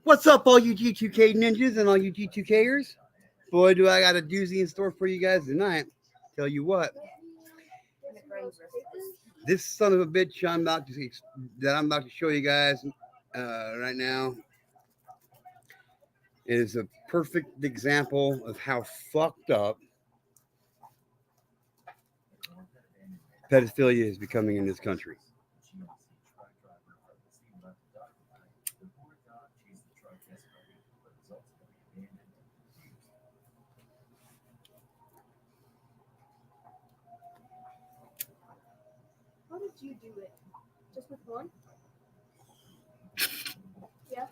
What's up, all you G2K ninjas and all you G2Kers? Boy, do I got a doozy in store for you guys tonight. Tell you what, this son of a bitch I'm about to show you guys right now is a perfect example of how fucked up pedophilia is becoming in this country. How did you do it? Just with one? Yeah.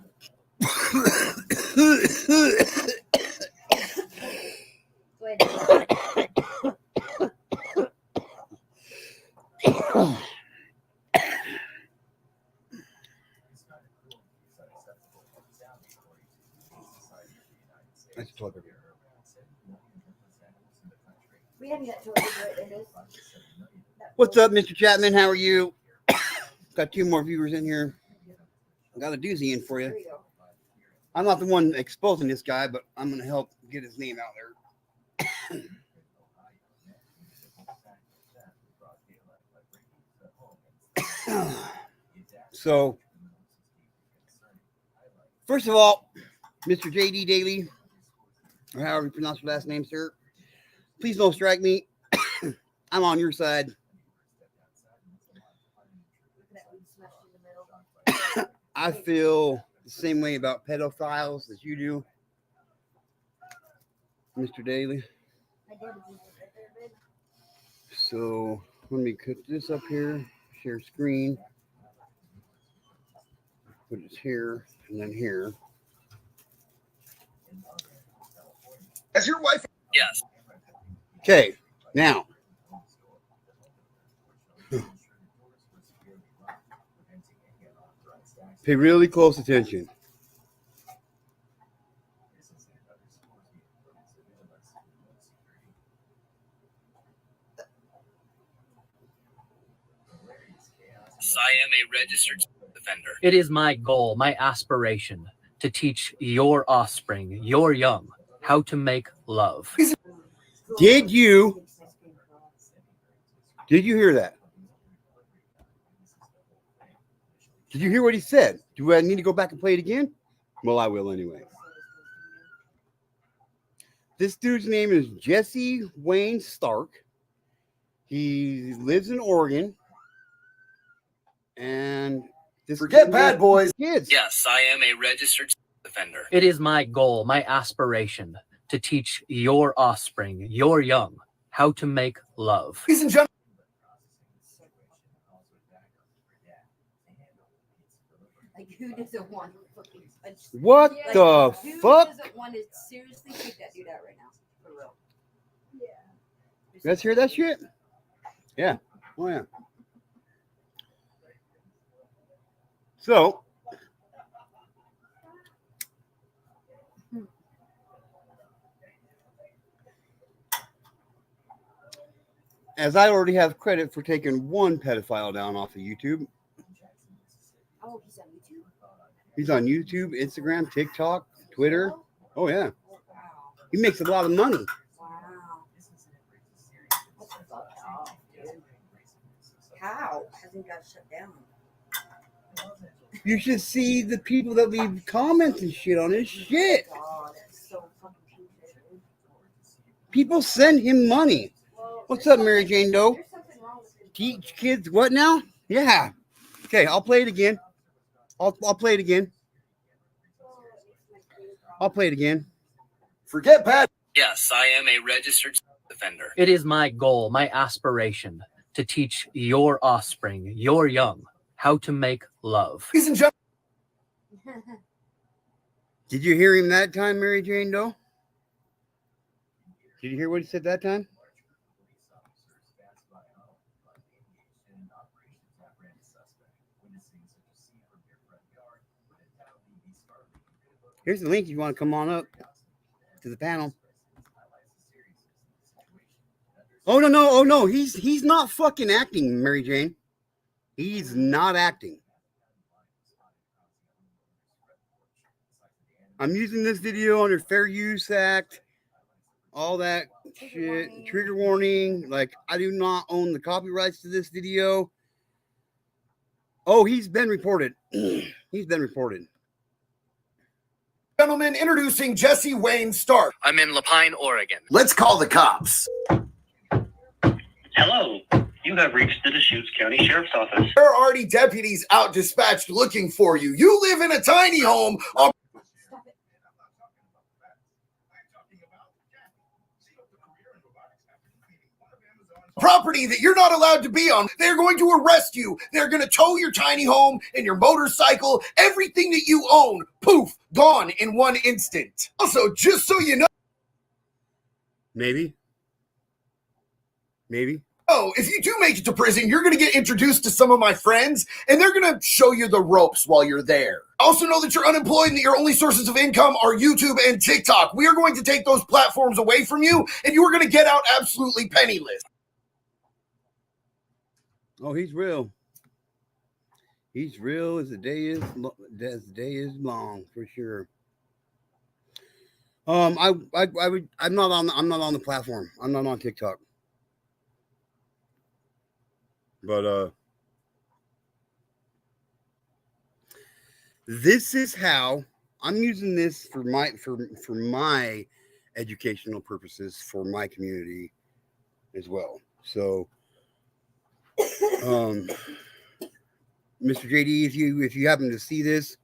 That's toilet paper. We haven't got told you what it is. What's up, Mr. Chapman? How are you? Got two more viewers in here. Got a doozy in for you. There you go. I'm not the one exposing this guy, but I'm going to help get his name out there. So, first of all, Mr. JD Daly, or however you pronounce your last name, sir, please don't strike me. I'm on your side. I feel the same way about pedophiles as you do, Mr. Daly. So let me put this up here, share screen, put it here and then here. As your wife? Yes. Okay, now. Pay really close attention. I am a registered offender. It is my goal, my aspiration, to teach your offspring, your young, how to make love. Did you hear that? Did you hear what he said? Do I need to go back and play it again? Well, I will anyway. This dude's name is Jesse Wayne Stark. He lives in Oregon. And this Forget bad boys. Kids. Yes, I am a registered offender. It is my goal, my aspiration, to teach your offspring, your young, how to make love. Ladies and gentlemen. Like, who doesn't want to fucking punch? What the Who fuck? doesn't want to seriously take that dude out right now? For real. Yeah. Let's hear that shit. Yeah. Oh, yeah. So, as I already have credit for taking one pedophile down off of YouTube. Oh, he's on YouTube? He's on YouTube, Instagram, TikTok, Twitter. Oh, yeah. Wow. He makes a lot of money. Wow. That's fucked up, dude. How? Hasn't got shut down. You should see the people that leave comments and shit on his shit. God, that's so fucking cute. People send him money. What's up, Mary Jane Doe? There's something wrong with him. Teach kids what now? Yeah. Okay, I'll play it again. I'll play it again. I'll play it again. Forget bad. Yes, I am a registered offender. It is my goal, my aspiration, to teach your offspring, your young, how to make love. Ladies and gentlemen. Did you hear him that time, Mary Jane Doe? Did you hear what he said that time? Here's the link if you want to come on up to the panel. Oh, no. Oh, no. He's not fucking acting, Mary Jane. He's not acting. I'm using this video under Fair Use Act, all that shit, trigger warning. Like, I do not own the copyrights to this video. Oh, he's been reported. He's been reported. Gentlemen, introducing Jesse Wayne Stark. I'm in Lapine, Oregon. Let's call the cops. Hello, you have reached the Deschutes County Sheriff's Office. There are already deputies out dispatched looking for you. You live in a tiny home on Stop it. property that you're not allowed to be on. They're going to arrest you. They're going to tow your tiny home and your motorcycle, everything that you own. Poof, gone in one instant. Also, just so you know, Maybe. if you do make it to prison, you're going to get introduced to some of my friends, and they're going to show you the ropes while you're there. Also know that you're unemployed and that your only sources of income are YouTube and TikTok. We are going to take those platforms away from you, and you are going to get out absolutely penniless. Oh, he's real. He's real as the day is long, for sure. I'm not on the platform. I'm not on TikTok. But this is how I'm using this for my educational purposes for my community as well. So Mr. JD, if you happen to see this,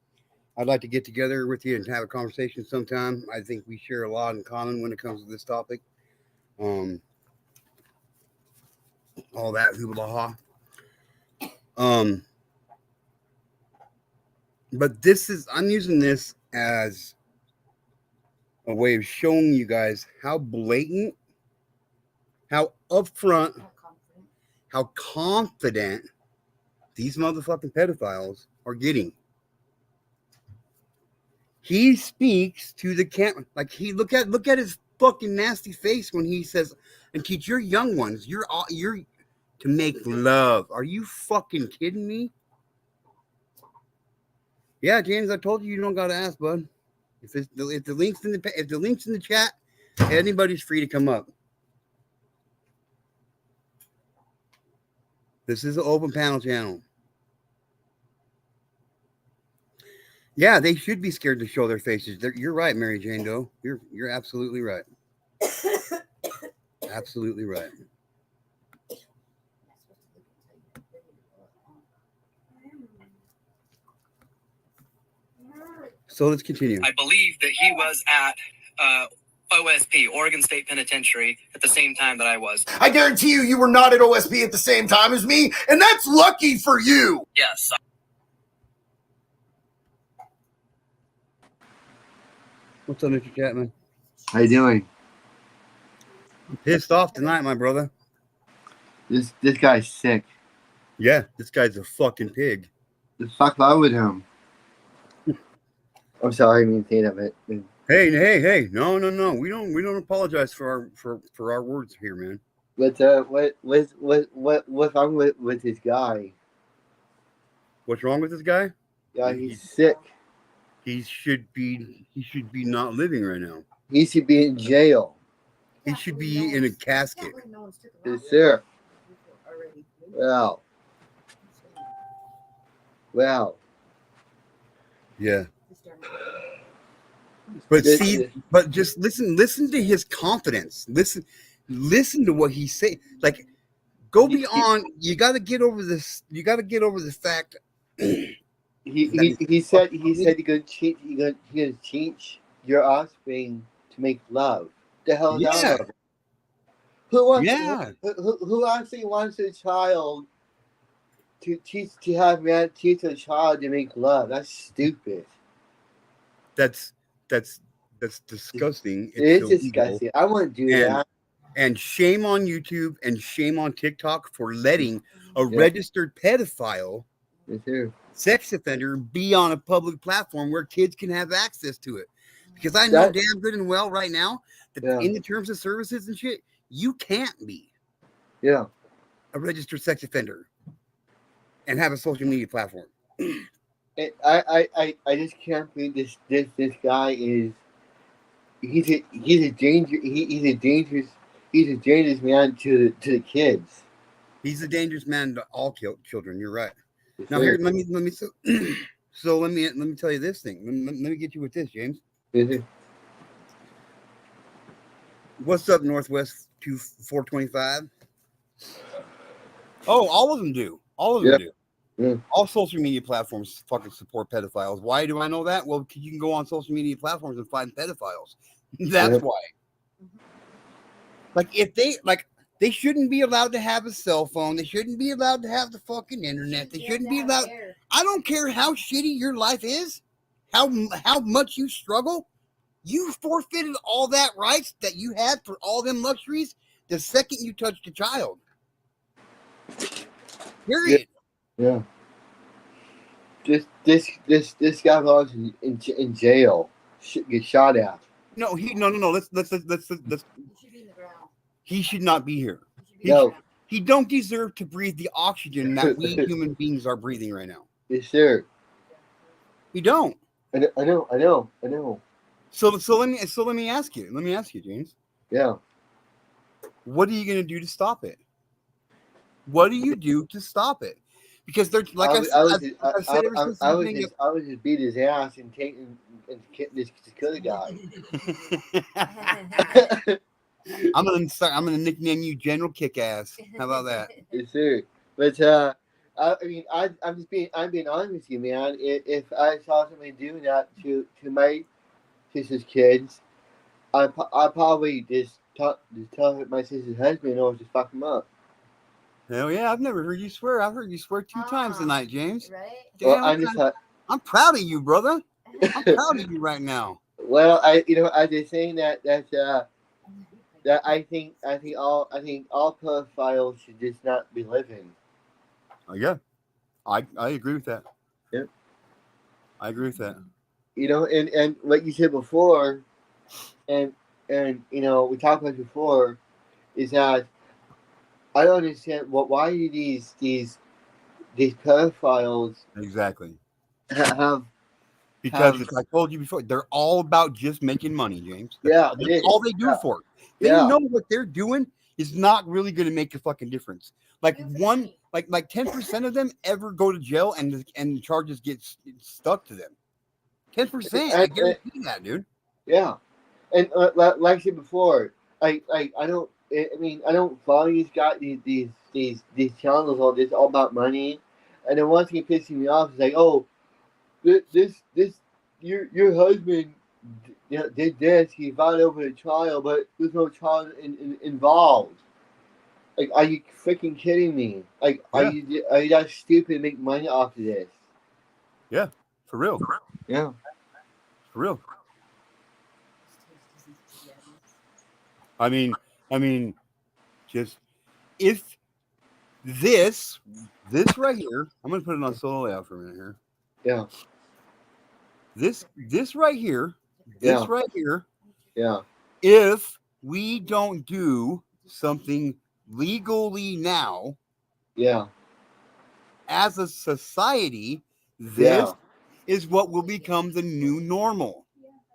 I'd like to get together with you and have a conversation sometime. I think we share a lot in common when it comes to this topic. All that hoobla-ha. But I'm using this as a way of showing you guys how blatant, how upfront, how confident these motherfucking pedophiles are getting. He speaks to the camera like look at his fucking nasty face when he says, and teach your young ones, you're to make love. Are you fucking kidding me? Yeah, James, I told you don't gotta ask, bud. If the link's in the chat, anybody's free to come up. This is an open panel channel. Yeah, they should be scared to show their faces. You're right, Mary Jane Doe. You're absolutely right. Absolutely right. So let's continue. I believe that he was at OSP, Oregon State Penitentiary, at the same time that I was. I guarantee you were not at OSP at the same time as me, and that's lucky for you. Yes. What's up, Mr. Chapman? How you doing? I'm pissed off tonight, my brother. This guy's sick. Yeah, this guy's a fucking pig. The fuck wrong with him? I'm sorry, I mean say that, but Hey! No. We don't apologize for our words here, man. what's wrong with this guy? What's wrong with this guy? Yeah, he's sick. He should be not living right now. He should be in jail. He should be in a casket. Yes, sir. Wow. Yeah. But but just listen to his confidence. Listen to what he's saying. Like, go beyond. You got to get over this. You got to get over the fact. He said you're gonna teach your offspring to make love. The hell is Yeah. that? Who actually wants a child to teach a child to make love? That's stupid. That's disgusting. It is illegal. disgusting. I wouldn't do that. And shame on YouTube and shame on TikTok for letting a registered pedophile, sex offender, be on a public platform where kids can have access to it. Because I know damn good and well right now that in the terms of services and shit, you can't be a registered sex offender and have a social media platform. I just can't believe this guy is. He's a dangerous man to the kids. He's a dangerous man to all children. You're right. Yes, Now sir. here, let me so let me tell you this thing. Let me get you with this, James. Yes, sir. What's up, Northwest 425? Oh, all of them do. All of them do. Yeah. All social media platforms fucking support pedophiles. Why do I know that? Well, because you can go on social media platforms and find pedophiles. That's why. Like if they shouldn't be allowed to have a cell phone. They shouldn't be allowed to have the fucking internet. They shouldn't be allowed. I don't care how shitty your life is, how much you struggle. You forfeited all that rights that you had for all them luxuries the second you touched a child. Period. Yeah. This guy belongs in jail. Get shot at. No. Let's. He should not be here. He don't deserve to breathe the oxygen that we human beings are breathing right now. Yes, sir. He don't. I know. So let me ask you, James. Yeah. What are you gonna do to stop it? What do you do to stop it? Because they're like I would just beat his ass and take and just kill the guy. I'm gonna nickname you General Kickass. How about that? Yes, sir. But I'm being honest with you, man. If I saw somebody doing that to my sister's kids, I probably just tell my sister's husband or just fuck him up. Hell yeah, I've never heard you swear. I've heard you swear 2 times tonight, James. Right? Damn, Well, I'm proud of you, brother. I'm proud of you right now. Well, I just saying that I think all pedophiles should just not be living. Oh yeah, I agree with that. Yep. I agree with that. And like you said before, and we talked about before, is that I don't understand why do these pedophiles exactly have. Because as I told you before, they're all about just making money, James. That's all they do for it. They know what they're doing is not really going to make a fucking difference. Like 10% of them ever go to jail and the charges get stuck to them. 10%. I guarantee that, dude. Yeah, and like I said before, I don't follow these guys, these channels all about money, and then one thing pissing me off is like, oh, this your husband did this, he filed over the child, but there's no child involved. Like, are you freaking kidding me? Like, are you that stupid to make money off of this? Yeah, for real. Yeah, for real. I mean, just if this right here, I'm gonna put it on solo layout for a minute here. Yeah. This right here, right here. Yeah. If we don't do something legally now, as a society, this is what will become the new normal.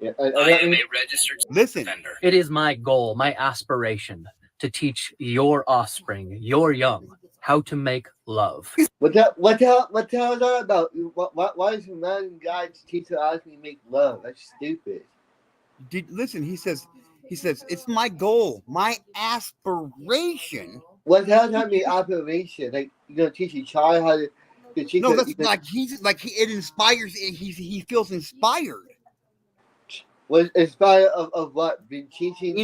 I am a registered offender. It is my goal, my aspiration, to teach your offspring, your young, how to make love. What the hell is that about? Why is a man guy teach us to make love? That's stupid. Listen, he says it's my goal, my aspiration. What the hell does that mean, aspiration? Like, you're gonna teach a child how to teach? No, that's it inspires. He feels inspired. Was inspired of what? Being teaching,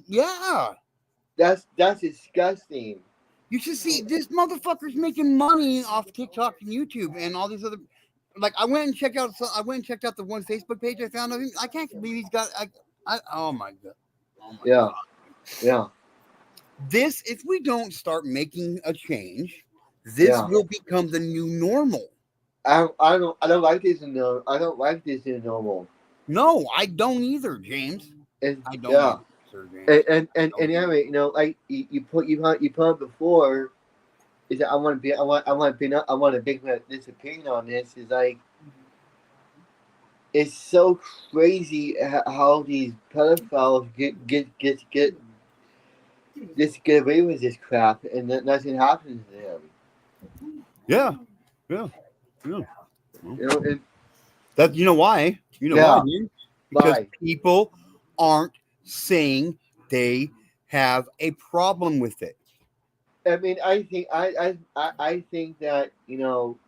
yeah. That's disgusting. You should see this motherfucker's making money off TikTok and YouTube and all these other. Like, I went and checked out the one Facebook page I found of him. I can't believe he's got. Oh my god. Oh my god. Yeah. This, if we don't start making a change, this will become the new normal. I don't like this in the. I don't like this in normal. No, I don't either, James. I don't. Yeah. Either, James. And anyway, like you put before, is that I want to make this opinion on this. Is like, it's so crazy how these pedophiles get away with this crap, and nothing happens to them. Yeah. You know, That you know why? You know Yeah. why, dude? Because Why? people aren't saying they have a problem with it. I mean, I think that, you know,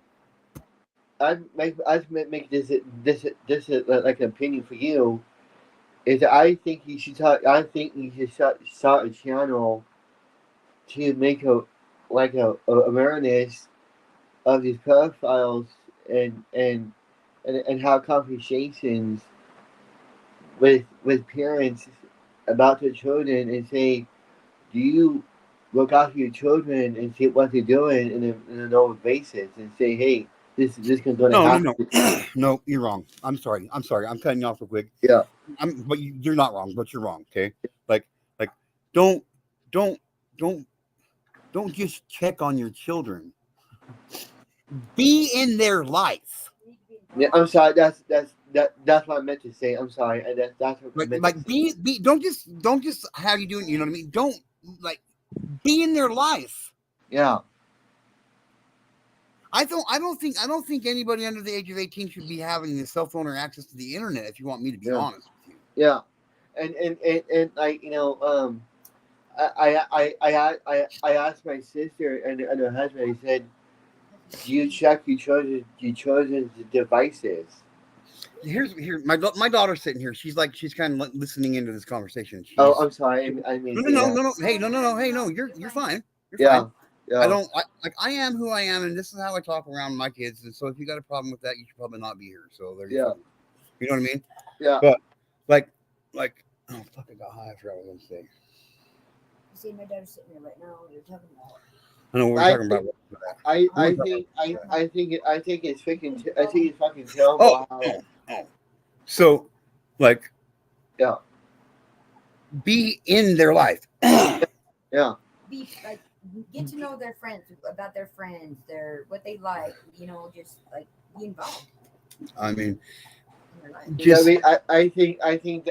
I make this like an opinion for you. Is that I think you should start a channel to make a awareness of these pedophiles, and have conversations with parents about their children, and say, do you look after your children and see what they're doing in a normal basis, and say, hey, this can go to No, happen. no. No, you're wrong. I'm sorry. I'm cutting you off real quick. Yeah. But you're not wrong, but you're wrong. Okay. Like, don't just check on your children. Be in their life. Yeah, I'm sorry. That's what I meant to say. I'm sorry. That's what I meant to say. Be don't just how you doing, you know what I mean? Don't be in their life. Yeah. I don't think anybody under the age of 18 should be having a cell phone or access to the internet, if you want me to be honest with you. Yeah. And like, you know, I asked my sister and her husband. I said, do you check your children's devices? Here, my daughter's sitting here. She's kind of listening into this conversation. I'm sorry. I mean, no. Hey, no. Hey, no. You're fine. You're fine. Yeah. I am who I am, and this is how I talk around my kids. And so, if you got a problem with that, you should probably not be here. So there you go. You know what I mean? Yeah. But like, oh fuck, I got high. I forgot what I was gonna say. You see, my daughter's sitting there right now. What you're talking about. I know what we're talking about. I think it's freaking. I think it's fucking terrible. Oh. So, like, yeah. Be in their life. Yeah. Be like, get to know their friends, about their friends, what they like. You know, just like be involved. I mean, I think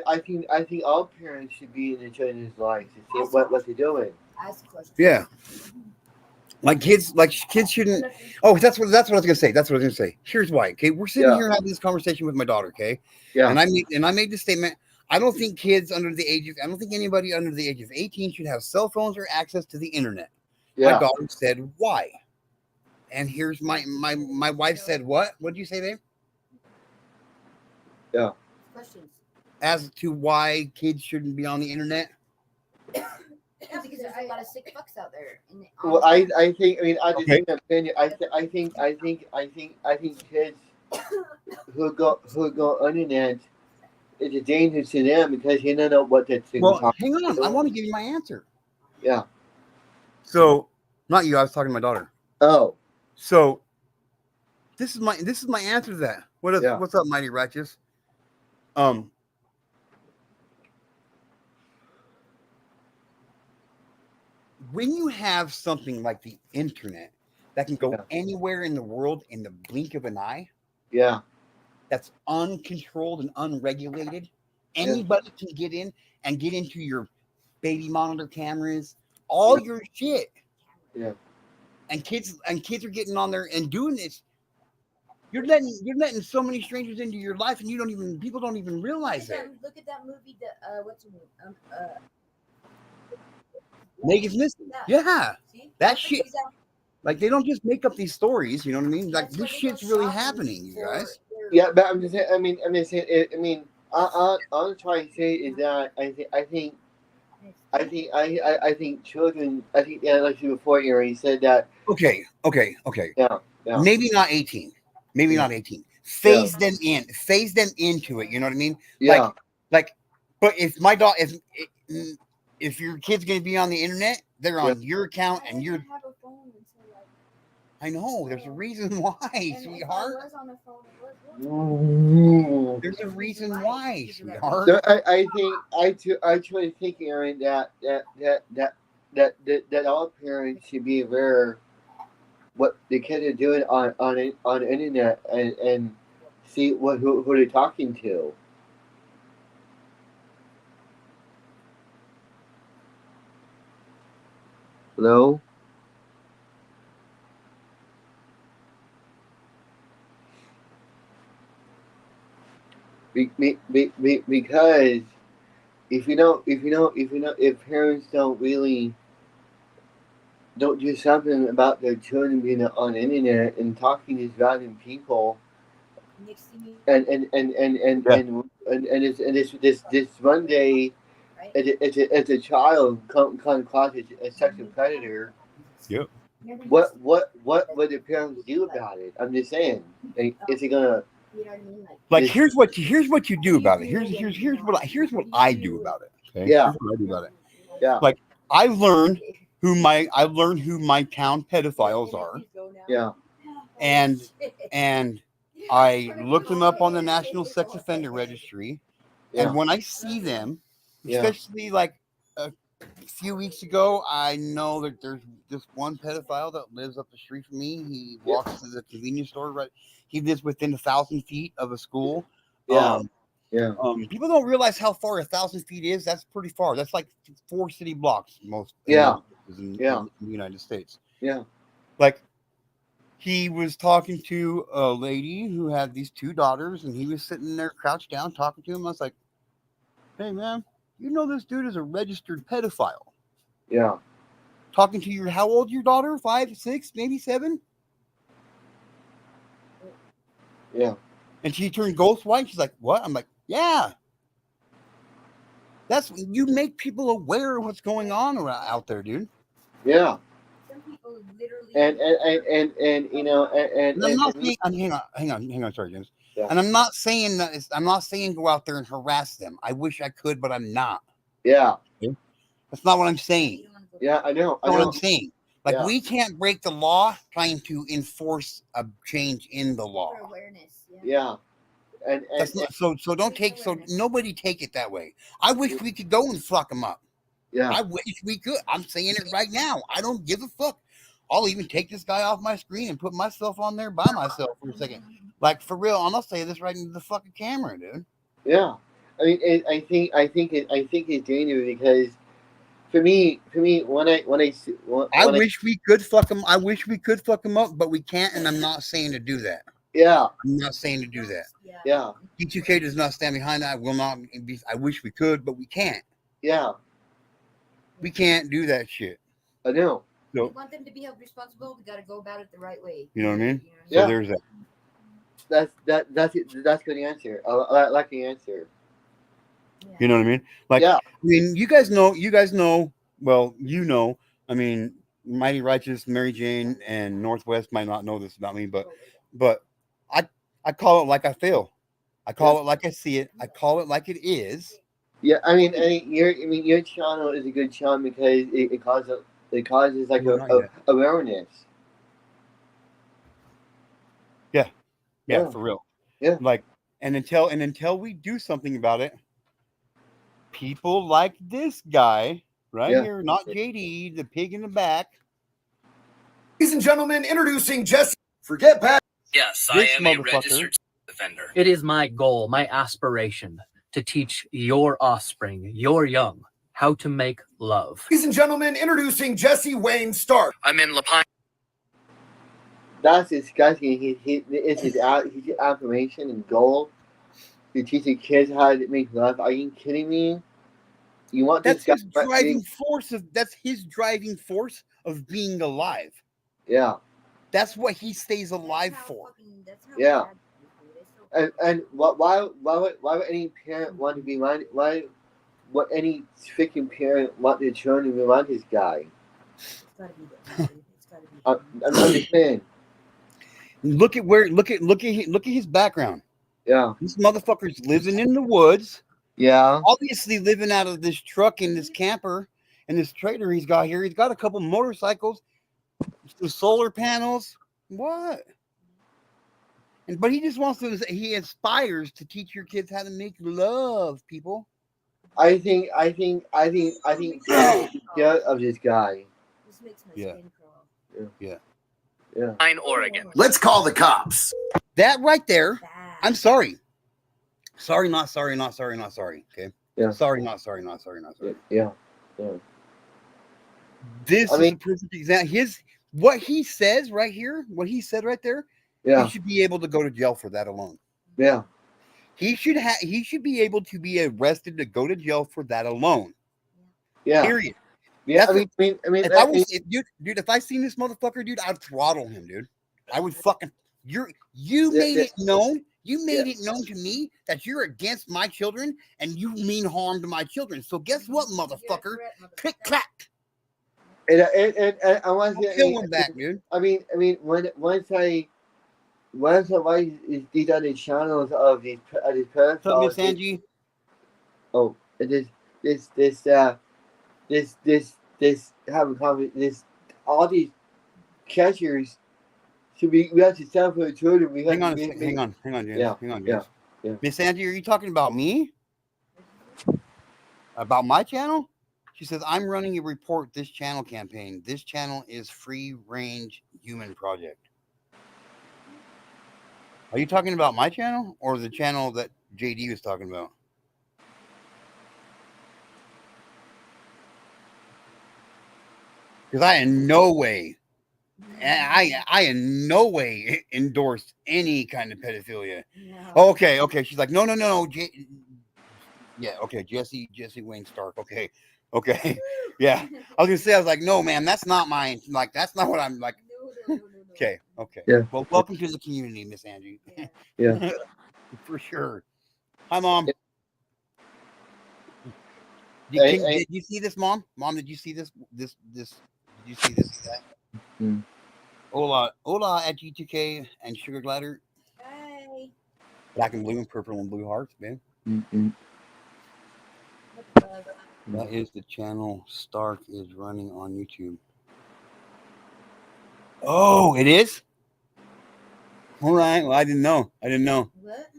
all parents should be in their children's lives to see what they're doing. Ask questions. Yeah. Kids shouldn't. Oh, that's what I was gonna say. Here's why. Okay, we're sitting here having this conversation with my daughter. Okay. Yeah. And I made the statement. I don't think anybody under the age of 18 should have cell phones or access to the internet. Yeah. My daughter said, why? And here's my wife said, what? What did you say, babe? Yeah. Questions. As to why kids shouldn't be on the internet? Yeah, because there's a lot of sick fucks out there. Well, I think. I mean, I just think opinion. I think kids who go on the internet, it's a danger to them because you don't know what that's. Well, hang on. I want to give you my answer. Yeah. So, not you. I was talking to my daughter. Oh. So, this is my answer to that. What's up, Mighty Righteous? When you have something like the internet that can go anywhere in the world in the blink of an eye, that's uncontrolled and unregulated, anybody can get in and get into your baby monitor cameras, all your shit. Yeah. And kids are getting on there and doing this. You're letting so many strangers into your life, and people don't even realize that. Look at that movie. What's the movie? Megan's Missing. Yeah. See? That shit. Like, they don't just make up these stories, you know what I mean? Like, this shit's really happening, you guys. Yeah, but I'm just saying. I mean, all I'm trying to say is that I think children. I think like you before, Aaron said that. Okay. Yeah. Maybe not 18. Maybe not 18. Phase them in. Phase them into it. You know what I mean? Yeah. Like, but if my daughter, if your kid's gonna be on the internet, they're on your account and you're. I know. There's a reason why, sweetheart. There's a reason why, sweetheart. So I truly think, Aaron, that all parents should be aware what the kids are doing on the internet and see who they're talking to. Hello? Because if parents don't do something about their children being on the internet and talking to these random people, Next thing you and this one day, right? as a child come across a sexual predator, Yep. what would the parents do about it? I'm just saying, is it gonna You know what I mean? Like This- here's what you do about it. Here's what I do about it. Okay. Yeah. Here's what I do about it. yeah Like I've learned who my town pedophiles are, yeah and I looked them up on the National Sex Offender Registry. yeah And when I see them, Yeah. especially like a few weeks ago, I know that there's this one pedophile that lives up the street from me. He walks to the convenience store. Right, he lives within 1,000 feet of a school. yeah yeah People don't realize how far 1,000 feet is. That's pretty far. That's like 4 city blocks most Yeah. in Yeah. the United States. yeah Like he was talking to a lady who had these 2 daughters, and he was sitting there crouched down talking to him. I was like, "Hey, man, you know this dude is a registered pedophile. yeah Talking to your how old your daughter? 5, 6, maybe 7?" yeah And she turned ghost white. She's like, "What?" I'm like, "Yeah." That's you make people aware of what's going on out there, dude. yeah Some people literally and you know And I'm not saying, hang on, sorry, James. Yeah. And I'm not saying that I'm not saying go out there and harass them. I wish I could, but I'm not. yeah That's not what I'm saying. yeah I know That's not what I'm saying. Like Yeah. we can't break the law trying to enforce a change in the law. for awareness. yeah and That's not, so don't take nobody take it that way. I wish we could go and fuck them up. yeah I wish we could. I'm saying it right now. I don't give a fuck. I'll even take this guy off my screen and put myself on there by myself for a second. Like for real, I'm gonna say this right into the fucking camera, dude. yeah I mean I think it's dangerous because for me when I wish we could fuck them. I wish we could fuck them up, but we can't. And I'm not saying to do that. yeah I'm not saying to do that. yeah D2K does not stand behind that. I will not be. I wish we could, but we can't. yeah We can't do that shit. I know You want them to be held responsible. We got to go about it the right way. You know what I mean? Yeah. So there's that. that's good answer. I like the answer. You know what I mean? Like, Yeah. I mean, you guys know, well, you know, I mean, Mighty Righteous, Mary Jane, and Northwest might not know this about me, but I call it like I feel. I call it like I see it. I call it like it is. Yeah, I mean, your channel is a good channel because it causes like No, not a yet. awareness. Yeah, Yeah. for real. Yeah. Like, and until we do something about it, people like this guy right Yeah. here, not JD, the pig in the back. Ladies and gentlemen, introducing Jesse. Forget Pat. Yes, I This am a motherfucker. registered offender. It is my goal, my aspiration to teach your offspring, your young, how to make love. Ladies and gentlemen, introducing Jesse Wayne Stark. I'm in La Pine. That's disgusting. It's his affirmation and goal to teach the kids how to make love. Are you kidding me? You want That's this guy? his driving force of. That's his driving force of being alive. Yeah. That's what he stays alive for. Yeah. And why would any parent want to be reminded? Why would any freaking parent want their children to remind this guy? I'm just saying. Look at his background. Yeah. This motherfucker's living in the woods. Yeah. Obviously living out of this truck in this camper and this trailer he's got here. He's got a couple motorcycles, some solar panels. What? But he just wants to. He aspires to teach your kids how to make love, people. I think of this guy. This makes my Yeah. skin crawl. Yeah. Yeah. Oregon. Let's call the cops. That right there. Bad. I'm sorry. Sorry, not sorry, not sorry, not sorry. Okay. Yeah. Sorry, not sorry, not sorry, not sorry. Yeah. This I is mean- a perfect example. What he says right here, what he said right there, Yeah. he should be able to go to jail for that alone. Yeah. He should be able to be arrested to go to jail for that alone. Yeah. Period. Yeah. That's if I was, mean, dude, if I seen this motherfucker, dude, I'd throttle him, dude. I would fucking you Yeah, made yeah. it known. You made Yeah. it known to me that you're against my children and you mean harm to my children. So guess what, motherfucker? Click clack. and I want I'll to kill him back, dude. I mean, once I watch these other channels of these What's up, Miss pedophiles, Angie? oh, this having conversation, all these catchers should be. We have to stand for the children. We have Hang on, to hang on, James. Yeah, Hang on, yeah, James. yeah. Miss Angie, are you talking about me? About my channel? She says, I'm running a report this channel campaign. This channel is Free Range Human Project. Are you talking about my channel or the channel that JD was talking about? Because I in no way endorse any kind of pedophilia. No. Okay. She's like, no. Yeah, okay, Jesse Wayne Stark. Okay. Yeah. I was like, no, man, that's not mine. Like, that's not what I'm like. No. Okay. Yeah. Well, welcome to the community, Miss Angie. Yeah. Yeah. For sure. Hi, Mom. Hey, Did you see this, Mom? Mom, did you see this? Did you see this? Hola at G2K and Sugar Glider. Hey. Black and blue and purple and blue hearts, man. That is the channel Stark is running on YouTube. Oh, it is? All right. Well, I didn't know. What?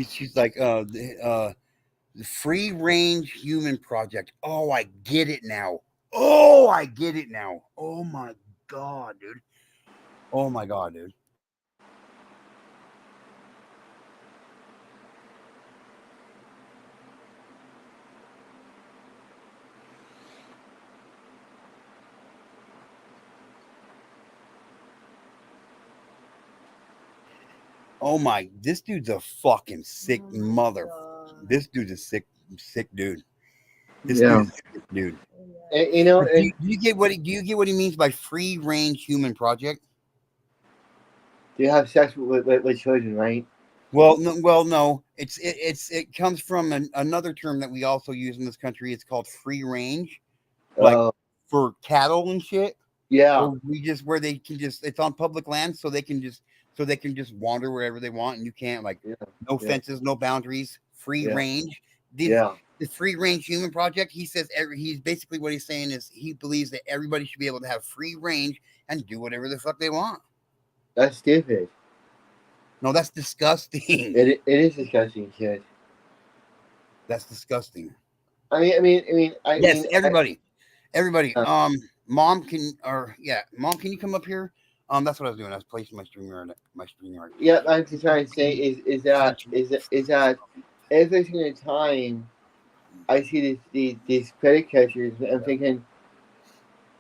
She's like, the Free Range Human Project. Oh, I get it now. Oh my God, dude. Oh my God, dude. Oh my, this dude's a fucking sick Oh my mother. God. This dude's a sick dude. This Yeah. dude's a sick dude. Yeah. You know, Do you get what he means by Free Range Human Project? you have sex with children, right? Well, no. It comes from another term that we also use in this country. It's called free range, like for cattle and shit. Yeah. Where they can just, it's on public land, so they can just wander wherever they want, and you can't no fences, no boundaries, free range. The Free Range Human Project. He says he's basically what he's saying is he believes that everybody should be able to have free range and do whatever the fuck they want. That's stupid. No, that's disgusting. It is disgusting, kid. That's disgusting. Yes, everybody. Mom, can you come up here? That's what I was doing. I was placing my streamer. Yeah, I'm just trying to say is that every single time I see these credit catchers, I'm thinking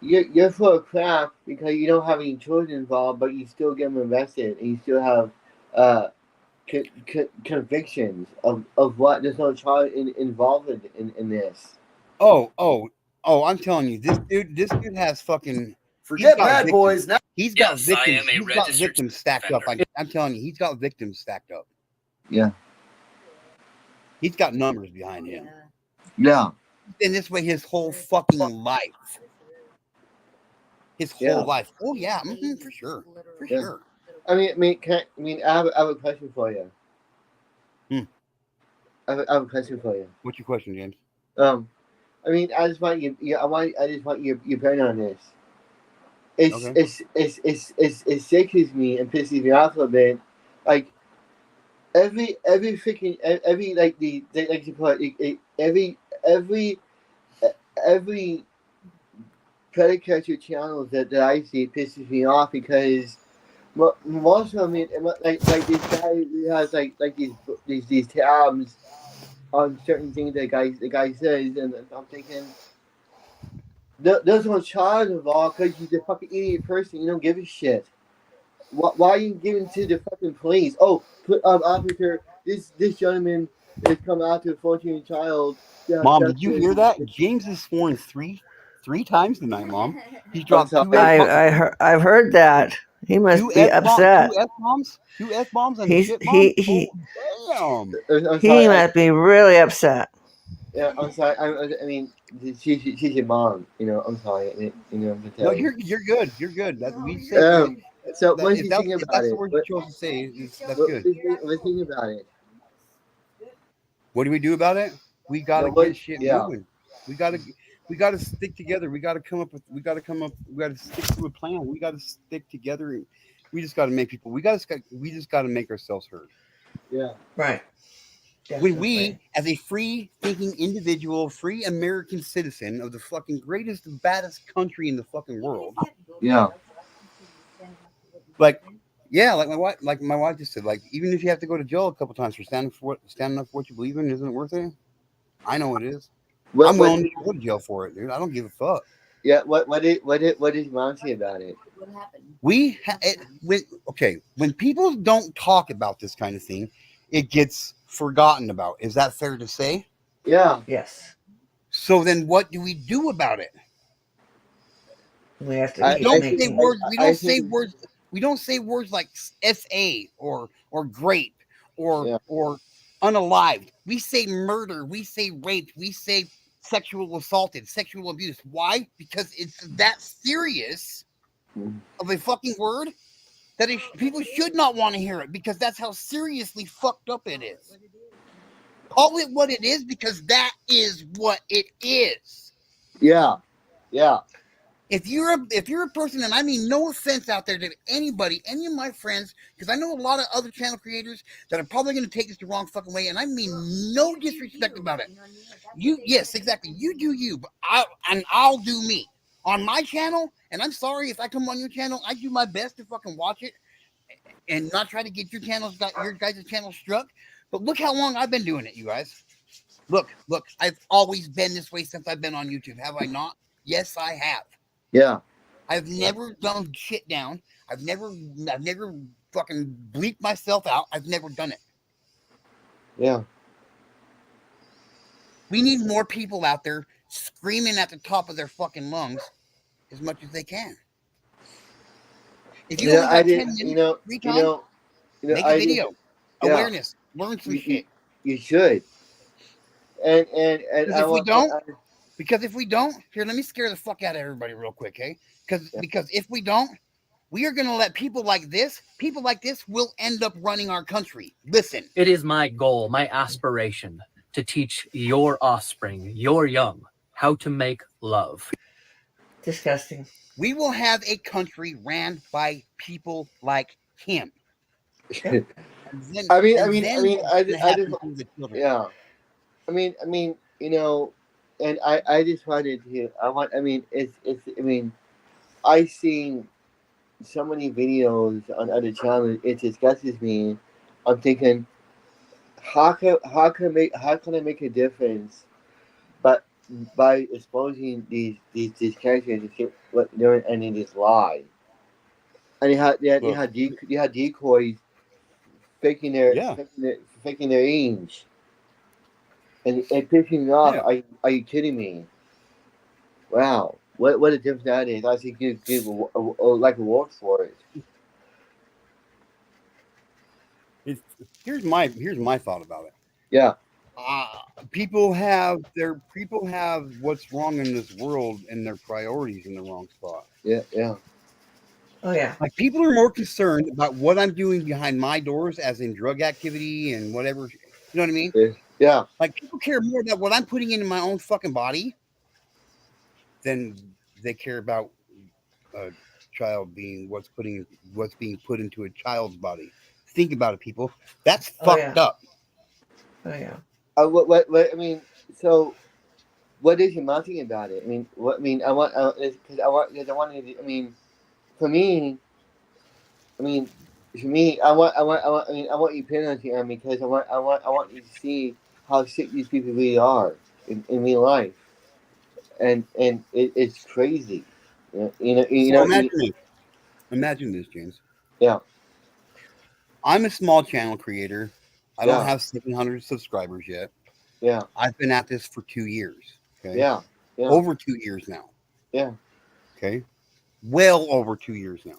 you're full of crap because you don't have any children involved, but you still get them invested and you still have convictions of what there's no child involved in this. Oh, I'm telling you, this dude has fucking. Forget bad boys. Now He's got Yes, I victims. am a He's got registered victims stacked up. I'm telling you, he's got victims stacked up. Yeah. He's got numbers behind him. Yeah. And this way, his whole fucking life. His whole life. Oh yeah, for sure. Sure. I have a question for you. I have a question for you. What's your question, James? I just want your opinion on this. It sickens me and pisses me off a little bit. Like every freaking like the like you put every predicatcher channels that I see pisses me off because most of them, like this guy who has like these tabs on certain things the guy says, and I'm thinking, there's no child involved because he's a fucking idiot person. You don't give a shit. Why are you giving to the fucking police? Oh, officer, this gentleman has come out to a 14-year-old child. Mom, did you hear that? James has sworn three times tonight, Mom. He's dropped two I've heard that. He must be upset. Two F bombs and a He's shit bomb. he Oh, damn. he must be really upset. Yeah, I'm sorry. I mean, she's your mom. You know, I'm sorry. You know, I'm No, you're good. You're good. That we said. So what do you think about that's it? the word you chose to say. That's good. What do you think about it? What do we do about it? We gotta get shit moving. We gotta stick together. We gotta stick to a plan. We gotta stick together. We just gotta make people. We just gotta make ourselves heard. Yeah. Right. When we, as a free thinking individual, free American citizen of the fucking greatest, baddest country in the fucking world. Yeah. Like my wife just said, like, even if you have to go to jail a couple times for standing up for what you believe in, isn't it worth it? I know it is. I'm willing to go to jail for it, dude. I don't give a fuck. Yeah. What did mom say about it? What happened? When people don't talk about this kind of thing, it gets forgotten about. Is that fair to say? Yeah. Yes. So then what do we do about it? We have to. We don't say words like SA or grape or unalived. We say murder. We say rape. We say sexual assaulted, sexual abuse. Why? Because it's that serious of a fucking word that people should not want to hear it, because that's how seriously fucked up it is. Call it what it is, because that is what it is. Yeah. Yeah. If you're a person, and I mean no offense out there to anybody, any of my friends, because I know a lot of other channel creators that are probably going to take this the wrong fucking way, and I mean no disrespect about it. Yes, exactly. You do you, but I'll do me on my channel. And I'm sorry if I come on your channel, I do my best to fucking watch it and not try to get your guys' channel struck. But look how long I've been doing it, you guys. Look, I've always been this way since I've been on YouTube. Have I not? Yes, I have. Yeah. I've never done shit down. I've never fucking bleeped myself out. I've never done it. Yeah. We need more people out there screaming at the top of their fucking lungs as much as they can. If you only got 10 minutes, free time, make a video. Awareness. Learn some shit. You should. And because if we don't, here, let me scare the fuck out of everybody real quick, okay? Because if we don't, we are going to let people like this will end up running our country. Listen. It is my goal, my aspiration, to teach your offspring, your young, how to make love. Disgusting. We will have a country ran by people like him. Yeah. I mean, you know, and I just wanted to. I've seen so many videos on other channels. It disgusts me. I'm thinking, how can I make a difference? But by exposing these characters and shit, what they're doing, and they just lie. And you had decoys faking their age, and pissing me off. Yeah. Are you kidding me? Wow, what a difference that is. I think you give like a word for it. Here's my thought about it. Yeah. People have what's wrong in this world and their priorities in the wrong spot. Yeah. Oh yeah. Like, people are more concerned about what I'm doing behind my doors, as in drug activity and whatever. You know what I mean? Yeah. Like, people care more about what I'm putting into my own fucking body than they care about a child being what's being put into a child's body. Think about it, people. That's fucked up. Oh yeah. What I mean, so what is your mom thinking about it? I mean, what I mean, I want because I want I mean, for me, I mean, for me, I mean, I want you penalty on me because I want you to see how sick these people really are in real life, and it's crazy. So imagine this, James. Yeah, I'm a small channel creator. I don't yeah, have 700 subscribers yet. yeah, I've been at this for 2 years. Okay, yeah, yeah, over 2 years now. yeah, Okay, well over 2 years now.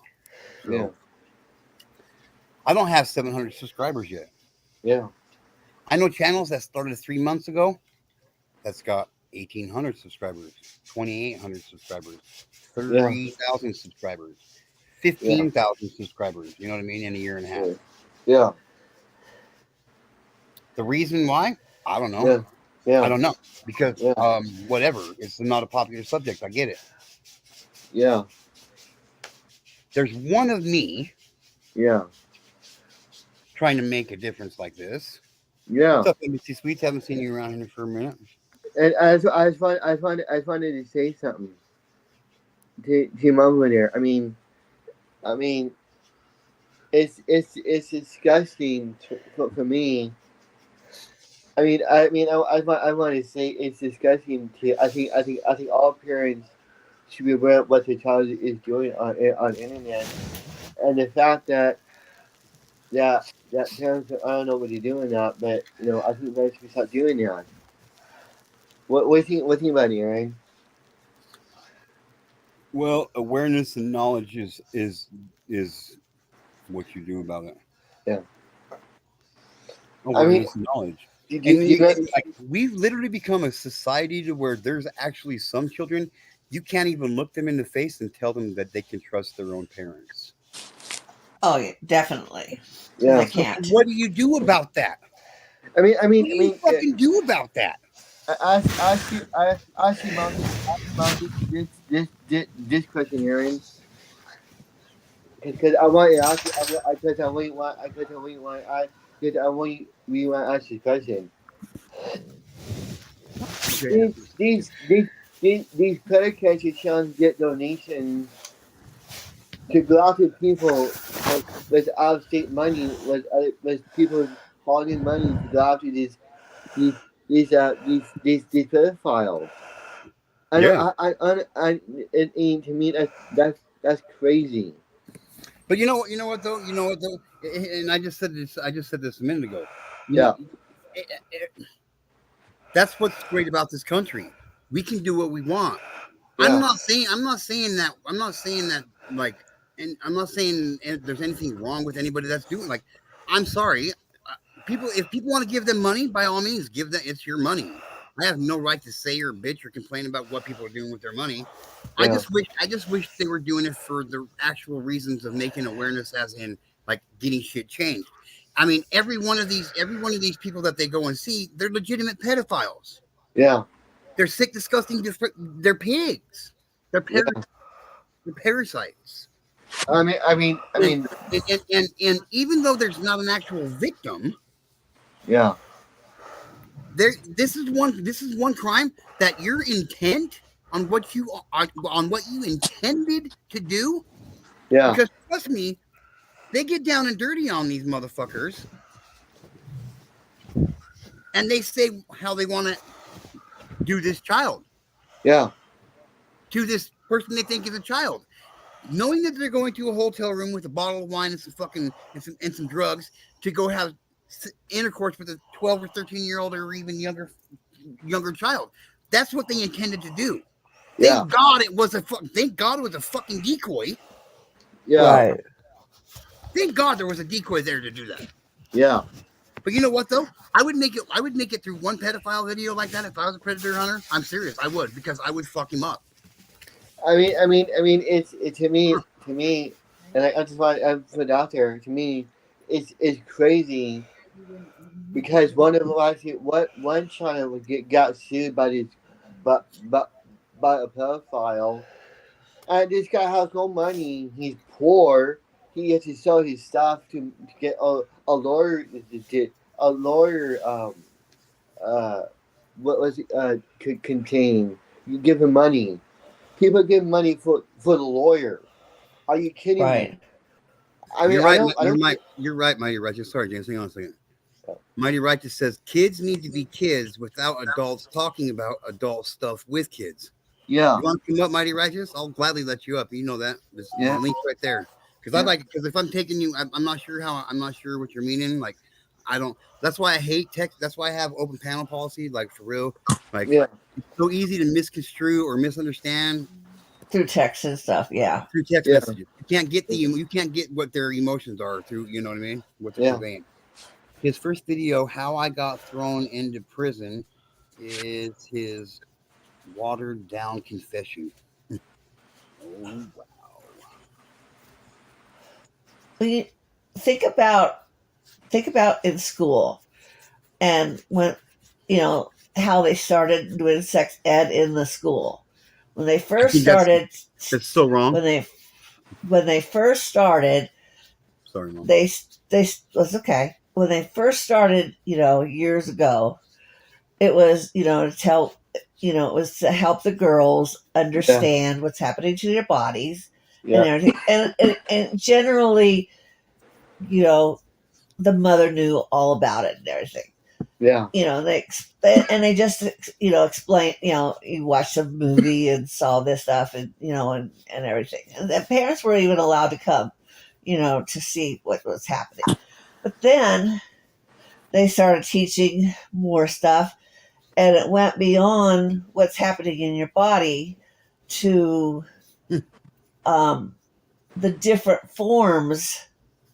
yeah, So I don't have 700 subscribers yet. yeah, I know channels that started 3 months ago that's got 1,800 subscribers, 2,800 subscribers, yeah, 30,000 subscribers, yeah, 15,000 subscribers. You know what I mean? In a year and a half. yeah, yeah, The reason why? I don't know. yeah, I yeah, don't know because yeah, whatever. It's not a popular subject. I get it. yeah, There's one of me yeah, trying to make a difference like this. yeah. What's up, NBC Sweets? Haven't seen you around here for a minute. And I wanted to say something to your mom over there. I mean, it's disgusting for me. I want to say it's disgusting. I think all parents should be aware of what their child is doing on internet, and the fact that parents I don't know what they're doing now, but I think parents should start doing that. What do you think about it, Aaron? Well, awareness and knowledge is what you do about it. Yeah. I mean, Awareness and knowledge. do, And do, do you know? like we've literally become a society to where there's actually some children you can't even look them in the face and tell them that they can trust their own parents. Oh, yeah, definitely. Yeah. They can't. What do you do about that? I mean, What do you fucking do about that? I see mom this question, Aaron, because I want you. Because I really want. Because I really want. Because I really want to ask you a question. Okay. These credit cards are trying to get donations to go out to people with out of state money, with people holding money to go out to these these pedophiles. I know. Yeah. And to me, that's crazy. But you know what though? You know what though? And I just said this. I just said this a minute ago. You Yeah. know, that's what's great about this country. We can do what we want. Yeah. I'm not saying that like, and I'm not saying there's anything wrong with anybody that's doing like. I'm sorry. If people want to give them money, by all means, give them. It's your money. I have no right to say or bitch or complain about what people are doing with their money. Yeah. I just wish they were doing it for the actual reasons of making awareness, as in like getting shit changed. I mean, every one of these people that they go and see, they're legitimate pedophiles. Yeah. They're sick, disgusting. They're pigs. They're Yeah. they're parasites. I mean. And even though there's not an actual victim, Yeah. this is one crime that your intent on what you intended to do. Yeah. Because trust me, they get down and dirty on these motherfuckers, and they say how they want to do this child. Yeah. To this person they think is a child, knowing that they're going to a hotel room with a bottle of wine and some drugs to go have intercourse with a 12 or 13-year-old or even younger child. That's what they intended to do. Yeah. Thank God it was a fucking decoy. Yeah. Right. Thank God there was a decoy there to do that. Yeah. But you know what though? I would make it through one pedophile video like that if I was a predator hunter. I'm serious. I would, because I would fuck him up. I mean, it's to me, and I just want to put it out there. To me, it's crazy because one child got sued by this, but by a pedophile, and this guy has no money. He's poor. He has to sell his stuff to get a lawyer what was could contain. You give him money. People give money for the lawyer. Are you kidding Right. me? I mean, You're right. I don't. You're right, Mighty Righteous. Sorry, James. Hang on a second. Mighty Righteous says kids need to be kids without adults talking about adult stuff with kids. Yeah. You want to come up, Mighty Righteous? I'll gladly let you up. You know that. There's a link right there. Because because if I'm taking you, I'm not sure what you're meaning. Like, I don't. That's why I hate text. That's why I have open panel policy. Like for real. Like, it's so easy to misconstrue or misunderstand through text and stuff. Yeah. through text messages. You can't get what their emotions are through. You know what I mean? What they're saying. His first video, "How I Got Thrown into Prison," is his watered down confession. Oh wow! Think about in school, and when how they started doing sex ed in the school. When they first started, that's so wrong. When they first started, sorry, Mom. They was okay. When they first started, years ago, it was to tell, it was to help the girls understand what's happening to their bodies and everything, and generally, the mother knew all about it and everything. Yeah. They just explain. You watched a movie and saw this stuff, and and everything. And the parents were even allowed to come, to see what was happening. But then they started teaching more stuff, and it went beyond what's happening in your body to the different forms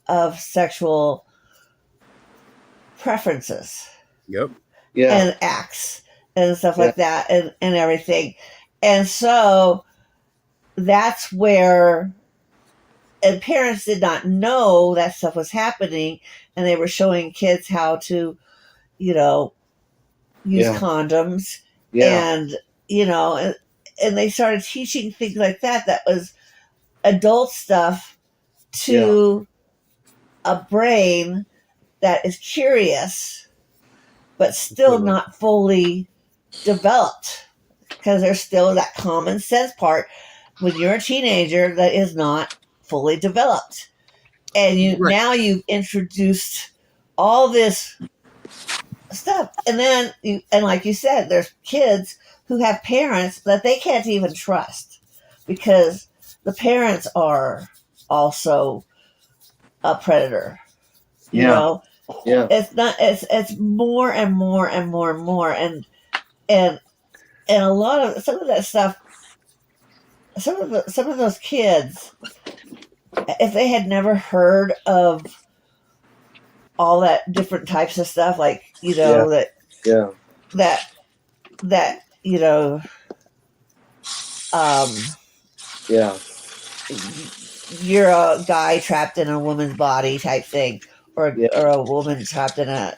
of sexual preferences. Yep. Yeah. And acts and stuff like that, and everything. And so that's where, and parents did not know that stuff was happening, and they were showing kids how to, use condoms, and and they started teaching things like that. That was adult stuff to a brain that is curious, but still not fully developed, because there's still that common sense part when you're a teenager that is not fully developed. And now you've introduced all this stuff, and then like you said, there's kids who have parents that they can't even trust because the parents are also a predator. It's not. It's more and more and more and more, and a lot of some of that stuff. Some of those kids, if they had never heard of all that different types of stuff, like that you're a guy trapped in a woman's body type thing, or a woman trapped in a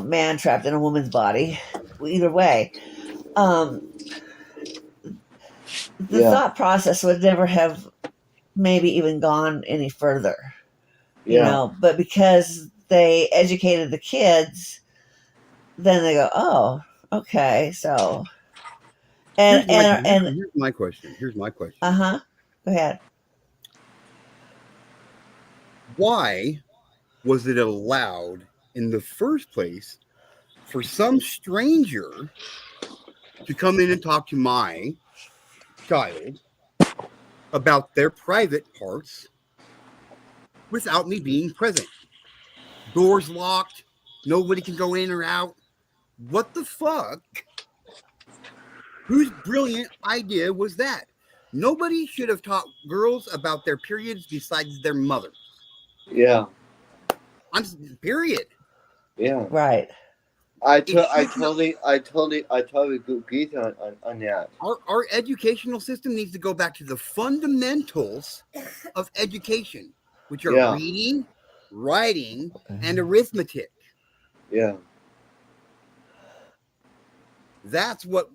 man trapped in a woman's body. Either way, the thought process would never have maybe even gone any further. But because they educated the kids, then they go, oh, okay, so here's my question. Go ahead. Why was it allowed in the first place for some stranger to come in and talk to my child about their private parts without me being present? Doors locked, nobody can go in or out. What the fuck? Whose brilliant idea was that? Nobody should have taught girls about their periods besides their mother. Yeah. Period. Yeah. Right. I totally agree on that. Our educational system needs to go back to the fundamentals of education, which are reading, writing, and arithmetic. Yeah. That's what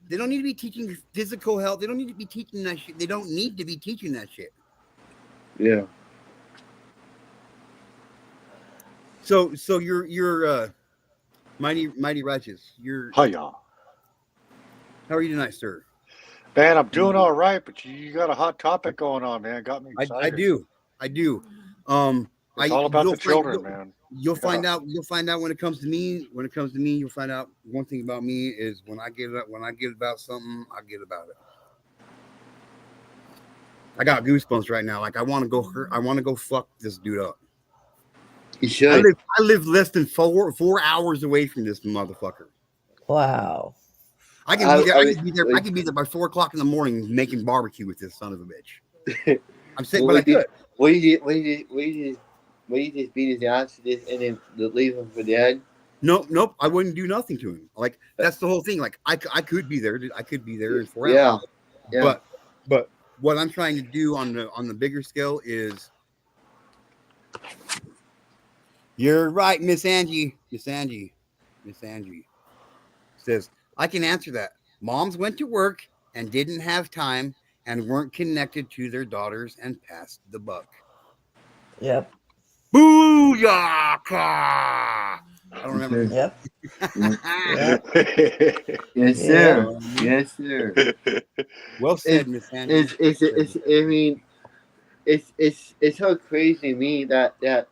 they don't need to be teaching. Physical health. They don't need to be teaching that shit. They don't need to be teaching that shit. Yeah. So you're Mighty Righteous. Hiya. How are you tonight, sir? Man, I'm doing all right, but you got a hot topic going on, man. Got me excited. I do. It's all about the children, man. You'll find out when it comes to me. When it comes to me, you'll find out one thing about me is when I get about something, I get about it. I got goosebumps right now. Like I want to go hurt. I want to go fuck this dude up. You should. I live less than 4 hours away from this motherfucker. Wow. I can be there by 4 o'clock in the morning making barbecue with this son of a bitch. I'm saying, but I could. Will you just beat his ass and then leave him for dead? Nope. I wouldn't do nothing to him. Like that's the whole thing. Like I could be there. I could be there in 4 hours. Yeah. But what I'm trying to do on the bigger scale is. You're right, Miss Angie. Miss Angie says, I can answer that. Moms went to work and didn't have time and weren't connected to their daughters and passed the buck. Yep. Booyaka! I don't remember. Yep. Yes, sir. Yes, sir. Well said, Miss Angie. It's so crazy to me that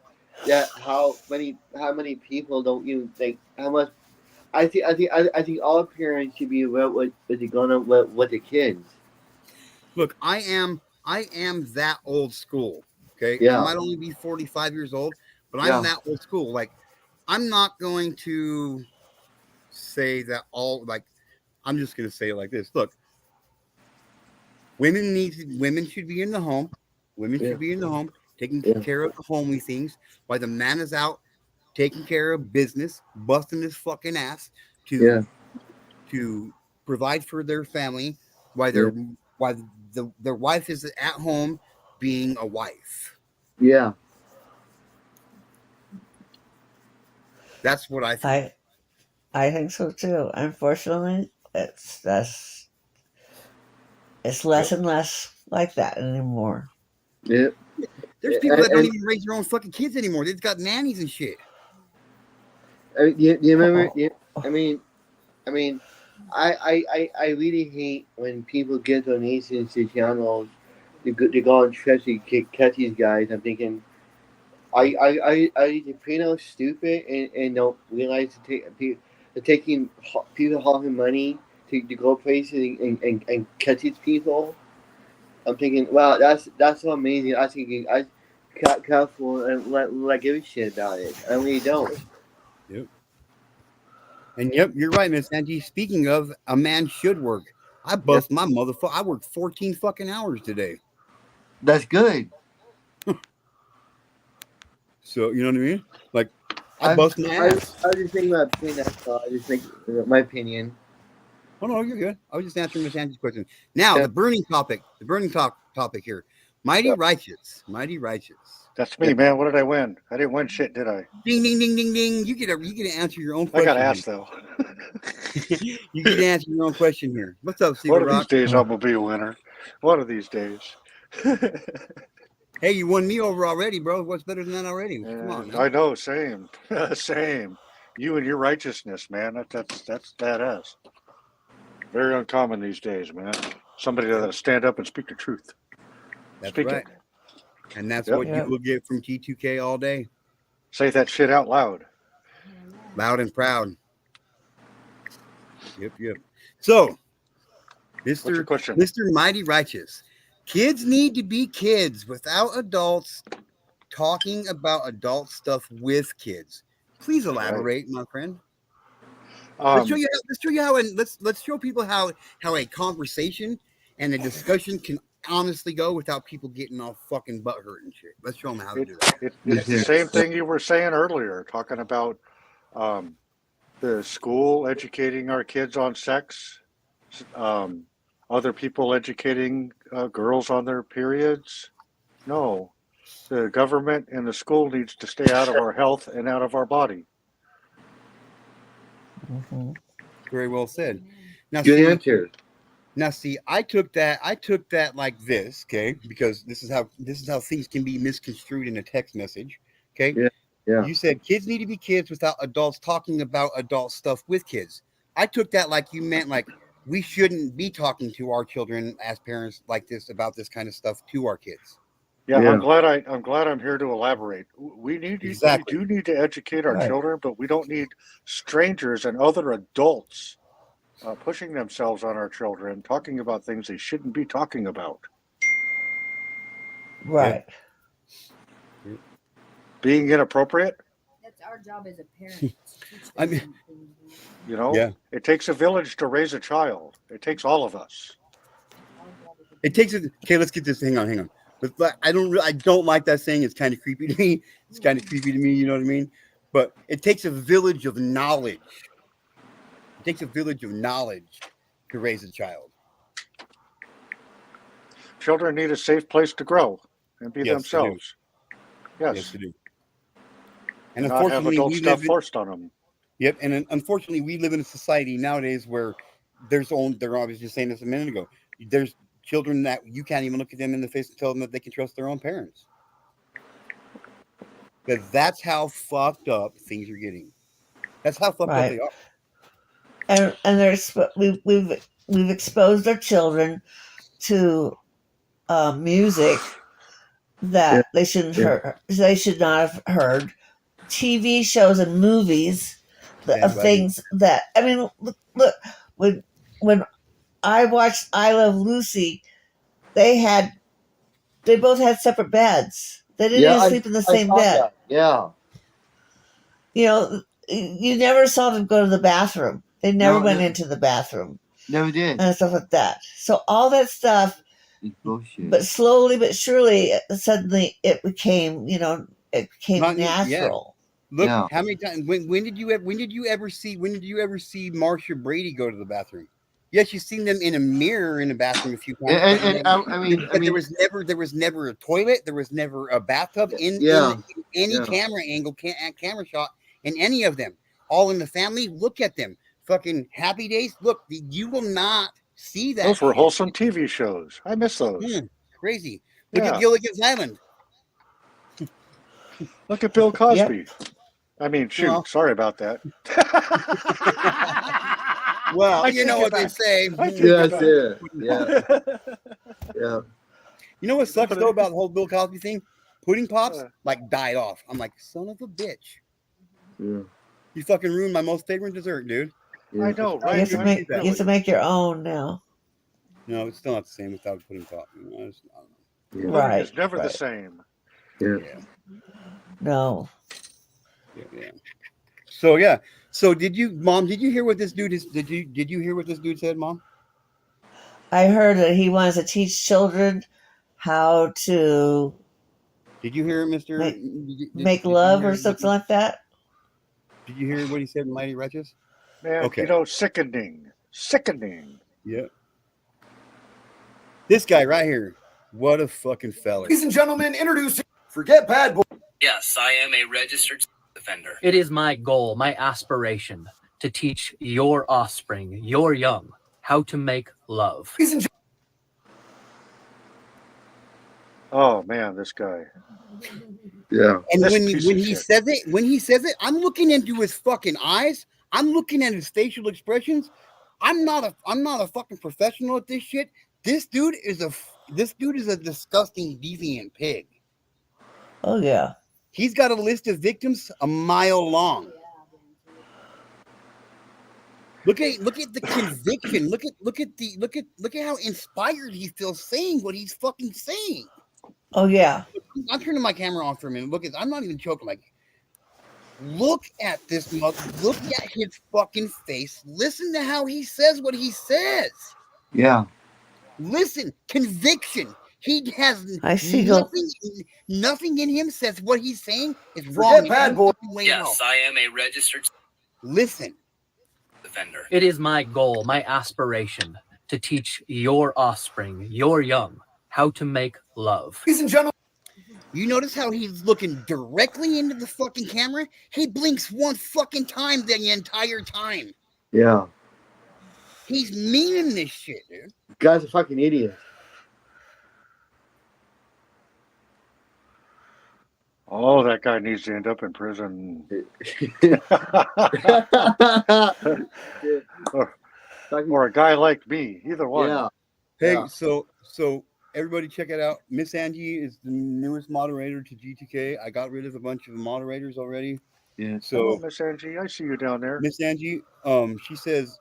how many people don't even think how much. I think all parents should be aware what they're gonna with the kids. Look, I am that old school. Okay, Yeah. I might only be 45 years old, but I'm that old school. Like, I'm not going to say that all. Like, I'm just going to say it like this. Look, women should be in the home. Women should be in the home, taking care of the homely things, while the man is out taking care of business, busting his fucking ass to provide for their family, while their wife is at home being a wife. Yeah. That's what I think. I think so too. Unfortunately, it's less and less like that anymore. Yeah. There's people that don't even raise their own fucking kids anymore. They've got nannies and shit. You remember? I mean, I really hate when people get donations to channels to go and try to catch these guys. I'm thinking, are you pretty stupid and don't realize taking people hauling money to go places and catch these people? I'm thinking, wow, that's so amazing. I think I careful and let give a shit about it. I really don't. Yep. And you're right, Miss Angie. Speaking of, a man should work. I bust my motherfucker. I worked 14 fucking hours today. That's good. So you know what I mean? Like I bust my ass. I was just thinking about saying that. I just think my opinion. Oh no, you're good. I was just answering Miss Angie's question. Now the burning topic here. Mighty Righteous. That's me, man. What did I win? I didn't win shit, did I? Ding ding ding ding ding. You get to answer your own question. I got asked though. You get to answer your own question here. What's up, Steve? One of these days I'm gonna be a winner. One of these days. Hey, you won me over already, bro. What's better than that already? Come on, man. I know, same. Same. You and your righteousness, man. That's badass. Very uncommon these days, man. Somebody that'll stand up and speak the truth. That's right. And that's what you will get from T2K all day. Say that shit out loud. Loud and proud. Yep. So, Mr. Mighty Righteous. Kids need to be kids without adults talking about adult stuff with kids. Please elaborate, my friend. Let's show you how, and let's show people how a conversation and a discussion can honestly go without people getting all fucking butthurt and shit. Let's show them how to do that. It's the same thing you were saying earlier, talking about the school educating our kids on sex, other people educating girls on their periods. No, the government and the school needs to stay out of our health and out of our body. Mm-hmm. Very well said. Now, good answer. Now, see, I took that like this, okay? Because this is how things can be misconstrued in a text message, okay? Yeah. Yeah. You said kids need to be kids without adults talking about adult stuff with kids. I took that like you meant like we shouldn't be talking to our children as parents like this about this kind of stuff to our kids. Yeah, Yeah. I'm glad I'm here to elaborate. We Exactly. do need to educate our Right. children, but we don't need strangers and other adults pushing themselves on our children, talking about things they shouldn't be talking about. Right. Being inappropriate. That's our job as a parent. To teach them I mean- something. You know, Yeah. it takes a village to raise a child. It takes all of us. It takes it. Okay, let's get this. Hang on. But I don't like that saying. It's kind of creepy to me. It's kind of creepy to me. You know what I mean? But it takes a village of knowledge. It takes a village of knowledge to raise a child. Children need a safe place to grow and be Yes, themselves. Yes, Yes, they do. And not have unfortunately, adult we stuff live in, forced on them. Yep, and unfortunately, we live in a society nowadays where they're obviously saying this a minute ago. There's children that you can't even look at them in the face and tell them that they can trust their own parents. Because that's how fucked up things are getting. That's how fucked up Right. they are. And we've exposed our children to music that they shouldn't heard. They should not have heard. TV shows and movies of things that I mean. Look when I watched I Love Lucy, they both had separate beds. They didn't even sleep in the same saw bed. that. Yeah. You know, you never saw them go to the bathroom. They never No, went no. into the bathroom Never did. and stuff like that. So all that stuff, It's bullshit. but slowly but surely, suddenly it became, it became Not- yeah. natural. Look, Yeah. how many times? When did you ever see Marsha Brady go to the bathroom? Yes, you've seen them in a mirror in a bathroom a few times. I mean, there was never a toilet. There was never a bathtub in any camera angle, camera shot in any of them. All in the family. Look at them. Fucking Happy Days. Look, you will not see that. Those were shit. wholesome TV shows. I miss those. Crazy. Look Yeah. at Gilligan's Island. Look at Bill Cosby. Yep. I mean, shoot. Well. Sorry about that. Well, I you know take it what they back. say. I take yeah, it back. yeah. You know what sucks though about the whole Bill Cosby thing? Pudding Pops like died off. I'm like, son of a bitch. Yeah. You fucking ruined my most favorite dessert, dude. Yeah. I know, You right? have to make you have to make your own now. No, it's still not the same without pudding pop. It's not. Yeah. Pudding Right. is never the right. same. Yeah. No. Yeah. So yeah. So Mom, did you hear what this dude is? Did you hear what this dude said, Mom? I heard that he wants to teach children how to Did you hear it, Mister? make love or something like that. Did you hear what he said in Mighty Righteous? Man, Okay. sickening. Sickening. Yeah. This guy right here. What a fucking fella. Ladies and gentlemen, introducing Forget Bad Boy. Yes, I am a registered offender. It is my goal, my aspiration, to teach your offspring, your young, how to make love. Ladies and Oh man, this guy. Yeah. And This when piece when of he shit. says it, I'm looking into his fucking eyes. I'm looking at his facial expressions. I'm not a fucking professional at this shit. This dude is a disgusting deviant pig. Oh yeah. He's got a list of victims a mile long. Look at the conviction. Look at how inspired he feels saying what he's fucking saying. Oh yeah. I'm turning my camera on for a minute. I'm not even joking. Like, look at this mother. Look at his fucking face. Listen to how he says what he says. Yeah. Listen, conviction. He has I see. nothing in him says what he's saying is wrong. Forget Bad Boy. Yes, I am a registered Listen. offender. It is my goal, my aspiration, to teach your offspring, your young, how to make love. Ladies and gentlemen, You notice how he's looking directly into the fucking camera? He blinks one fucking time the entire time. Yeah. He's meaning this shit, dude. Guy's a fucking idiot. Oh, that guy needs to end up in prison. or a guy like me. Either one. Yeah. Hey, Yeah. so everybody check it out. Miss Angie is the newest moderator to G2K. I got rid of a bunch of moderators already. Yeah. Hello, So Miss Angie. I see you down there. Miss Angie, she says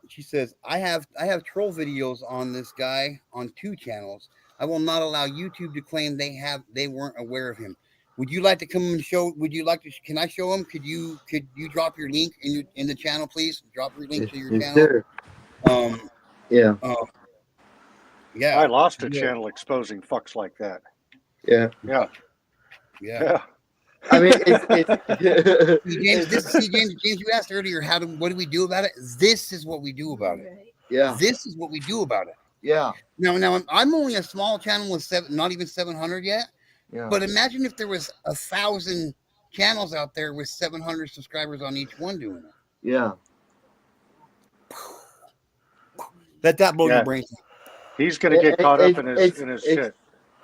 I have troll videos on this guy on 2 channels. I will not allow YouTube to claim they weren't aware of him. Would you like to come and show? Would you like to? Can I show him? Could you drop your link in the channel, please? Drop your link to your Yes, channel. sir. Yeah. Yeah. I lost a channel exposing fucks like that. Yeah. Yeah. Yeah. I mean, it's James, you asked earlier, what do we do about it? This is what we do about it. Yeah. This is what we do about it. Yeah. Now I'm only a small channel with not even 700 yet. Yeah. But imagine if there was 1,000 channels out there with 700 subscribers on each one doing it. Yeah. Let that blow your brain. He's going to get caught up in his shit.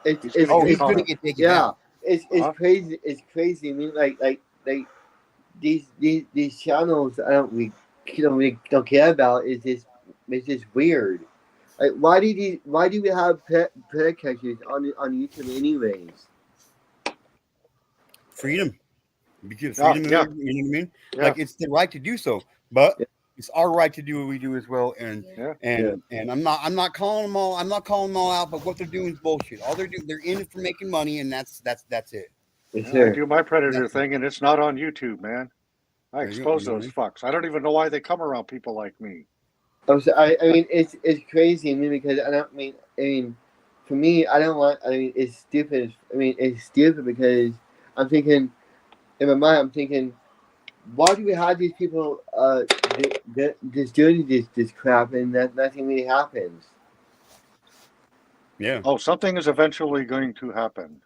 He's going to get taken down. It's crazy. It's crazy. I mean, like these channels. We don't care about. It's just weird. Like, why do we have pet catchers on YouTube anyways? Freedom. Because freedom, you know what I mean? Yeah. Like, it's the right to do so, but it's our right to do what we do as well. And I'm not calling them all. I'm not calling them all out. But what they're doing is bullshit. All they're in it for making money, and that's it. Yes, I do my predator thing, and it's not on YouTube, man. I expose those fucks. I don't even know why they come around people like me. I mean, it's crazy. I mean, because I mean, for me, I don't want. I mean, it's stupid. I mean, it's stupid because I'm thinking, in my mind, I'm thinking, why do we have these people just doing this crap and that nothing really happens? Yeah. Oh, something is eventually going to happen.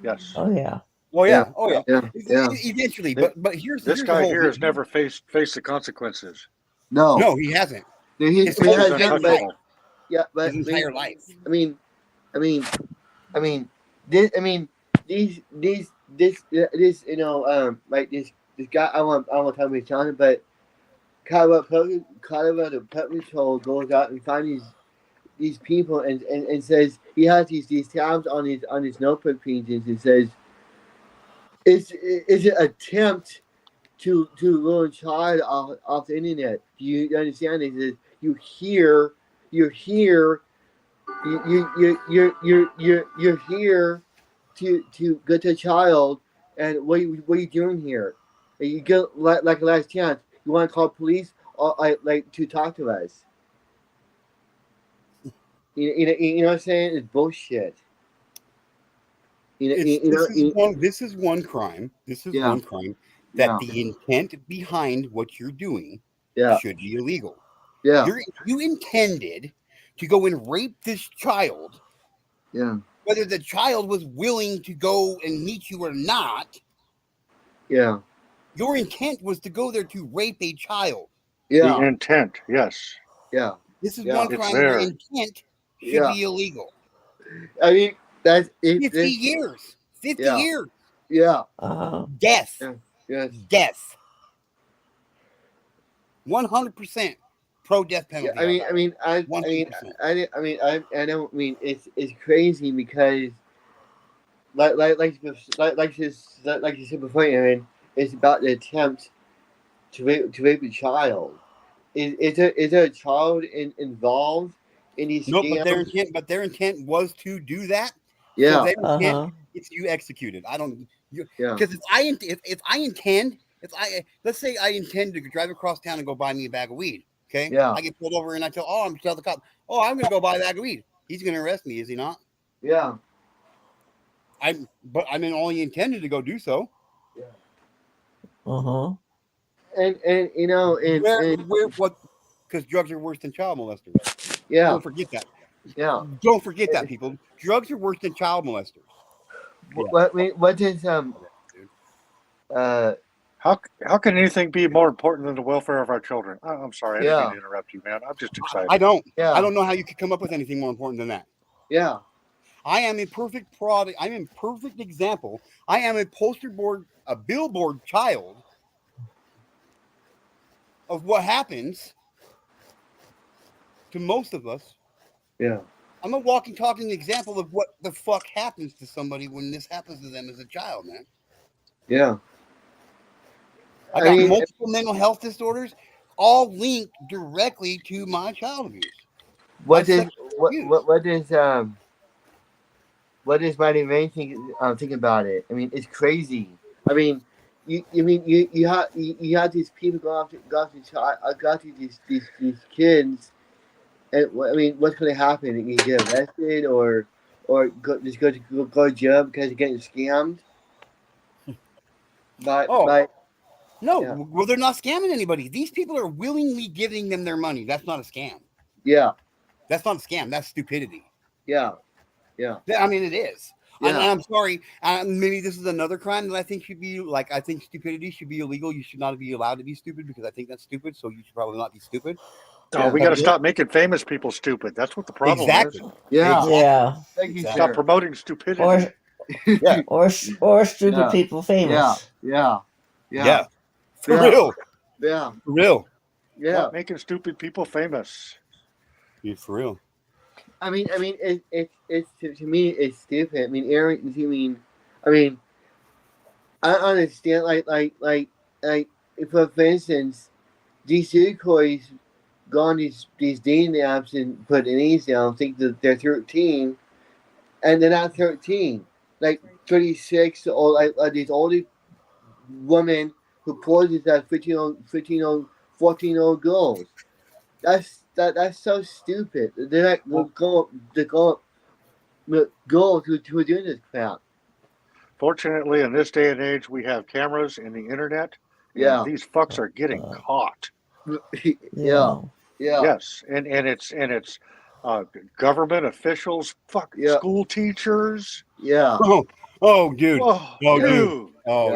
Yes. Oh yeah. Oh yeah. Yeah. Eventually, but here's this the guy whole here has never faced the consequences. No, he hasn't. His untouchable. Yeah, but his entire life. These like this guy. I want to tell me his name, but Colorado Pet Patrol goes out and finds these people and says he has these tabs on his notebook pages and says is it attempt to lure a child off the internet. Do you understand? He says you're here to get a child, and what are you doing here? And you get like a last chance. You want to call police or like to talk to us? You know what I'm saying? It's bullshit. This is one crime. This is one crime that the intent behind what you're doing should be illegal. Yeah. You intended to go and rape this child. Yeah. Whether the child was willing to go and meet you or not. Yeah. Your intent was to go there to rape a child. Yeah. The intent, yes. Yeah. This is one crime where intent should be illegal. I mean, that's 50 years. 50 years. Yeah. Death. Yeah. Yes. Death. 100% pro-death penalty. Yeah, I don't mean it's crazy because like you said before, Aaron, it's about the attempt to rape a child. Is there a child involved in these? No, but their intent was to do that. Yeah. So their intent is you executed. I don't. Because if I intend, let's say I intend to drive across town and go buy me a bag of weed. Okay. Yeah. I get pulled over and I tell the cop, I'm going to go buy a bag of weed. He's going to arrest me, is he not? Yeah. But I'm only intended to go do so. Yeah. And you know, because drugs are worse than child molesters. Yeah. Don't forget that. Yeah. Don't forget that, people. Drugs are worse than child molesters. What is How can anything be more important than the welfare of our children? I'm sorry, I didn't mean to interrupt you, man. I'm just excited. I don't know how you could come up with anything more important than that. Yeah. I am a perfect product. I'm a perfect example. I am a a billboard child of what happens to most of us. Yeah. I'm a walking, talking example of what the fuck happens to somebody when this happens to them as a child, man. Yeah. I got multiple mental health disorders, all linked directly to my child abuse. What is my main thing? Think about it. I mean, it's crazy. I mean, you have these people got these kids, and I mean, what's going to happen? You get arrested or just go to jail because you're getting scammed. No, well, they're not scamming anybody. These people are willingly giving them their money. That's not a scam. Yeah. That's not a scam. That's stupidity. Yeah. Yeah. I mean, it is. Yeah. I'm sorry. Maybe this is another crime that I think should be like, I think stupidity should be illegal. You should not be allowed to be stupid because I think that's stupid. So you should probably not be stupid. Oh, we got to stop making famous people stupid. That's what the problem is. Yeah. Exactly. Yeah. Thank you, Stop sir. promoting stupidity. Or stupid people famous. Yeah. For real. Yeah. For real. Yeah. Stop making stupid people famous. Yeah, for real. I mean, it's to me, it's stupid. I mean, Aaron. I mean, I understand. Like, for instance, these decoys go on these dating apps and put names down, think that they're 13, and they're not 13. Like 36, or like these older women who poses as 14-year-old girls. That's so stupid. They're like girls who are doing this crap. Fortunately, in this day and age, we have cameras and the internet. And Yeah. these fucks are getting caught. Yeah. Yes, and it's government officials, school teachers. Yeah. Oh, dude. Dude.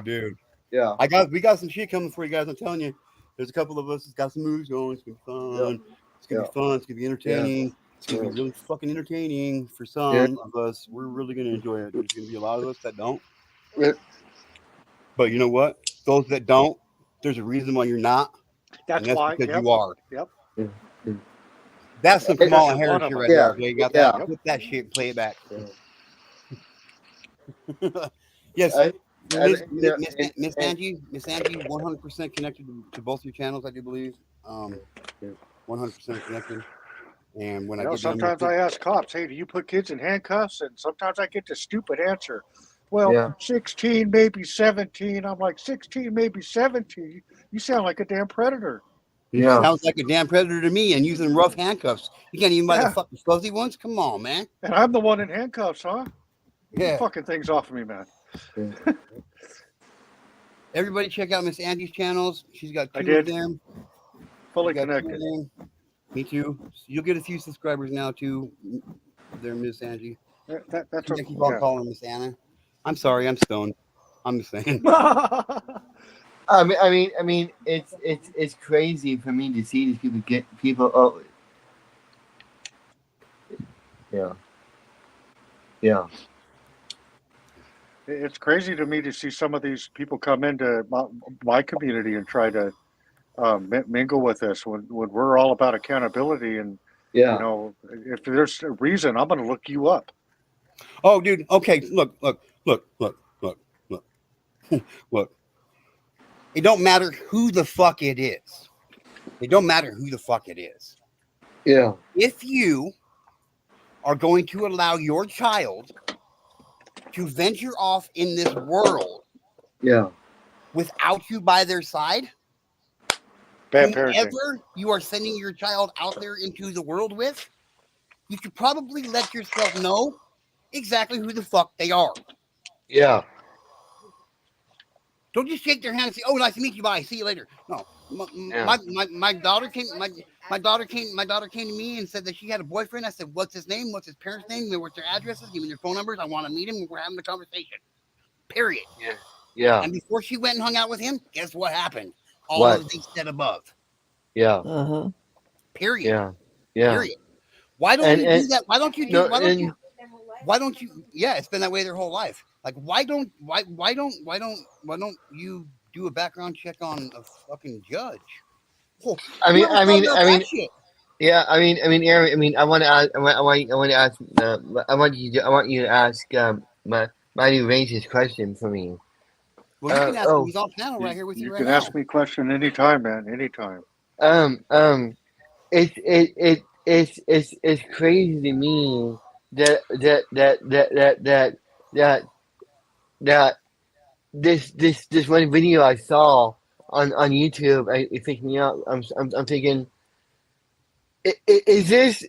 Dude. Yeah. We got some shit coming for you guys. I'm telling you. There's a couple of us that's got some moves going. It's gonna be fun. It's gonna be fun. It's gonna be entertaining. It's gonna be really fucking entertaining for some of us. We're really gonna enjoy it. There's gonna be a lot of us that don't. But you know what? Those that don't, there's a reason why you're not. That's why. Because you are. Yep. That's some Kamala Harris shit right there. Okay, you got that? Yeah. Put that shit. Play it back. Yes. Miss Angie, 100% connected to both your channels, I do believe. 100% connected. And when I get sometimes I ask cops, "Hey, do you put kids in handcuffs?" And sometimes I get the stupid answer, "Well, 16, maybe 17." I'm like, 16, maybe 17? You sound like a damn predator. Sounds like a damn predator to me, and using rough handcuffs. You can't even buy the fucking fuzzy ones. Come on, man. And I'm the one in handcuffs, huh? Yeah. Get fucking things off of me, man. Everybody check out Miss Angie's channels. She's got 2 of them. Fully connected. Me too. You'll get a few subscribers now too. There, Miss Angie. That's I keep on calling Miss Anna. I'm sorry, I'm stoned. I'm just saying. I mean, it's crazy for me to see these people get people. Oh, yeah. It's crazy to me to see some of these people come into my community and try to mingle with us when we're all about accountability. And you know, if there's a reason, I'm going to look you up. Oh, dude. Okay, look. Look. It don't matter who the fuck it is. Yeah. If you are going to allow your child to venture off in this world, without you by their side, whoever you are sending your child out there into the world with, you should probably let yourself know exactly who the fuck they are. Yeah. Don't just shake their hand and say, "Oh, nice to meet you. Bye. See you later." No, my daughter came. My daughter came to me and said that she had a boyfriend. I said, "What's his name? What's his parents' name? What's their addresses? Give me their phone numbers. I want to meet him. We're having a conversation." Period. Yeah. And before she went and hung out with him, guess what happened? All of these said above. Yeah. Period. Yeah. Period. Why don't you do that? Why don't you do? Why don't you? Yeah, it's been that way their whole life. Like, why don't you do a background check on a fucking judge? Oh, I mean, whoever thought about that shit? yeah. Aaron. I want to ask. I want to ask. I want you to ask Mighty Range's question for me. Well, you can ask him. He's on panel right here with you right can now. ask me a question anytime, man. Anytime. It's crazy to me that this one video I saw on YouTube, it picked me up. I'm thinking, is this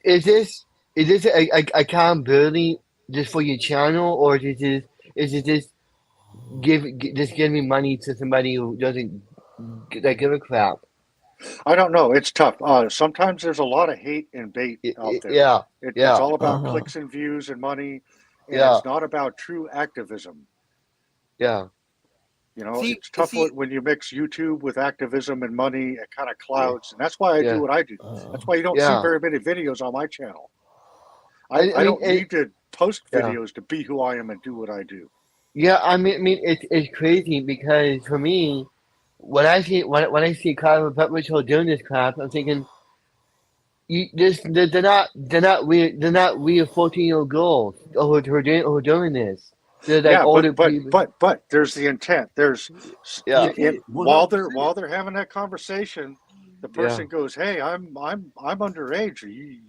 a accountability just for your channel, or is it just giving money to somebody who doesn't give a crap? I don't know. It's tough. Sometimes there's a lot of hate and bait out there. Yeah, It's all about clicks and views and money, and it's not about true activism. Yeah. You know, it's tough when you mix YouTube with activism and money. It kind of clouds, and that's why I do what I do. That's why you don't see very many videos on my channel. I don't need to post videos to be who I am and do what I do. Yeah, I mean, it's crazy because for me, when I see Kyle and Pepper Show doing this crap, I'm thinking, they're not real 14-year-old girls who are doing this. They're like older people. But there's the intent. There's while they're having that conversation, the person goes, "Hey, I'm underage.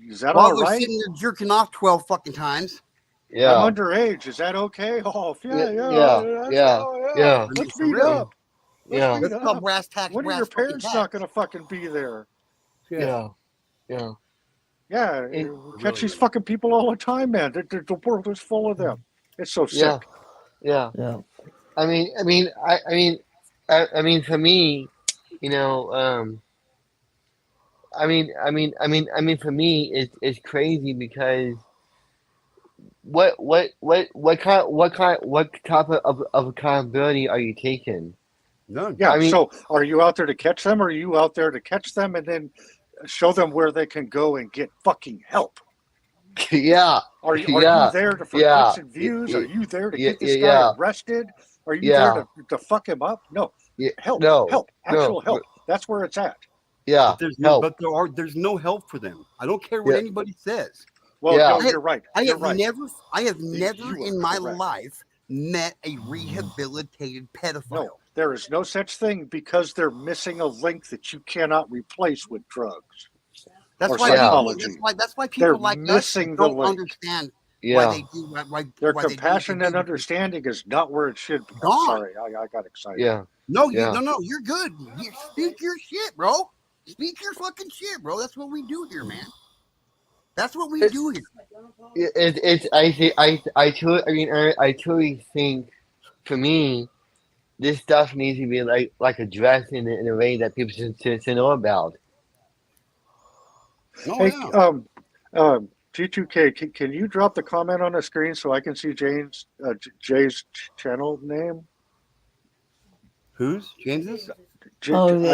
Is that all right?" While they're sitting there jerking off 12 fucking times. Yeah. I'm underage. Is that okay? Oh, yeah. Let's meet up. Let's call brass tacks. When are your parents not going to fucking be there? Yeah. Catch these fucking people all the time, man. The world is full of them. It's so sick. Yeah. I mean, for me, you know, for me, it's crazy because what type of accountability are you taking? None. Yeah. So, are you out there to catch them, or are you out there to catch them and then show them where they can go and get fucking help? Yeah. Are you there for clicks and views? Are you there to get this guy arrested? Are you there to fuck him up? No. Help. Actual help. That's where it's at. Yeah. But there's no help for them. I don't care what anybody says. Well, no, you're right. I have never in my life met a rehabilitated pedophile. No, there is no such thing because they're missing a link that you cannot replace with drugs. That's why people like us don't understand why they do their compassion and understanding is not where it should be. I'm sorry, I got excited. No, you're good. Speak your shit, bro. Speak your fucking shit, bro. That's what we do here, man. That's what we do here. I truly think, for me, this stuff needs to be like addressed in a way that people should know about. Hey, G2K, can you drop the comment on the screen so I can see Jay's channel name? Who's James's? I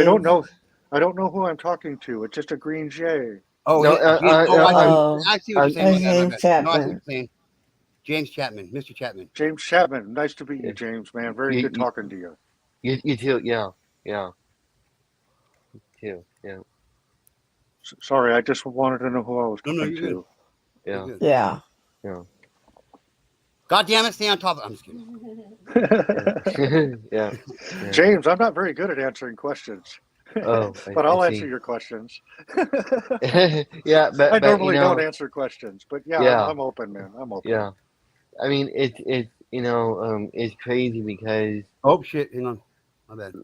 don't know. I don't know who I'm talking to. It's just a green J. Oh, no, I see what you're saying. James Chapman. James Chapman, Mr. Chapman. James Chapman. Nice to meet you, James, man. Very good talking to you. You too, yeah. You too, yeah. Sorry, I just wanted to know who I was talking to. Yeah. God damn it, stay on top of it. I'm just kidding. Yeah. James, I'm not very good at answering questions. But I'll answer your questions. Yeah, but I normally don't answer questions, but I'm open, man. I'm open. Yeah. I mean, it's crazy because shit, hang on. My bad.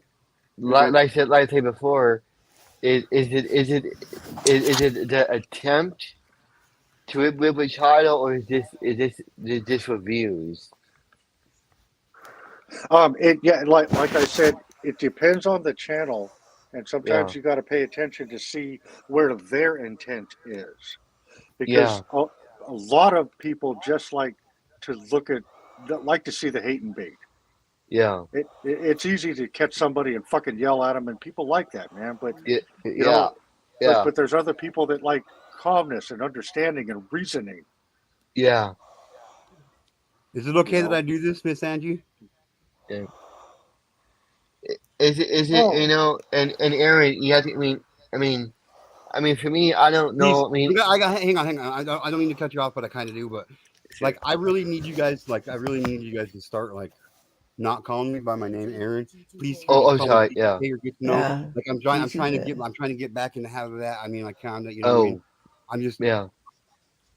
Like I said before, is it the attempt to whip a child, or is this for views? Like I said, it depends on the channel, and sometimes you got to pay attention to see where their intent is, because a lot of people just like to see the hate and bait. Yeah, it's easy to catch somebody and fucking yell at them, and people like that, man. But but there's other people that like calmness and understanding and reasoning. Yeah. Is it okay You that know? I do this, Miss Angie? Yeah. Is it Oh, you know? And Aaron, you have to. I mean, for me, I don't Please, know. I mean, I got. Hang on, hang on. I don't mean to cut you off, but I kind of do. But sure. like, I really need you guys. Like, I really need you guys to start like not calling me by my name, Aaron. Please, you just Oh, call me sorry. Yeah. GTK or get to know. Yeah. Like, G2K. I'm trying to get back into habit of that. I mean, like, kind of, you know what I mean? Oh, I'm just, yeah.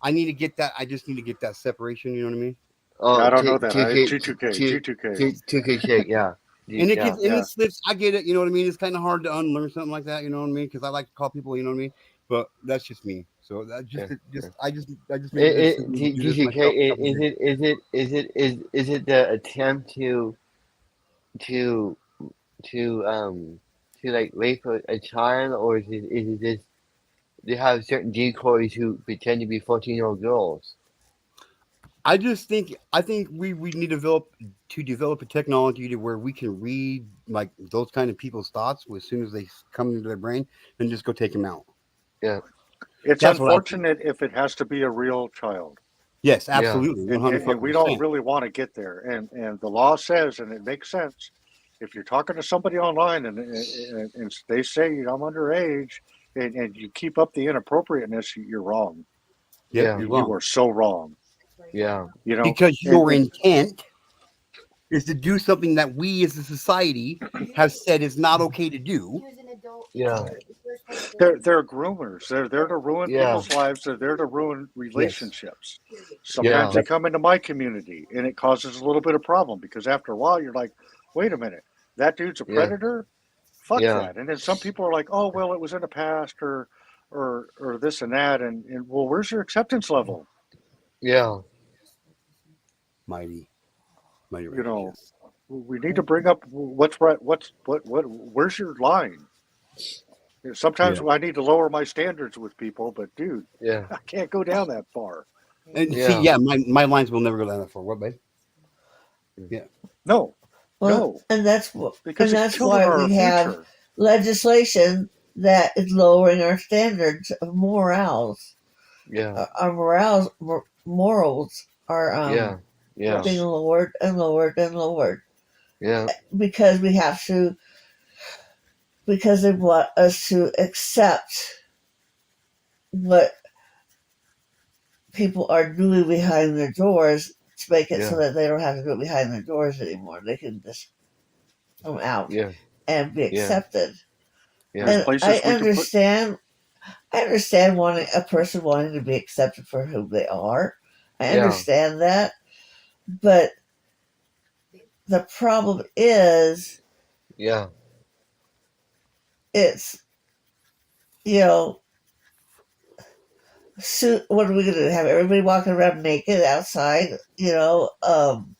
I need to get that. I just need to get that separation. You know what I mean? Oh, I don't know that. G2K, G2K, G2K. 2K, yeah. And Yeah. Yeah. it slips. I get it. You know what I mean? It's kind of hard to unlearn something like that. You know what I mean? Because I like to call people. You know what I mean? But that's just me. So that Yeah. I just made the decision to do this GTK, myself. A couple is days. is it the attempt to to like rape a child, or is it just they have certain decoys who pretend to be 14-year-old girls? I think we need to develop a technology to where we can read like those kind of people's thoughts as soon as they come into their brain and just go take them out. Yeah. It's That's what I think. unfortunate if it has to be a real child. Yes, Yeah. absolutely, one hundred And fucking we don't percent. really want to get there. And the law says, and it makes sense, if you're talking to somebody online and they say I'm underage and you keep up the inappropriateness, you're wrong. Yep, Yeah. you're You wrong are so wrong. Yeah. You know, because your and intent is to do something that we as a society have said is not okay to do. Yeah. they're groomers. They're there to ruin Yeah. people's lives. They're there to ruin Yes. relationships. Yeah. Sometimes they come into my community and it causes a little bit of problem because after a while you're like, wait a minute, that dude's a Yeah. predator? Fuck Yeah. that. And then some people are like, oh well, it was in the past or this and that and well, where's your acceptance level? Yeah. Mighty, mighty You know, righteous. we need to bring up what's right, what where's your line? Sometimes Yeah. I need to lower my standards with people, but dude, Yeah. I can't go down that far. And see, Yeah. yeah, my lines will never go down that far. What, babe? Yeah. No, Well, no, and that's because the that's children why are our we have future. legislation that is lowering our standards of morals. Yeah. Our morals are Yeah. Yeah. being Yes. lowered and lowered and lowered Yeah. because we have to because they want us to accept what people are doing behind their doors to make it so Yeah. that they don't have to do it behind their doors anymore. They can just come out Yeah. and be Yeah. accepted. Yeah. There's And places we can put. I understand wanting a person wanting to be accepted for who they are. I Yeah. understand that, but the problem is Yeah. it's so what are we going to do? Have everybody walking around naked outside? And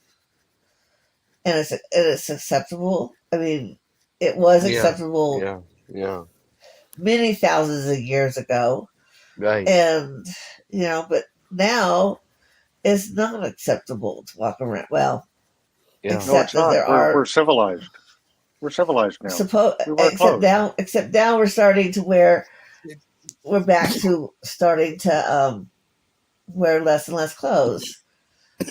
it's acceptable. I mean, it was Yeah. acceptable Yeah. Yeah. many thousands of years ago, Right. and but now it's not acceptable to walk around. Well, Yeah. No, except it's that not. there are We're civilized. We're civilized now. We wear clothes. except now we're starting to we're back to starting to wear less and less clothes,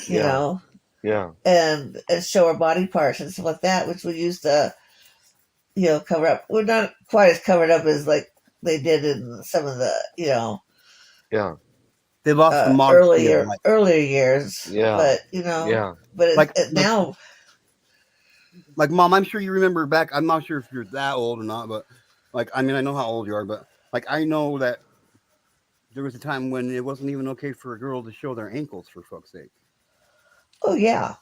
Yeah. Yeah. and show our body parts and stuff like that, which we used to cover up. We're not quite as covered up as like they did in some of the Yeah. They lost the modesty of like earlier years, Yeah. but Yeah. but like now like mom. I'm sure you remember back. I'm not sure if you're that old or not, but like I mean I know how old you are, but like I know that there was a time when it wasn't even okay for a girl to show their ankles for fuck's sake. oh yeah,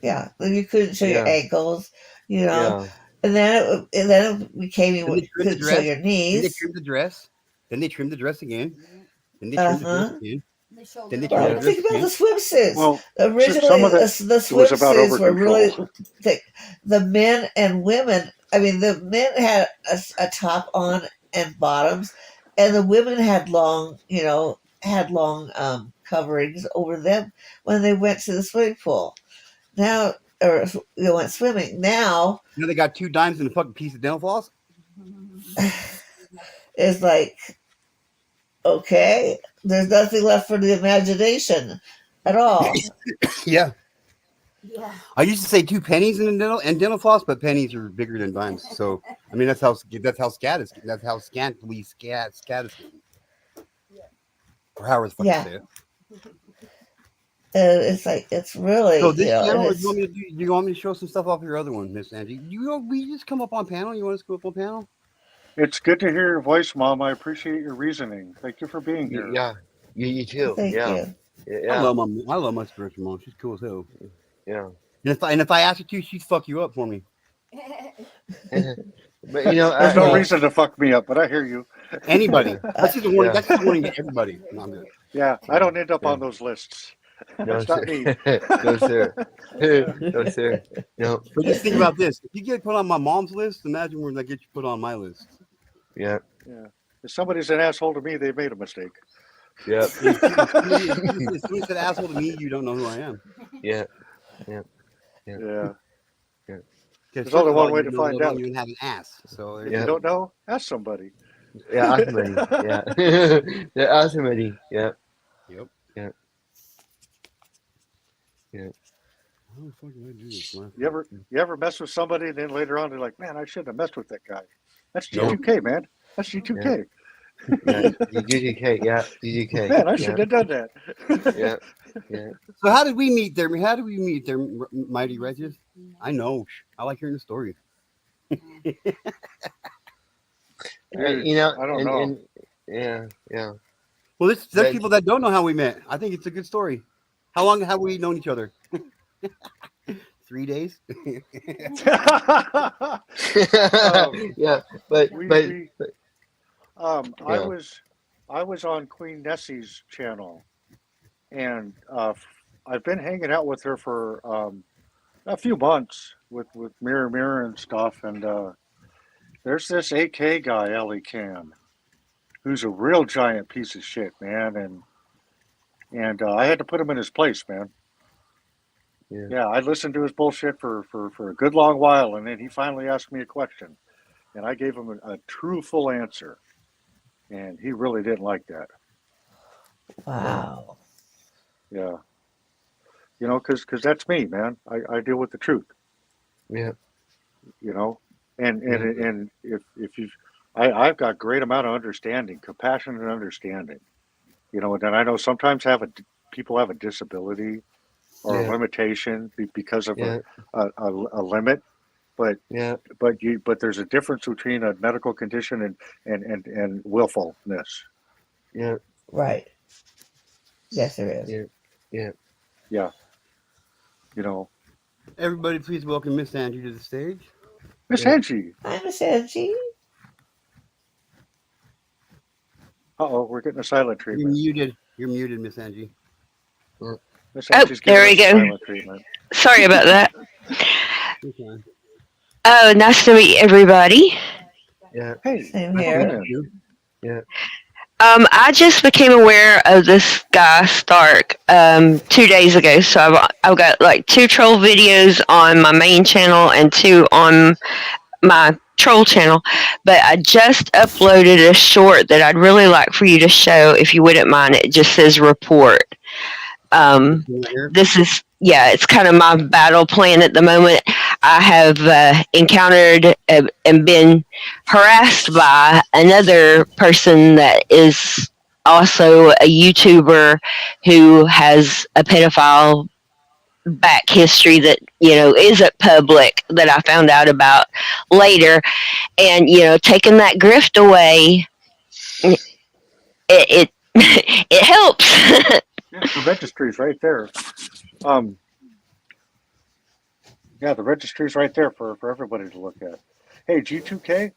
you couldn't show your Yeah. ankles, Yeah. and then it became Then they you trimmed the couldn't show dress. your Then they knees. trimmed the dress. Then they trimmed the dress again. Then they Uh trimmed the dress huh. again. Then they trimmed Well, the Yeah. dress think about the again. swimsuits. Well, Originally, some of it the was about swimsuits over were really control. thick. The men and women. I mean, the men had a top on and bottoms, and the women had long, coverings over them when they went to the swimming pool. Now, or they went swimming. Now Now they got 2 dimes and a fucking piece of dental floss. it's like, okay, there's nothing left for the imagination. at all. Yeah. Yeah. I used to say 2 pennies in dental floss, but pennies are bigger than dimes. So I mean that's how scat is. That's how scantily scat is getting. Or however the fuck you Yeah. say it. It's like it's really So this and channel, it's do you want me to show some stuff off your other one, Miss Angie? We just come up on panel. You want us to come up on panel? It's good to hear your voice, Mom. I appreciate your reasoning. Thank you for being here. Yeah, you too. thank Yeah, you. I yeah, love my spiritual mom. She's cool as hell. yeah. And if I ask her to, she'd fuck you up for me. But you know, There's no Well, reason to fuck me up, but I hear you. Anybody. That's just a warning. yeah. That's just a warning to everybody. No, I'm good. Yeah, I don't end up Yeah. on those lists. No, That's not me. no, sir. No, sir. No. But just think about this: if you get put on my mom's list, imagine when I get you put on my list. Yeah. Yeah. If somebody's an asshole to me, they've made a mistake. Yep. If somebody said asshole to me, you don't know who I am. Yeah. Yeah. Because There's only one way to find out. You even have an ass. So If Yeah. you don't know, ask somebody. Yeah. Awesome. Yeah. Yeah. Awesome. Yeah. Yep. Yeah. Yeah. How the fuck did I do this? You ever mess with somebody and then later on they're like, man, I shouldn't have messed with that guy. That's Nope. G2K, man. That's G2K. Yeah. GGK. Yeah. GGK. Man, I shouldn't have done that. Yeah. Yeah. So how did we meet there? How did we meet there, Mighty Regis? I know. I like hearing the story. You know. I don't know. And, yeah. Yeah. Well, there's Reg- people that don't know how we met. I think it's a good story. How long have we known each other? 3 days. Yeah. But I was on Queen Nessie's channel, and I've been hanging out with her for a few months with Mirror and stuff. And there's this AK guy, Ellie Cam, who's a real giant piece of shit, man. And I had to put him in his place, man. Yeah, I listened to his bullshit for a good long while, and then he finally asked me a question, and I gave him a truthful answer, and he really didn't like that. wow. Yeah, you know, because that's me, man. I deal with the truth. yeah. You know, and if you, I've got great amount of understanding, compassion, and understanding. You know, and then I know sometimes people have a disability or a limitation because of a limit, but there's a difference between a medical condition and willfulness. Yeah. Right. Yes, there is. Yeah. You know, Everybody, please welcome Miss Angie to the stage. Miss Angie. Hi, Miss Angie. We're getting a silent You're treatment. muted. You're muted, Miss Angie. Miss Oh, Angie's there we giving us a go. silent treatment. Sorry about that. Okay. Oh, nice to meet everybody. Yeah. Hey, Same welcome here. in. I just became aware of this guy Stark 2 days ago. So I've got like 2 troll videos on my main channel and 2 on my troll channel. But I just uploaded a short that I'd really like for you to show if you wouldn't mind. It just says report. This is, it's kind of my battle plan at the moment. I have encountered and been harassed by another person that is also a YouTuber who has a pedophile back history that, isn't public, that I found out about later. And, taking that grift away, it it helps. The registry's right there. The registry's right there for everybody to look at. Hey, G2K.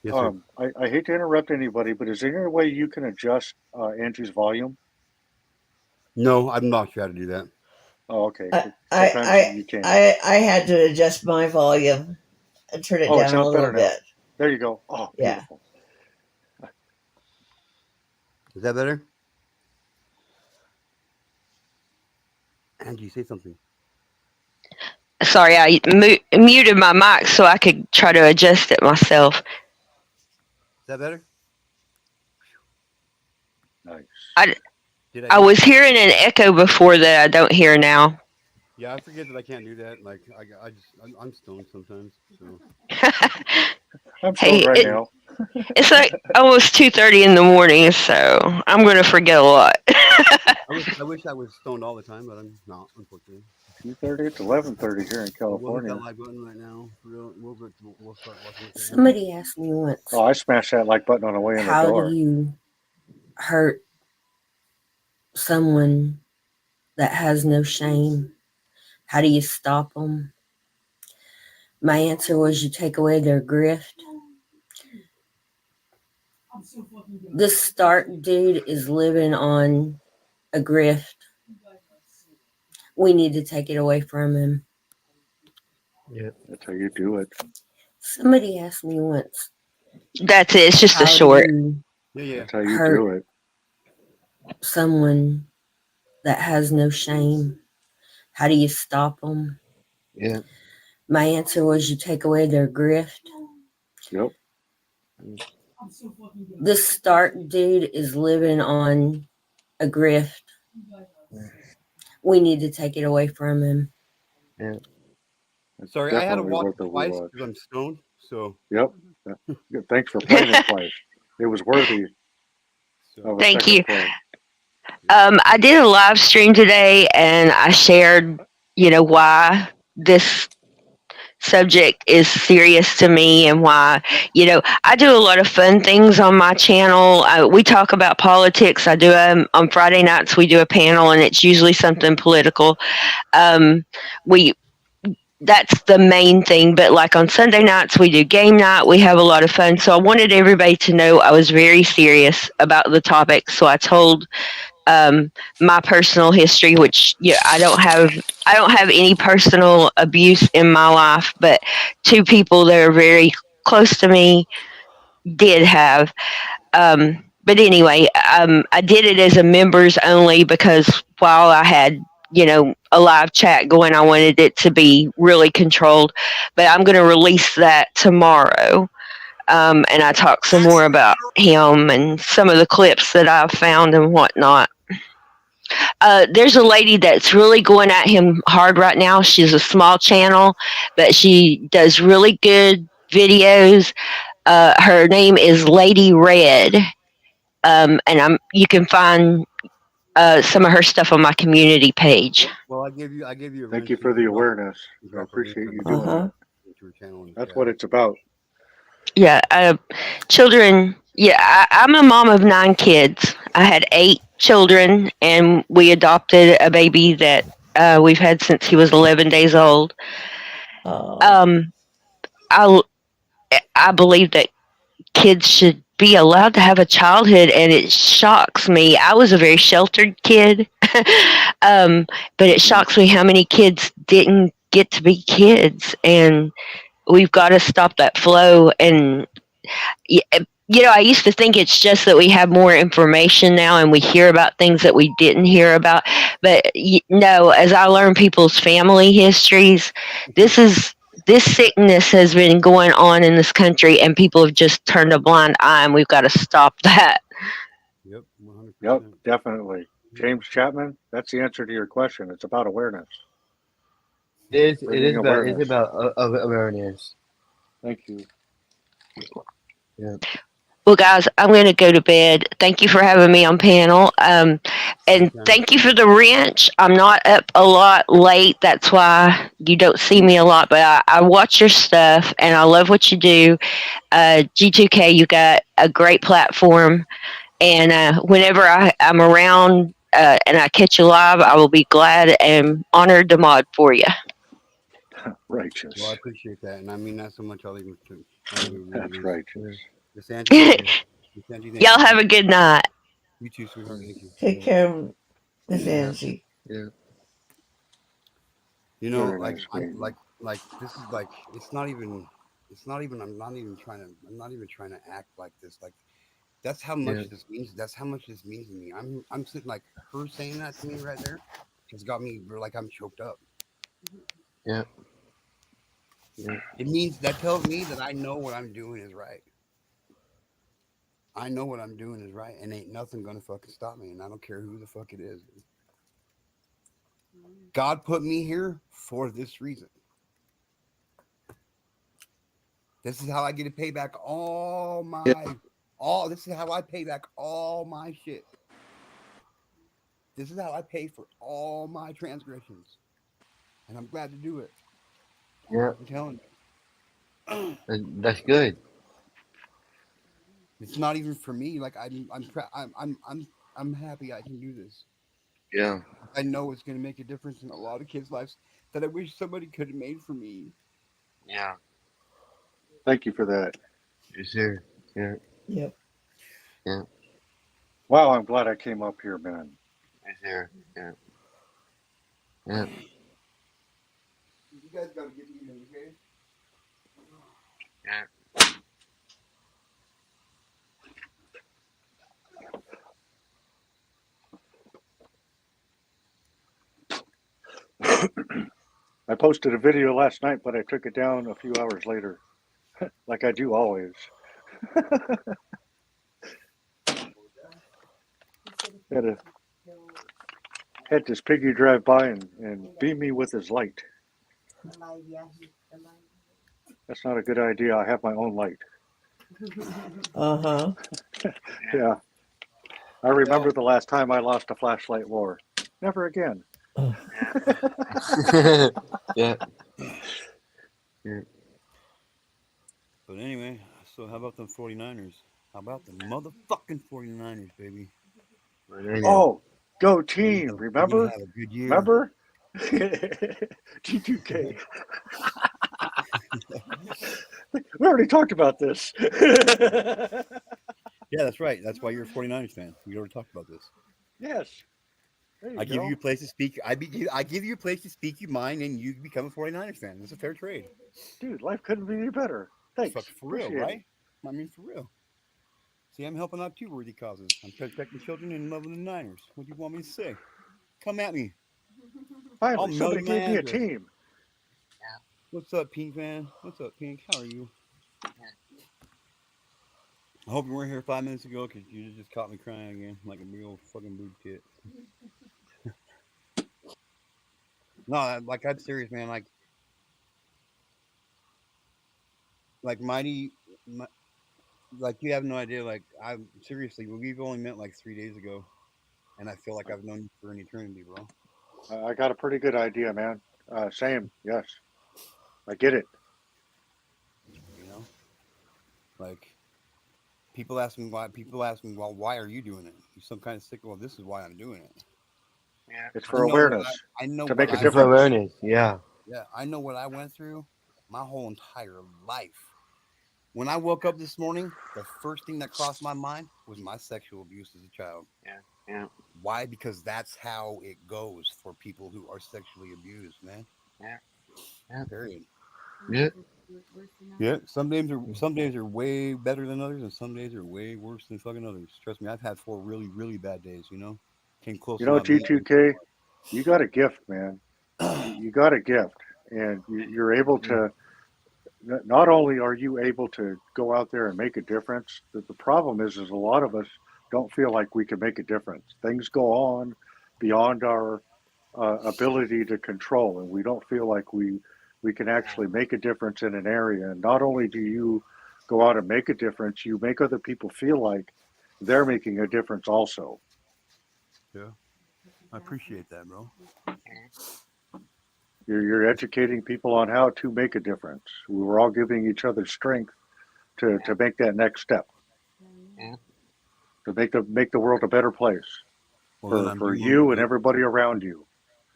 Yes, sir. I hate to interrupt anybody, but is there any way you can adjust Angie's volume? No, I'm not sure how to do that. Oh, okay. I You can. I had to adjust my volume and turn it Oh, it down a sounds little better now. bit. There you go. Oh, Yeah. beautiful. Is that better? Angie, say something. Sorry, I muted my mic so I could try to adjust it myself. Is that better? Nice. Did I do was that? hearing an echo before that I don't hear now. Yeah, I forget that I can't do that. Like I'm stoned sometimes. So I'm stoned Hey, right now. it's like almost 2:30 in the morning, so I'm gonna forget a lot. I wish I was stoned all the time, but I'm not, unfortunately. 2:30. It's 11:30 here in But we'll hit that California. like button right now. For real. We'll start watching this right now. Somebody asked me once, Oh, I smashed that like button on the way in the how do door. you hurt someone that has no shame? How do you stop them? My answer was you take away their grift. This Stark dude is living on a grift. We need to take it away from him. Yeah. That's how you do it. Somebody asked me once, That's it. It's just a how do short. you Yeah. That's how you hurt do it. someone that has no shame? How do you stop them? Yeah. My answer was you take away their grift. Yep. This Stark dude is living on a grift. We need to take it away from him. Yeah. That's Sorry, I had to definitely watch worth it a twice rewatch. because I'm stoned. So Yep. Yeah, thanks for playing it twice. It was worthy of a Thank you. second play. I did a live stream today, and I shared, why this subject is serious to me and why, I do a lot of fun things on my channel. We talk about politics. I do on Friday nights. We do a panel, and it's usually something political. We That's the main thing. But like on Sunday nights, we do game night. We have a lot of fun. So I wanted everybody to know I was very serious about the topic. So I told my personal history, which I don't have any personal abuse in my life, but two people that are very close to me did have. But anyway, I did it as a members only because while I had a live chat going, I wanted it to be really controlled. But I'm going to release that tomorrow. And I talk some more about him and some of the clips that I've found and whatnot. There's a lady that's really going at him hard right now. She's a small channel, but she does really good videos. Her name is Lady Red, and you can find some of her stuff on my community page. well, I gave you a Thank wrench you so you for the can awareness. I drop a link appreciate from you her doing that. to her channel in the That's chat. what it's about. Yeah, children. Yeah, I'm a mom of 9 kids. I had 8 children, and we adopted a baby that we've had since he was 11 days old. Oh. Um, I I believe that kids should be allowed to have a childhood, and it shocks me. I was a very sheltered kid, but it shocks me how many kids didn't get to be kids, and we've got to stop that flow. And I used to think it's just that we have more information now and we hear about things that we didn't hear about. But no, as I learn people's family histories, this is this sickness has been going on in this country, and people have just turned a blind eye, and we've got to stop that. Yep, 100%. Yep, definitely. James Chapman, that's the answer to your question. It's about awareness. It Bringing is about awareness. awareness. Thank you. Yeah. Well, guys, I'm going to go to bed. Thank you for having me on panel. And thank you for the wrench. I'm not up a lot late. That's why you don't see me a lot. But I watch your stuff, and I love what you do. G2K, you got a great platform. And whenever I'm around and I catch you live, I will be glad and honored to mod for you. Righteous. Well, I appreciate that, and I mean that so much. I'll even. That's righteous. Miss Angie, thank you. Miss Angie, thank Y'all you. have a good night. You too, sweetheart. Thank you. Take care of Miss Angie. Yeah. You know, Very nice, I'm sweet. like this is like it's not even. I'm not even trying to. I'm not even trying to act like this. Like that's how much Yeah. this means. That's how much this means to me. I'm sitting like her saying that to me right there. Has got me like I'm choked up. Yeah. Yeah. It means that tells me that I know what I'm doing is right. I know what I'm doing is right, and ain't nothing gonna fucking stop me. And I don't care who the fuck it is. God put me here for this reason. This is how I get to pay back all my all. This is how I pay back all my shit. This is how I pay for all my transgressions, and I'm glad to do it. Yeah, I'm telling that's good. you, it's not even for me. Like I'm happy I can do this. Yeah, I know it's going to make a difference in a lot of kids' lives that I wish somebody could have made for me. yeah, Thank you for that. yes, sir. Yeah, Yep. yeah, Wow, I'm glad I came up here, man. yes, sir. Yeah, yeah, You guys got to get me, okay? yeah. I posted a video last night, but I took it down a few hours later, like I do always. had, a, had this piggy drive by and beam me with his light. That's not a good idea. I have my own light. Uh-huh. Yeah, I remember the last time I lost a flashlight war. Never again. Yeah, yeah. But anyway, so how about them 49ers? How about the motherfucking 49ers, baby? Well, I know. Oh, go You're team! gonna Remember? have a good year. Remember? G2K. We already talked about this. Yeah, that's right. That's why you're a 49ers fan. We already talked about this. Yes. There you I give you go. a place to speak. I give you a place to speak your mind, and you become a 49ers fan. It's a fair trade. Dude, life couldn't be any better. Thanks. Fuck for real, Appreciate it. right? I mean, for real. See, I'm helping out two worthy causes. I'm protecting children and loving the Niners. What do you want me to say? Come at me. I'll Finally, mail somebody you my gave me a address. team. What's up, Pink man? What's up, Pink? How are you? I hope you weren't here 5 minutes ago because you just caught me crying again like a big old fucking boob tit. No, like I'm serious, man. Like Mighty, like you have no idea. Like I'm seriously, we've only met like 3 days ago, and I feel like I've known you for an eternity, bro. I got a pretty good idea, man. Same. Yes. I get it. You know, like people ask me why. People ask me, well, why are you doing it? You some kind of sick. Well, this is why I'm doing it. Yeah. It's I for know what awareness, I know to what make a I It's for went. difference. awareness. Yeah. Yeah, I know what I went through my whole entire life. When I woke up this morning, the first thing that crossed my mind was my sexual abuse as a child. Yeah. Yeah. Why? Because that's how it goes for people who are sexually abused, man. Yeah. Yeah. Period. Yeah. Yeah. Some days are way better than others, and some days are way worse than fucking others. Trust me, I've had 4 really bad days. Came close You to know, not making G2K, you got a gift, man. it. You got a gift. And you're able to, not only are you able to go out there and make a difference, the problem is a lot of us don't feel like we can make a difference. Things go on beyond our ability to control, and we don't feel like we can actually make a difference in an area. And not only do you go out and make a difference, you make other people feel like they're making a difference also. Yeah, I appreciate that, bro. You're educating people on how to make a difference. We're all giving each other strength to make that next step, Yeah. to make the world a better place Well, then I'm for doing. you and everybody around you.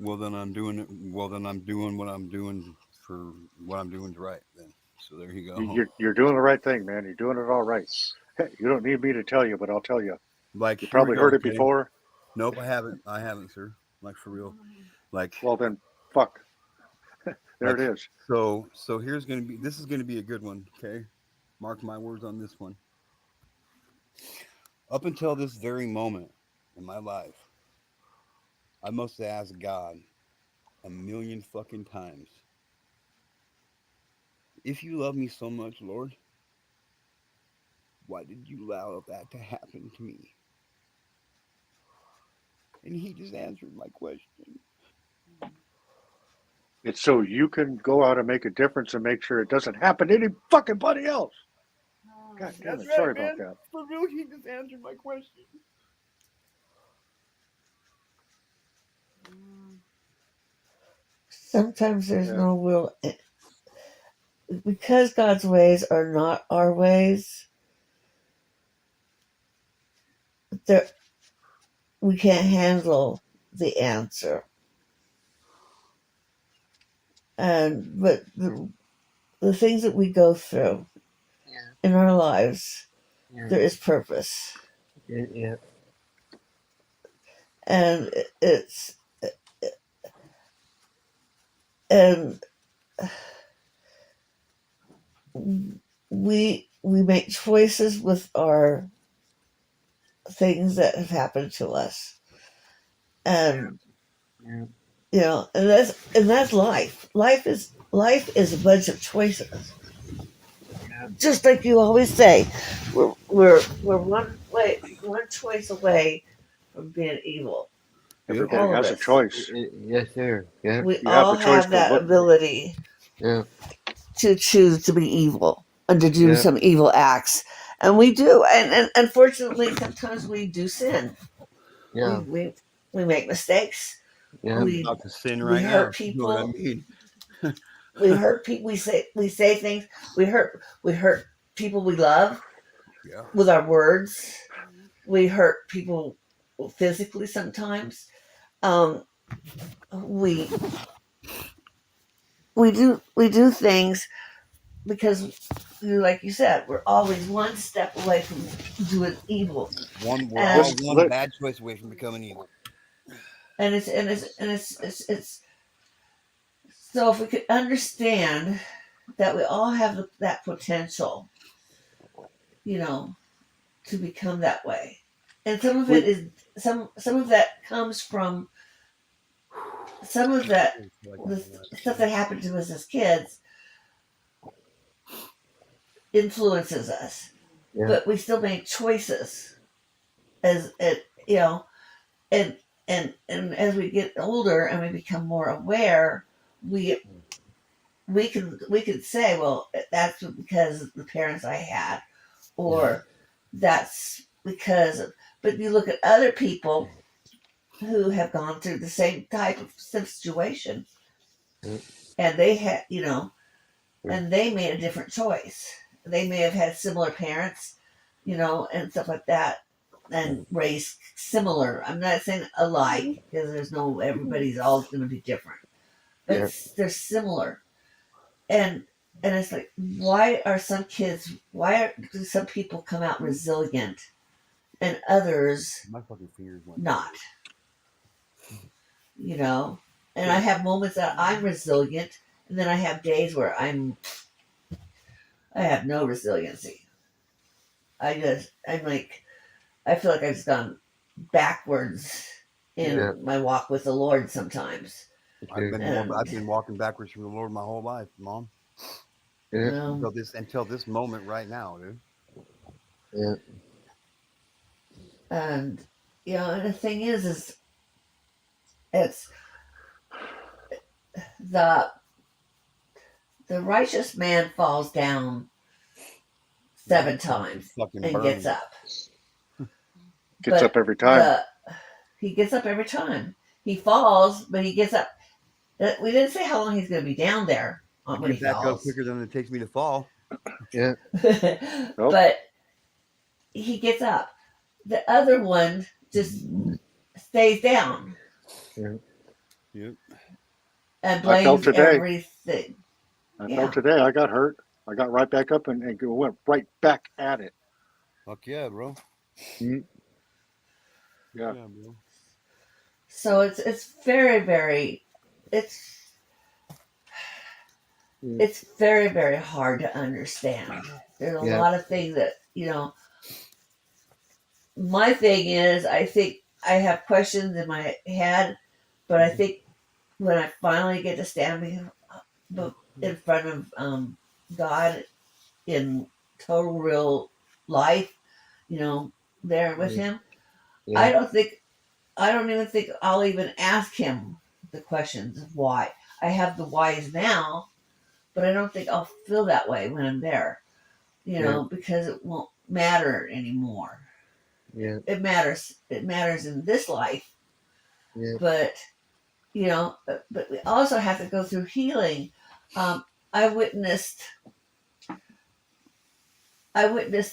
Well, then I'm doing it. Well, then I'm doing what I'm doing for what I'm doing is right. Then, so there you go. You're doing the right thing, man. You're doing it all right. Hey, you don't need me to tell you, but I'll tell you. Like You here we probably go. heard it Okay. before. Nope, I haven't. I haven't, sir. Like for real. Like, Well, then, fuck. There like. it is. So here's gonna be. This is gonna be a good one. Okay, mark my words on this one. Up until this very moment in my life, I must have asked God a million fucking times, if you love me so much, Lord, why did you allow that to happen to me? And he just answered my question. It's so you can go out and make a difference and make sure it doesn't happen to any fucking buddy else. God damn That's it. right, Sorry man. about that. For real, he just answered my question. Sometimes there's Yeah. no will. Because God's ways are not our ways, there we can't handle the answer. But the things that we go through in our lives, there is purpose, Yeah. and it's and we make choices with our things that have happened to us, and Yeah. you know, and that's life. Life is a bunch of choices. Just like you always say, we're one choice away from being evil. Everybody All of has a us. choice. Yes, sir. Yeah. We You have all a choice have to that look. ability Yeah. to choose to be evil and to do Yeah. some evil acts. And we do. And unfortunately, sometimes we do sin. Yeah. We make mistakes. Yeah. I'm We about to sin we right now. hurt You know what I people. mean? We hurt people. We say things. We hurt people we love Yeah. with our words. We hurt people physically sometimes. Um, we we do things because, like you said, we're always one step away from doing evil, We're all and Just one let. bad choice away from becoming evil. it's so if we could understand that we all have that potential, you know, to become that way, and some of it We, is some of that comes from some of that the stuff that happened to us as kids influences us, Yeah. but we still make choices as it, you know, and and as we get older and we become more aware, we we can say, well, that's because of the parents I had, or that's because of, but you look at other people who have gone through the same type of situation, Yeah. and they had, you know, Yeah. and they made a different choice. They may have had similar parents, you know, and stuff like that, and raised similar. I'm not saying alike because there's no everybody's all going to be different, but Yeah. they're similar. And it's like, why are some kids? Do some people come out resilient and others My fucking fingers went. not? You know, and I have moments that I'm resilient, and then I have days where I have no resiliency. I'm like, I feel like I've just gone backwards Yeah. in my walk with the Lord sometimes. I've And been walking backwards from the Lord my whole life, Mom. Yeah. Until this moment right now, dude. Yeah. and you know, and the thing is it's the righteous man falls down 7 times Fucking and gets burning. up. gets But up every time. he gets up every time. He falls, but he gets up. We didn't say how long he's going to be down there I when he get back up falls. quicker than it takes me to fall. Yeah. Nope. But he gets up. The other one just stays down Yeah. Yep. and I fell blames today. everything. I Yeah. fell today. I got hurt. I got right back up and went right back at it. Fuck yeah, bro. Mm. Yeah. Bro. So it's very, very it's it's very, very hard to understand. There's a Yeah. lot of things that, you know, my thing is I think I have questions in my head, but I think when I finally get to stand in front of God in total real life, there with him. I don't even think I'll even ask him the questions of why. I have the whys now, but I don't think I'll feel that way when I'm there, because it won't matter anymore. Yeah. It matters in this life, but but we also have to go through healing. I witnessed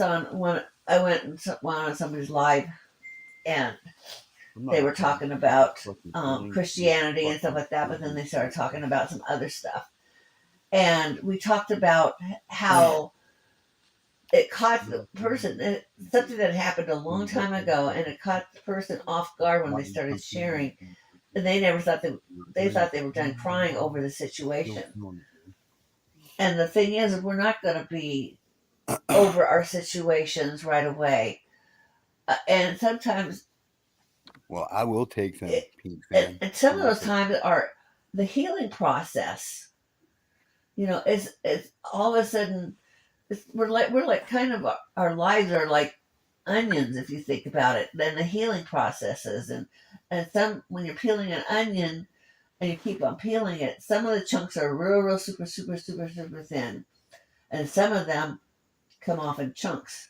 on when I went on somebody's live, and they were talking about Christianity and stuff like that, but then they started talking about some other stuff, and we talked about how it caught the person, something that happened a long time ago, and it caught the person off guard when they started sharing. And they never thought they thought they were done crying over the situation. And the thing is, we're not going to be over our situations right away. And sometimes, Well, I will take them. and some of those times are the healing process. It's all of a sudden, we're like kind of our lives are like onions if you think about it. Then the healing processes, and some when you're peeling an onion and you keep on peeling it, some of the chunks are real super super super super thin, and some of them come off in chunks.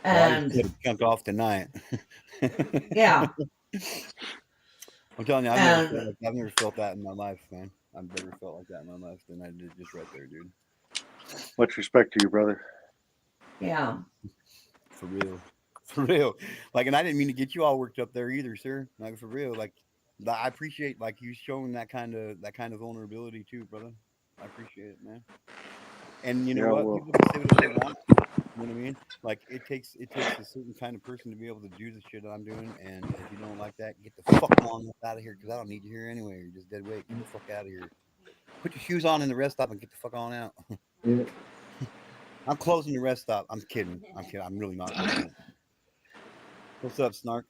And I just chunked off tonight. yeah, I'm telling you, I've never felt that in my life, man. I've never felt like that in my life than I did just right there, dude. Much respect to you, brother. Yeah. For real. Like, and I didn't mean to get you all worked up there either, sir. Like, for real. Like, I appreciate like you showing that kind of vulnerability too, brother. I appreciate it, man. And you know what? Well, people can say whatever they want. You know what I mean? Like, it takes a certain kind of person to be able to do the shit that I'm doing. And if you don't like that, get the fuck on out of here, because I don't need you here anyway. You're just dead weight. Get the fuck out of here. Put your shoes on in the rest stop and get the fuck on out. Yeah. I'm closing the rest stop. I'm kidding. I'm really not closing it. What's up, Snark?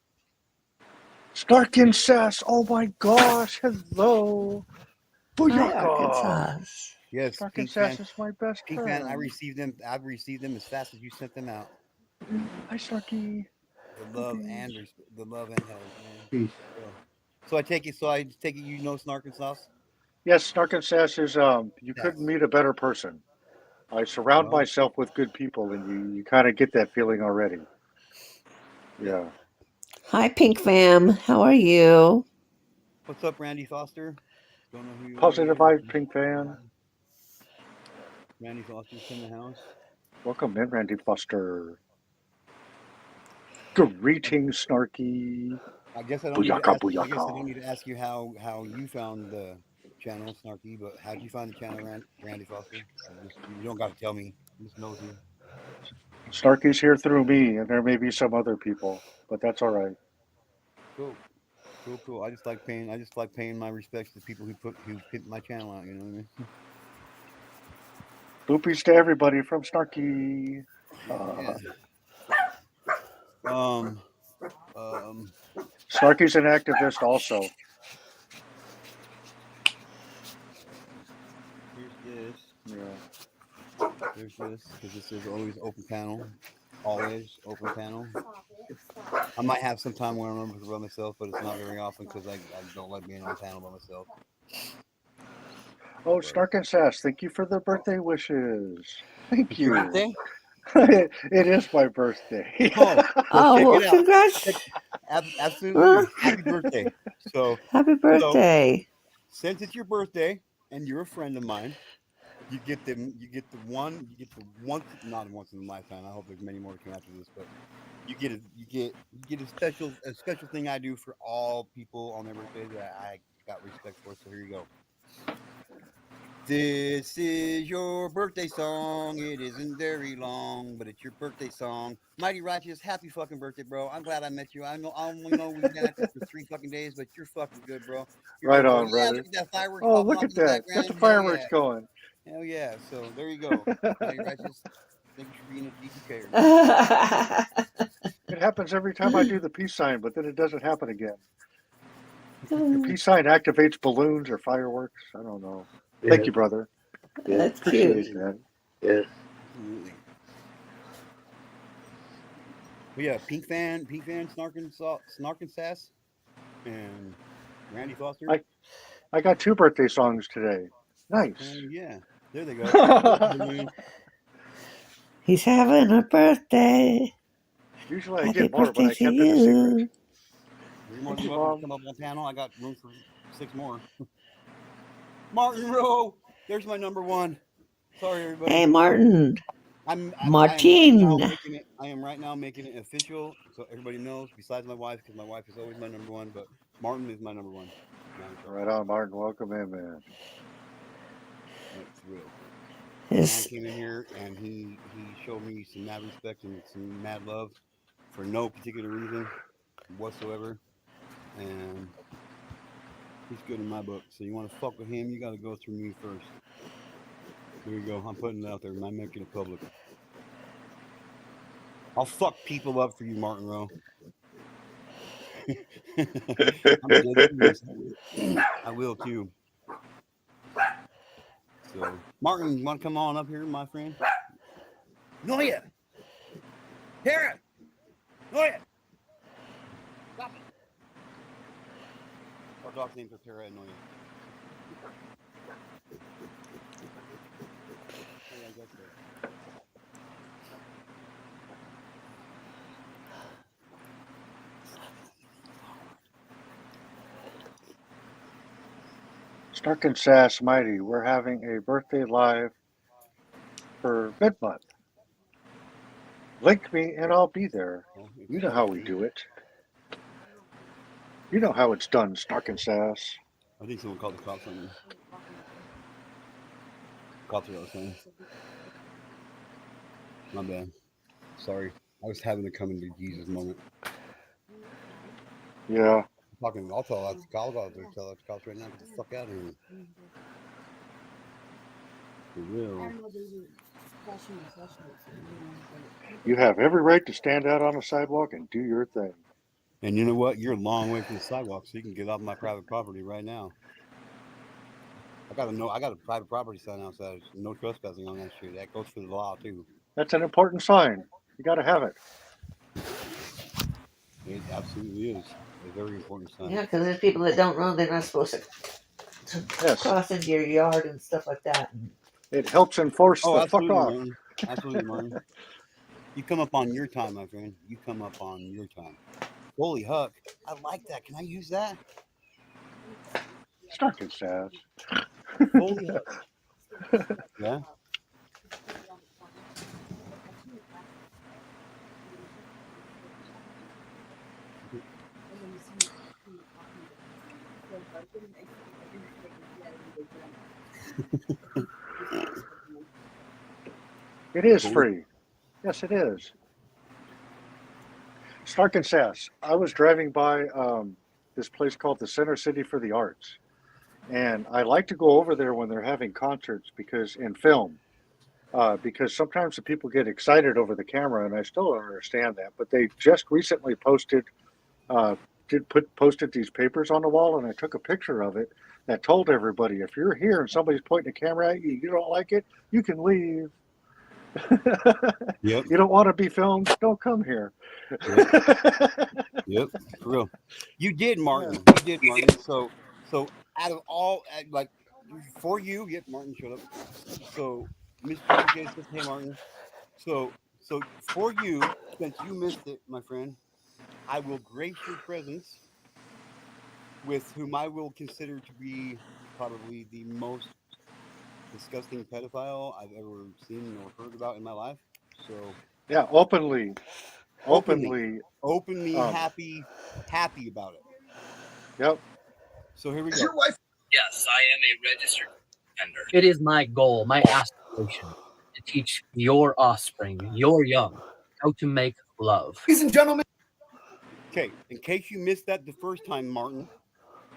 Snark and Sass. Oh my gosh. Hello. Booyaka. Yes, Snark Pink and Sass Fan. is my best Pink friend. Fan, I've received them as fast as you sent them out. Hi, Snarky. The love and hell, man. So I take it you know Snark and Sauce? Yes, Snark and Sass is you couldn't meet a better person. I surround myself with good people, and you kind of get that feeling already. Yeah. Hi, Pink Fam. How are you? What's up, Randy Foster? Don't know who you Positive are. Vibe, Pink Fan. Randy Foster's in the house. Welcome in, Randy Foster. Greetings, Snarky. I guess I don't need to ask you how you found the channel, Snarky, but how'd you find the channel, Randy Foster? You don't got to tell me. I'm just nosy. Snarky's here through me, and there may be some other people, but that's all right. Cool. I just like paying my respects to people who pimped my channel out. You know what I mean? Boopies to everybody from Snarky. Snarky's an activist also. Here's this. Yeah. There's this, because this is always open panel. Always open panel. I might have some time when I'm by myself, but it's not very often because I don't like being on panel by myself. Oh, Snark and Sass, thank you for the birthday wishes. Thank you. Birthday? It is my birthday. Well, congrats. Absolutely. Happy birthday. Happy birthday. So, since it's your birthday and you're a friend of mine, you get the one, not once in a lifetime. I hope there's many more to come after this, but you get a special thing I do for all people on their birthdays that I got respect for. So here you go. This is your birthday song. It isn't very long, but it's your birthday song. Mighty Righteous, happy fucking birthday, bro. I'm glad I met you. I only know we've been at this for 3 fucking days, but you're fucking good, bro. You're Right good, on, bro. Yeah, brother. look at that fireworks. Oh, look at that. Got the fireworks going. Hell yeah. So there you go. Mighty Righteous, thank you for being a decent character. It happens every time I do the peace sign, but then it doesn't happen again. The peace sign activates balloons or fireworks. I don't know. Thank you, brother. That's Appreciate cute. that. Yes. But yeah, Pink Fan, Snarkin' Sass, and Randy Foster. I got 2 birthday songs today. Nice. Yeah, there they go. He's having a birthday. Usually I Happy get more, but birthday I to kept it a secret. you. You're more Thank than you, welcome to Mom. come up on panel. I got room for 6 more. Martin Rowe, there's my number 1. Sorry, everybody. Hey, Martin. I am Martin. right now making it official, so everybody knows. Besides my wife, because my wife is always my number 1, but Martin is my number 1. Right on, Martin. Welcome in, man. That's real. His- Man came in here and he showed me some mad respect and some mad love for no particular reason whatsoever, and he's good in my book. So you want to fuck with him, you got to go through me first. There you go. I'm putting it out there. I'm making it public. I'll fuck people up for you, Martin Rowe. I'm dead serious. I will too. So, Martin, you want to come on up here, my friend? Noya! Tara! Noya! Stop it! Our dog's names are Tara and Noya. I guess so. Snarkin' Sass Mighty, we're having a birthday live for mid-month. Link me and I'll be there. You know how we do it. You know how it's done, Snarkin' Sass. I think someone called the cops on me. Cops are what I was saying. My bad. Sorry. I was having to come into Jesus moment. Yeah. I'll tell that cops out there. Tell that cops right now. Get the fuck out of here. For real. You have every right to stand out on the sidewalk and do your thing. And you know what? You're a long way from the sidewalk, so you can get off my private property right now. I got a private property sign outside. No trespassing on that shit. That goes for the law too. That's an important sign. You got to have it. It absolutely is a very important sign. Yeah, because there's people that don't know they're not supposed to cross into your yard and stuff like that. It helps enforce the fuck off. Martin. Absolutely, Martin. You come up on your time, my friend. You come up on your time. Holy huck. I like that. Can I use that? Snarkin' Sass. Holy huck. Yeah? It is free. Yes, it is. Snarkin' Sass. I was driving by this place called the Center City for the Arts. And I like to go over there when they're having concerts because in film. Because sometimes the people get excited over the camera, and I still don't understand that. But they just recently posted these papers on the wall, and I took a picture of it that told everybody, if you're here and somebody's pointing a camera at you, you don't like it, you can leave. Yep. You don't want to be filmed, don't come here. Yep, for real. You did, Martin. You did, Martin. So out of all, like, for you, yep, Martin showed up. So Miss PJ says, hey, Martin. So for you, since you missed it, my friend, I will grace your presence with whom I will consider to be probably the most disgusting pedophile I've ever seen or heard about in my life. So yeah, openly happy about it. Yep. So here we Is go. your wife? Yes, I am a registered offender. It is my goal, my aspiration, to teach your offspring, your young, how to make love. Ladies and gentlemen. Okay, in case you missed that the first time, Martin.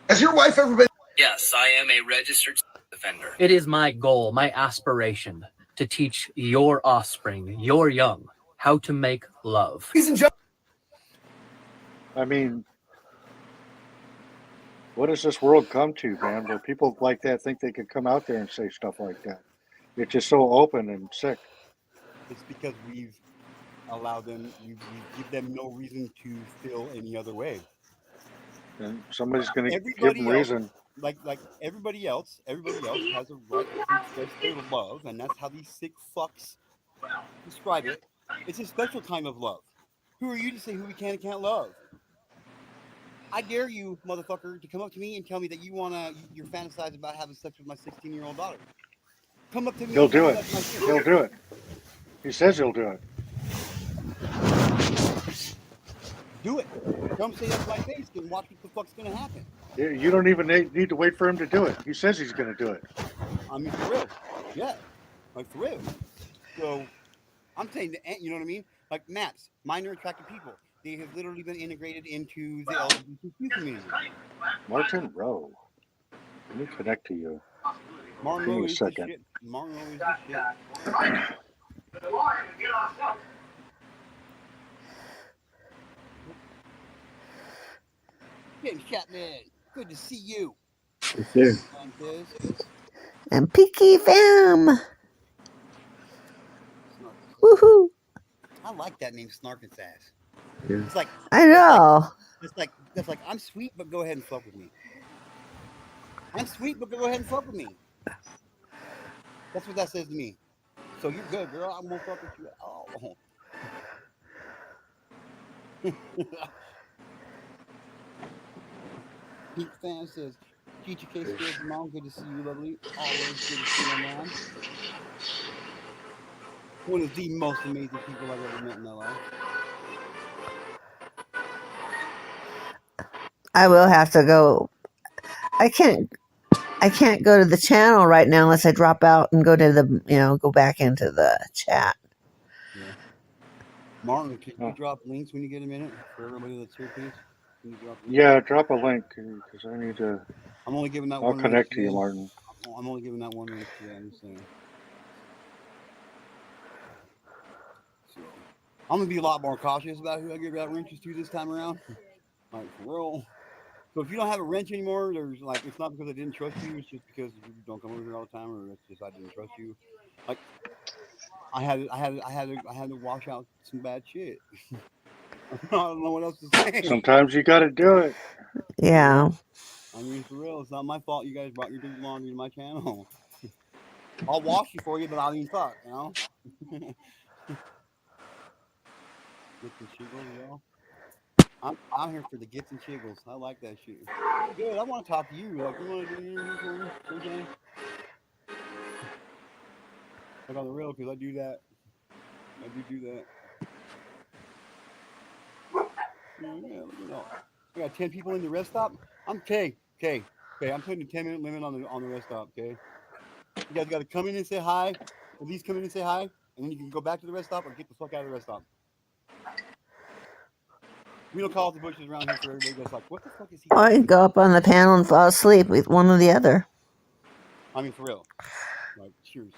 Has your wife ever been? Yes, I am a registered offender. It is my goal, my aspiration, to teach your offspring, your young, how to make love. Ladies and gentlemen. I mean, what does this world come to, man, where people like that think they could come out there and say stuff like that? It's just so open and sick. It's because we've allow them. You give them no reason to feel any other way. And somebody's going to give them Everybody else, reason. like everybody else has a right to express their love, and that's how these sick fucks describe it. It's a special kind of love. Who are you to say who we can and can't love? I dare you, motherfucker, to come up to me and tell me that you're fantasizing about having sex with my 16-year-old daughter. Come up to me He'll and tell do me it. that's my shit. He'll do it. He says he'll do it. Do it. Come say that's my face and watch what the fuck's gonna happen. You don't even need to wait for him to do it. He says he's going to do it. I mean, for real. Yeah. Like, for real. So, I'm saying, you know what I mean? Like, MAPS, minor attracted people. They have literally been integrated into the LGBTQ community. Martin Rowe. Let me connect to you. Martin Give me Rowe a is the second. shit. Martin Rowe is the shit. James Chapman, good to see you. Yes, sir. And Peaky Fam. Woohoo. I like that name, Snarkins Ass. Yeah. It's like, I know. that's like, I'm sweet, but go ahead and fuck with me. I'm sweet, but go ahead and fuck with me. That's what that says to me. So you're good, girl. I'm gonna fuck with you. Oh. Pete Fan says, GTK Skills Mom, good to see you, lovely. Always good to see you, man. One of the most amazing people I've ever met in my life. I will have to go. I can't go to the channel right now unless I drop out and go to the go back into the chat. Yeah. Martin, can you drop links when you get a minute for everybody that's here, please? Can you drop links? Yeah, drop a link because I need to. I'm only giving that I'll one link connect to today. you, Martin. I'm only giving that one link today. I'm just saying. So I'm gonna be a lot more cautious about who I give out wrenches to this time around. Like, for real. So if you don't have a wrench anymore, there's like, it's not because I didn't trust you. It's just because you don't come over here all the time, or it's just I didn't trust you. Like, I had to wash out some bad shit. I don't know what else to say. Sometimes you got to do it. Yeah. I mean, for real, it's not my fault you guys brought your dirty laundry to my channel. I'll wash you for you, but I mean, fuck, you know. Gets and shiggles, y'all. I'm here for the gets and shiggles. I like that shit. Good. I want to talk to you. Like, you want to do an interview for me sometime? Like, on the real, because I do that. I do that. Yeah, look at all. We got 10 people in the rest stop. I'm okay. I'm putting a 10-minute limit on the rest stop. Okay. You guys got to come in and say hi. At least come in and say hi, and then you can go back to the rest stop or get the fuck out of the rest stop. We don't call it the bushes around here for everybody that's like, what the fuck is he? Or I can go up on the panel and fall asleep with one or the other. I mean, for real. Like, serious.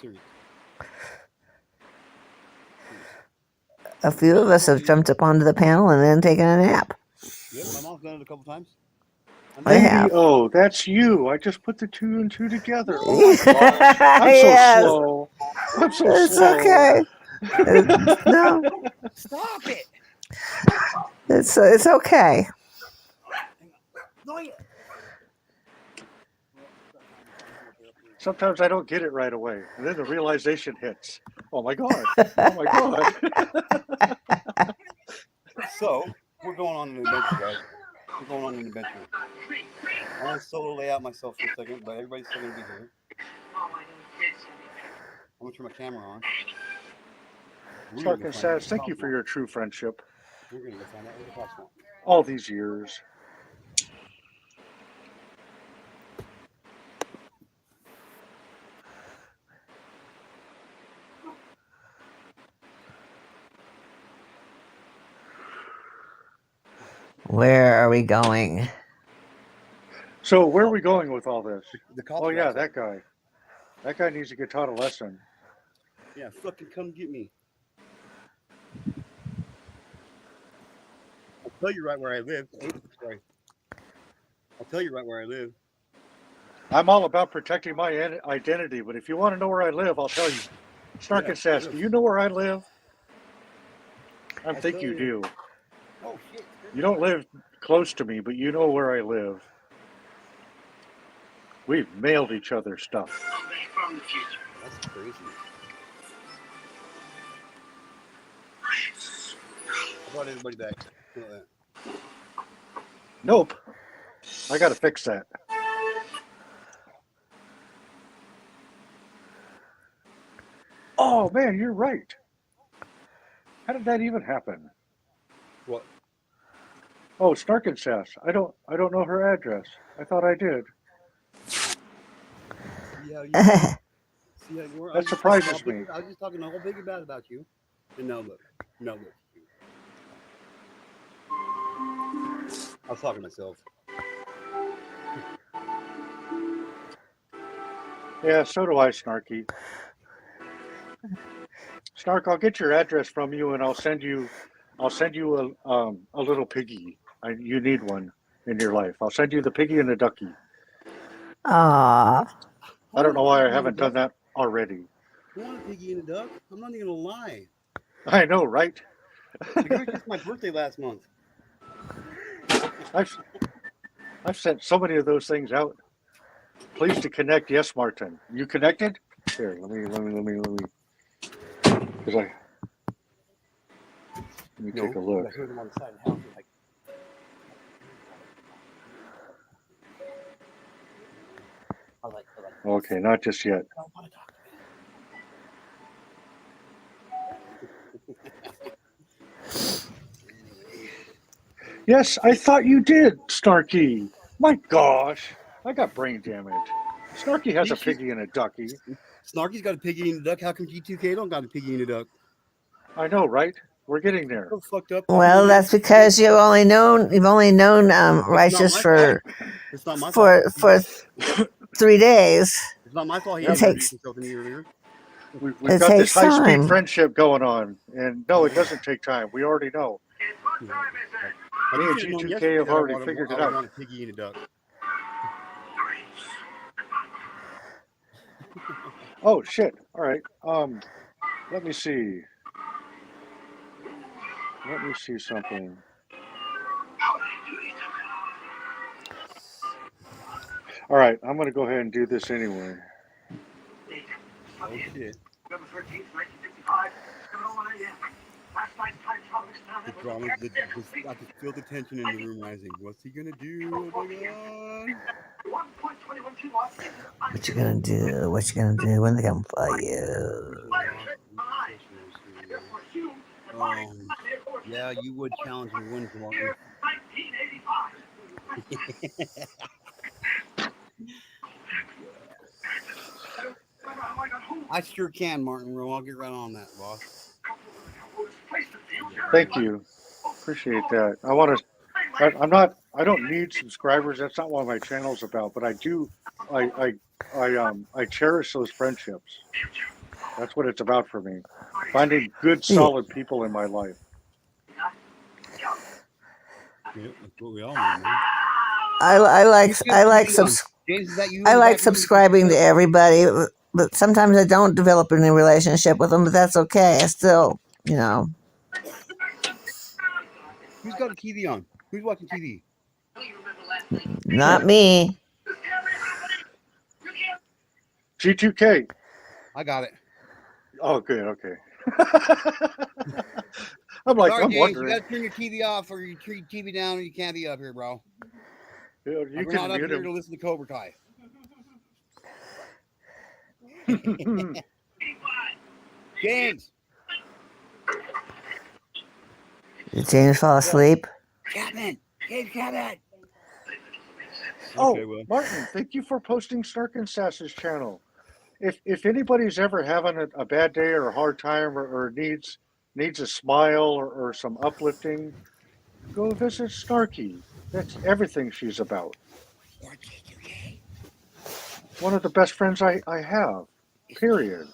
A few of us have jumped up onto the panel and then taken a nap. Yep, my mom's done it a couple times. I have. Oh, that's you. I just put the 2 and 2 together. Oh my gosh. I'm Yes. so slow. I'm so It's slow. okay. No, Stop it. it's okay. No, yeah. Sometimes I don't get it right away, and then the realization hits. Oh my god! Oh my god! So we're going on an adventure, guys. We're going on an adventure. I'm gonna solo lay out myself for a second, but everybody's still gonna be here. I'm gonna turn my camera on. Snarkin says, "Thank you for your true friendship. We're gonna go find out where the cops want. All these years." Where are we going? So where are we going with all this? The cops. Oh yeah, that guy. That guy needs to get taught a lesson. Yeah, fucking come get me. I'll tell you right where I live. Oh, sorry. I'll tell you right where I live. I'm all about protecting my identity, but if you want to know where I live, I'll tell you. Snarkin says, "Do you know where I live?" I think you do. Oh shit! You don't live close to me, but you know where I live. We've mailed each other stuff. From the future. That's crazy. I brought everybody back. Look at that. Nope. I got to fix that. Oh man, you're right. How did that even happen? What? Oh, Snark and Sass. I don't know her address. I thought I did. See how you were? That surprises me. I was just talking a whole big about you. And now look. I was talking to myself. Yeah, so do I, Snarky. Snark, I'll get your address from you, and I'll send you a little piggy. You need one in your life. I'll send you the piggy and the ducky. Aww. I don't know why I haven't done that already. I want a piggy and a duck. I'm not even gonna lie. I know, right? It was just my birthday last month. I've sent so many of those things out. Pleased to connect. Yes, Martin. You connected? Here, let me. Because let me take a look. I heard them on the side of the house. Okay, not just yet. Yes, I thought you did, Snarky. My gosh, I got brain damage. Snarky has a piggy and a ducky. Snarky's got a piggy and a duck. How come G2K don't got a piggy and a duck? I know, right? We're getting there. So fucked up. Well, that's because you've only known Righteous for 3 days. It's not my fault he It introduced takes himself any earlier. We've It got this takes high-speed time. friendship going on, and no, it doesn't take time. We already know. Me and G2K have already figured it I out. want a piggy and a duck. Oh shit! All right. Let me see. Let me see something. All right, I'm going to go ahead and do this anyway. Oh shit! November 13th, 1955, 7:01 a.m. Last night's time travel The drama, I can feel the tension in the room rising. What's he gonna do? Oh my god! What you gonna do? What you gonna do when they come for you? Yeah, you would challenge and win, Martin. I sure can, Martin. I'll get right on that, boss. Thank you. Appreciate that. I don't need subscribers. That's not what my channel's about, but I cherish those friendships. That's what it's about for me. Finding good, solid people in my life. Yeah, that's what we all need, man. I like subscribing to everybody, but sometimes I don't develop any relationship with them. But that's okay. I still, Who's got a TV on? Who's watching TV? Not me. G2K. I got it. Oh, good. Okay. I'm like, Sorry, I'm James, wondering. you got to turn your TV off or your TV down, or you can't be up here, bro. You We're can not up mute here him. to listen to Cobra Kai. James. Did James fall asleep? Chapman. James Chapman. Oh, Okay, well. Martin, thank you for posting Snark and Sass's channel. If anybody's ever having a bad day or a hard time or needs a smile or some uplifting, go visit Snarky. That's everything she's about. One of the best friends I have. Period.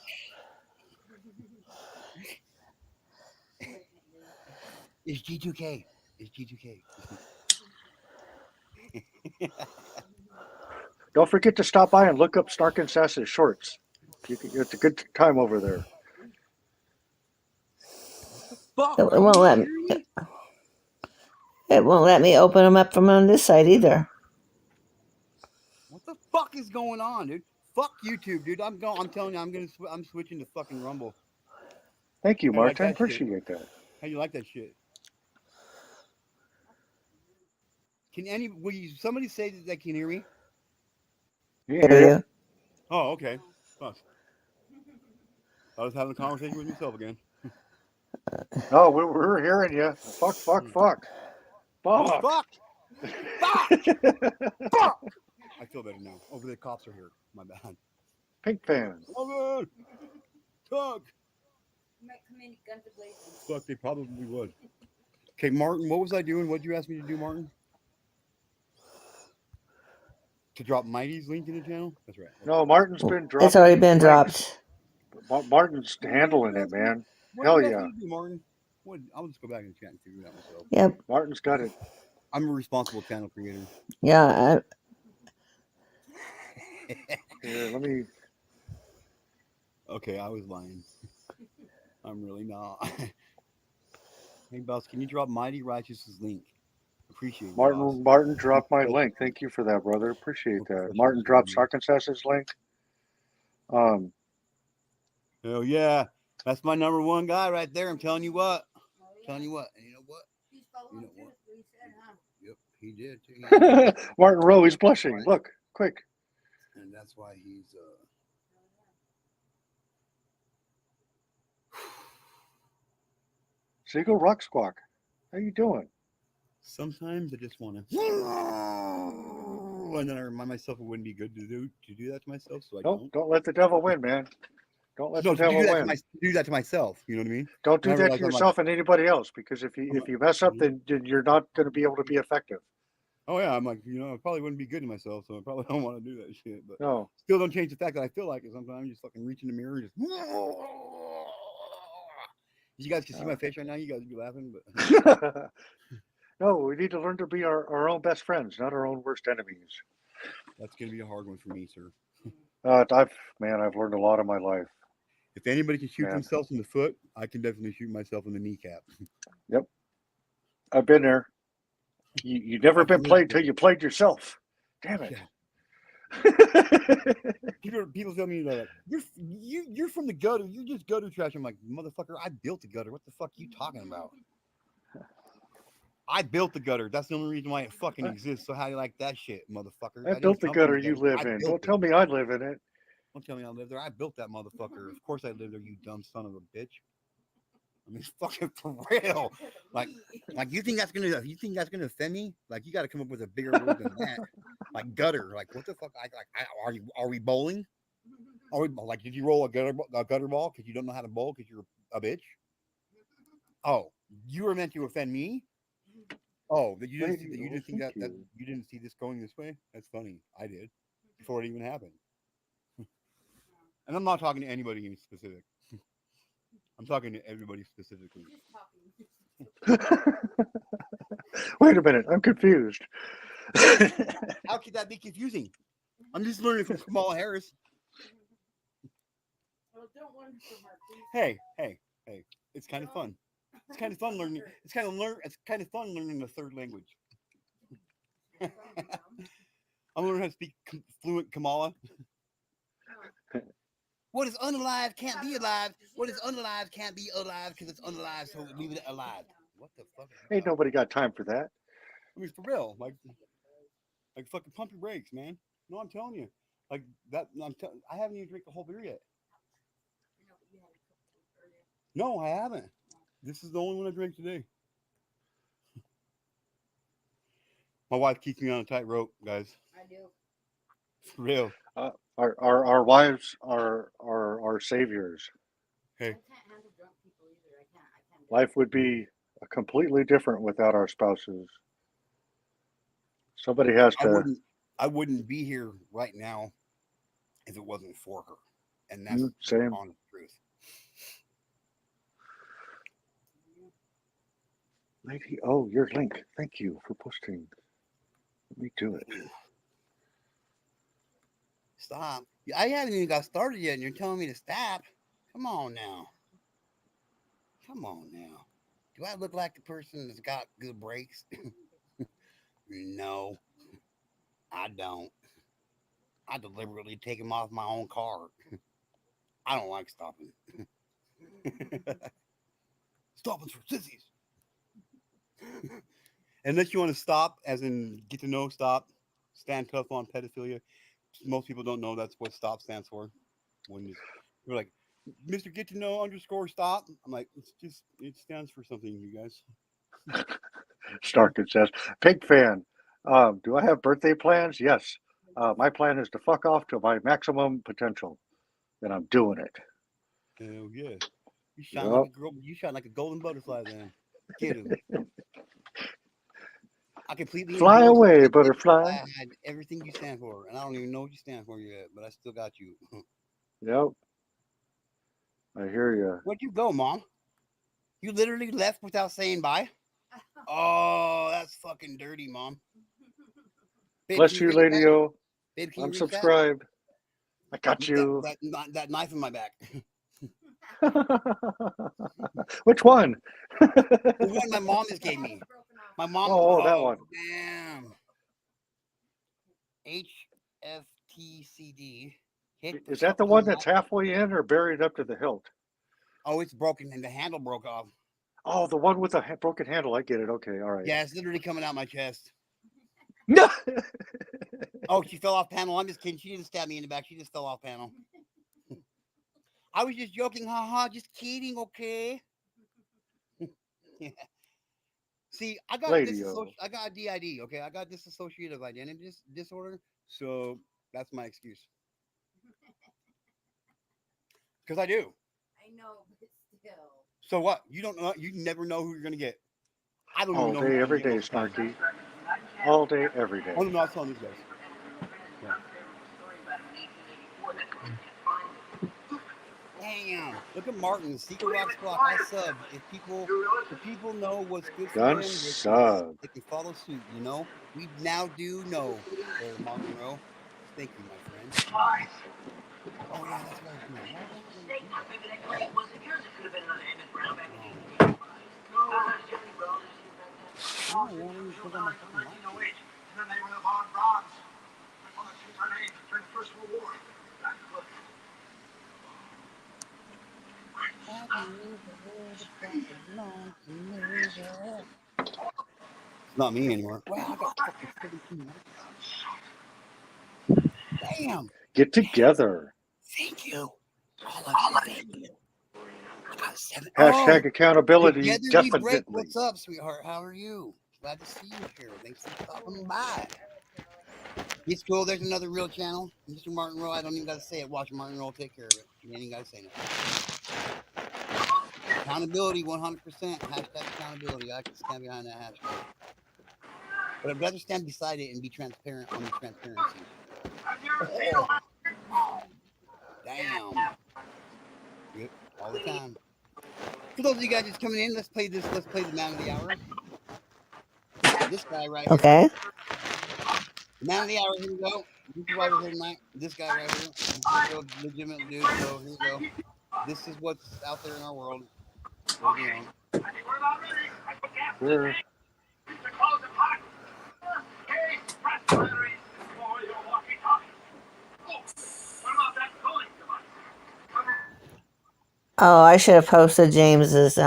It's G2K. It's G2K. Don't forget to stop by and look up Snark and Sass's shorts. It's a good time over there. fuck? It won't let me. It won't let me open them up from on this side either. What the fuck is going on, dude? Fuck YouTube, dude. I'm telling you, I'm switching to fucking Rumble. Thank you, How you like Martin. that shit? Appreciate that. How you like that shit? Will somebody say that they can hear me? Yeah. Hear you? Oh, okay. Fuck. I was having a conversation with myself again. No, we're hearing you. Fuck. Fuck. Fuck. Fuck. I feel better now. Oh, the cops are here. My bad. Pink fan. Oh, Tug. Fuck, they probably would. Okay, Martin, what was I doing? What did you ask me to do, Martin? To drop Mighty's link in the channel? That's right. No, Martin's been dropped. It's already been dropped. Martin's handling it, man. Hell yeah. Do, Martin? I'll just go back and chat and figure it out myself. Yep. Martin's got it. I'm a responsible channel creator. Yeah. Here, let me. Okay, I was lying. I'm really not. Hey, Boss, can you drop Mighty Righteous's link? Appreciate it. Martin dropped my link. Thank you for that, brother. Appreciate that. Martin dropped Sarkansas's link. Hell yeah. That's my number one guy right there. I'm telling you what. And you know what? Yep, he did too. Martin Rowe, he's blushing. Look, quick. And that's why he's Seagull Rock Squawk. How you doing? Sometimes I just want to, and then I remind myself it wouldn't be good to do that to myself. So I don't let the devil win, man. Don't let the devil win. Do that to myself. You know what I mean? Don't do that to yourself and anybody else, because if you mess up, then you're not going to be able to be effective. Oh yeah, I'm like, I probably wouldn't be good to myself, so I probably don't want to do that shit. But no, still don't change the fact that I feel like it sometimes. Just fucking reach in the mirror, and just. You guys can see my face right now. You guys would be laughing, but no, we need to learn to be our own best friends, not our own worst enemies. That's gonna be a hard one for me, sir. I've learned a lot in my life. If anybody can shoot themselves in the foot, I can definitely shoot myself in the kneecap. Yep, I've been there. You never been played till you played yourself. Damn it. People tell me like you're from the gutter. You're just gutter trash. I'm like, motherfucker, I built the gutter. What the fuck are you talking about? I built the gutter. That's the only reason why it fucking exists. So how do you like that shit, motherfucker? I built the gutter you live in. Don't tell me I live in it. Don't tell me I live there. I built that motherfucker. Of course I live there, you dumb son of a bitch. I mean, fucking for real. Like you think that's gonna offend me? Like you got to come up with a bigger word than that. Like gutter. Like what the fuck? Are we bowling? Are we like? Did you roll a gutter ball because you don't know how to bowl because you're a bitch? Oh, you were meant to offend me. Oh, that you didn't think that you didn't see this going this way? That's funny. I did before it even happened. And I'm not talking to anybody in specific. I'm talking to everybody specifically. Wait a minute, I'm confused. How could that be confusing? I'm just learning from Kamala Harris. Hey, it's kind of fun. It's kind of fun learning. It's kind of fun learning the third language. I'm learning how to speak fluent Kamala. What is unalive can't be alive. What is unalive can't be alive because it's unalive, so leave it alive. What the fuck? Ain't nobody got time for that. I mean, for real, like fucking pump your brakes, man. No, I'm telling you, like that. I haven't even drank the whole beer yet. No, I haven't. This is the only one I drank today. My wife keeps me on a tight rope, guys. I do. For real. Our wives are our saviors. Hey. Life would be completely different without our spouses. Somebody has to. I wouldn't be here right now if it wasn't for her, and that's same. The honest truth. Lady, your link. Thank you for posting. Let me do it. Stop. I haven't even got started yet, and you're telling me to stop. Come on now. Do I look like the person that's got good brakes? No, I don't. I deliberately take them off my own car. I don't like stopping. Stopping's for sissies. Unless you want to stop, as in get to know, stop, stand tough on pedophilia. Most people don't know that's what stop stands for. When you're like, Mr. Get to Know underscore stop. I'm like, it stands for something, you guys. Starkin says, Pig fan, do I have birthday plans? Yes. My plan is to fuck off to my maximum potential, and I'm doing it. Hell yeah. You shine like Yep. a girl. You shine like a golden butterfly. Then get him. I completely Fly endorse away, it. butterfly. I had everything you stand for, and I don't even know what you stand for yet, but I still got you. Yep. I hear you. Where'd you go, Mom? You literally left without saying bye? Oh, that's fucking dirty, Mom. Babe, can Bless you you, reach that? Lady O. Babe, can you I'm reach that? subscribed. I got you. That knife in my back. Which one? The one my mom just gave me. My mom. Oh, that one. Damn. HFTCD. Is that the one that's halfway in or buried up to the hilt? Oh, it's broken and the handle broke off. Oh, the one with the broken handle. I get it. Okay, all right. Yeah, it's literally coming out my chest. No. Oh, she fell off panel. I'm just kidding. She didn't stab me in the back. She just fell off panel. I was just joking. Haha, just kidding. Okay. Yeah. See, I got I got DID. Okay, I got dissociative identity disorder. So that's my excuse. Because I do. I know, but still. So what? You don't know. You never know who you're gonna get. I don't All even know day, who every day, Snarky. All day, every day. Oh no, I was telling these guys. Yeah. Damn! Look at Martin, Secret Rocks Block. I subbed. If people know what's good for Gun them, sub. they can follow suit. You know, we now do know. There, Martin Rowe. Thank you, my friend. Oh yeah, that's what I was doing. Why did I not do that? No, it won't even click on my fucking live. Then they were the Von Brauns. On the Swiss Army during the First World War. It's not me anymore. Wow, I got fucking 17 likes. Damn. Get together. Thank you. All of you, thank you. I got 7. Hashtag accountability. Together we break. Definitely. What's up, sweetheart? How are you? Glad to see you here. Thanks for stopping by. It's cool. There's another real channel, Mr. Martin Rowe. I don't even got to say it. Watch Martin Rowe take care of it. You ain't even got to say nothing. Accountability, 100%. Hashtag accountability. I can stand behind that hashtag. But I'd rather stand beside it and be transparent on the transparency. Oh. Damn. Yep, all the time. For those of you guys just coming in, let's play the man of the hour. This guy right here. Okay. The man of the hour, here we go. This is why we're here tonight. This guy right here. This is a real legitimate dude, so here we go. This is what's out there in our world. Okay. I think we're about ready. I put gas in the tank. To close the pot. Okay, press the batteries for your walkie-talkie. Oh, what about that cooling device? Oh, I should have posted James's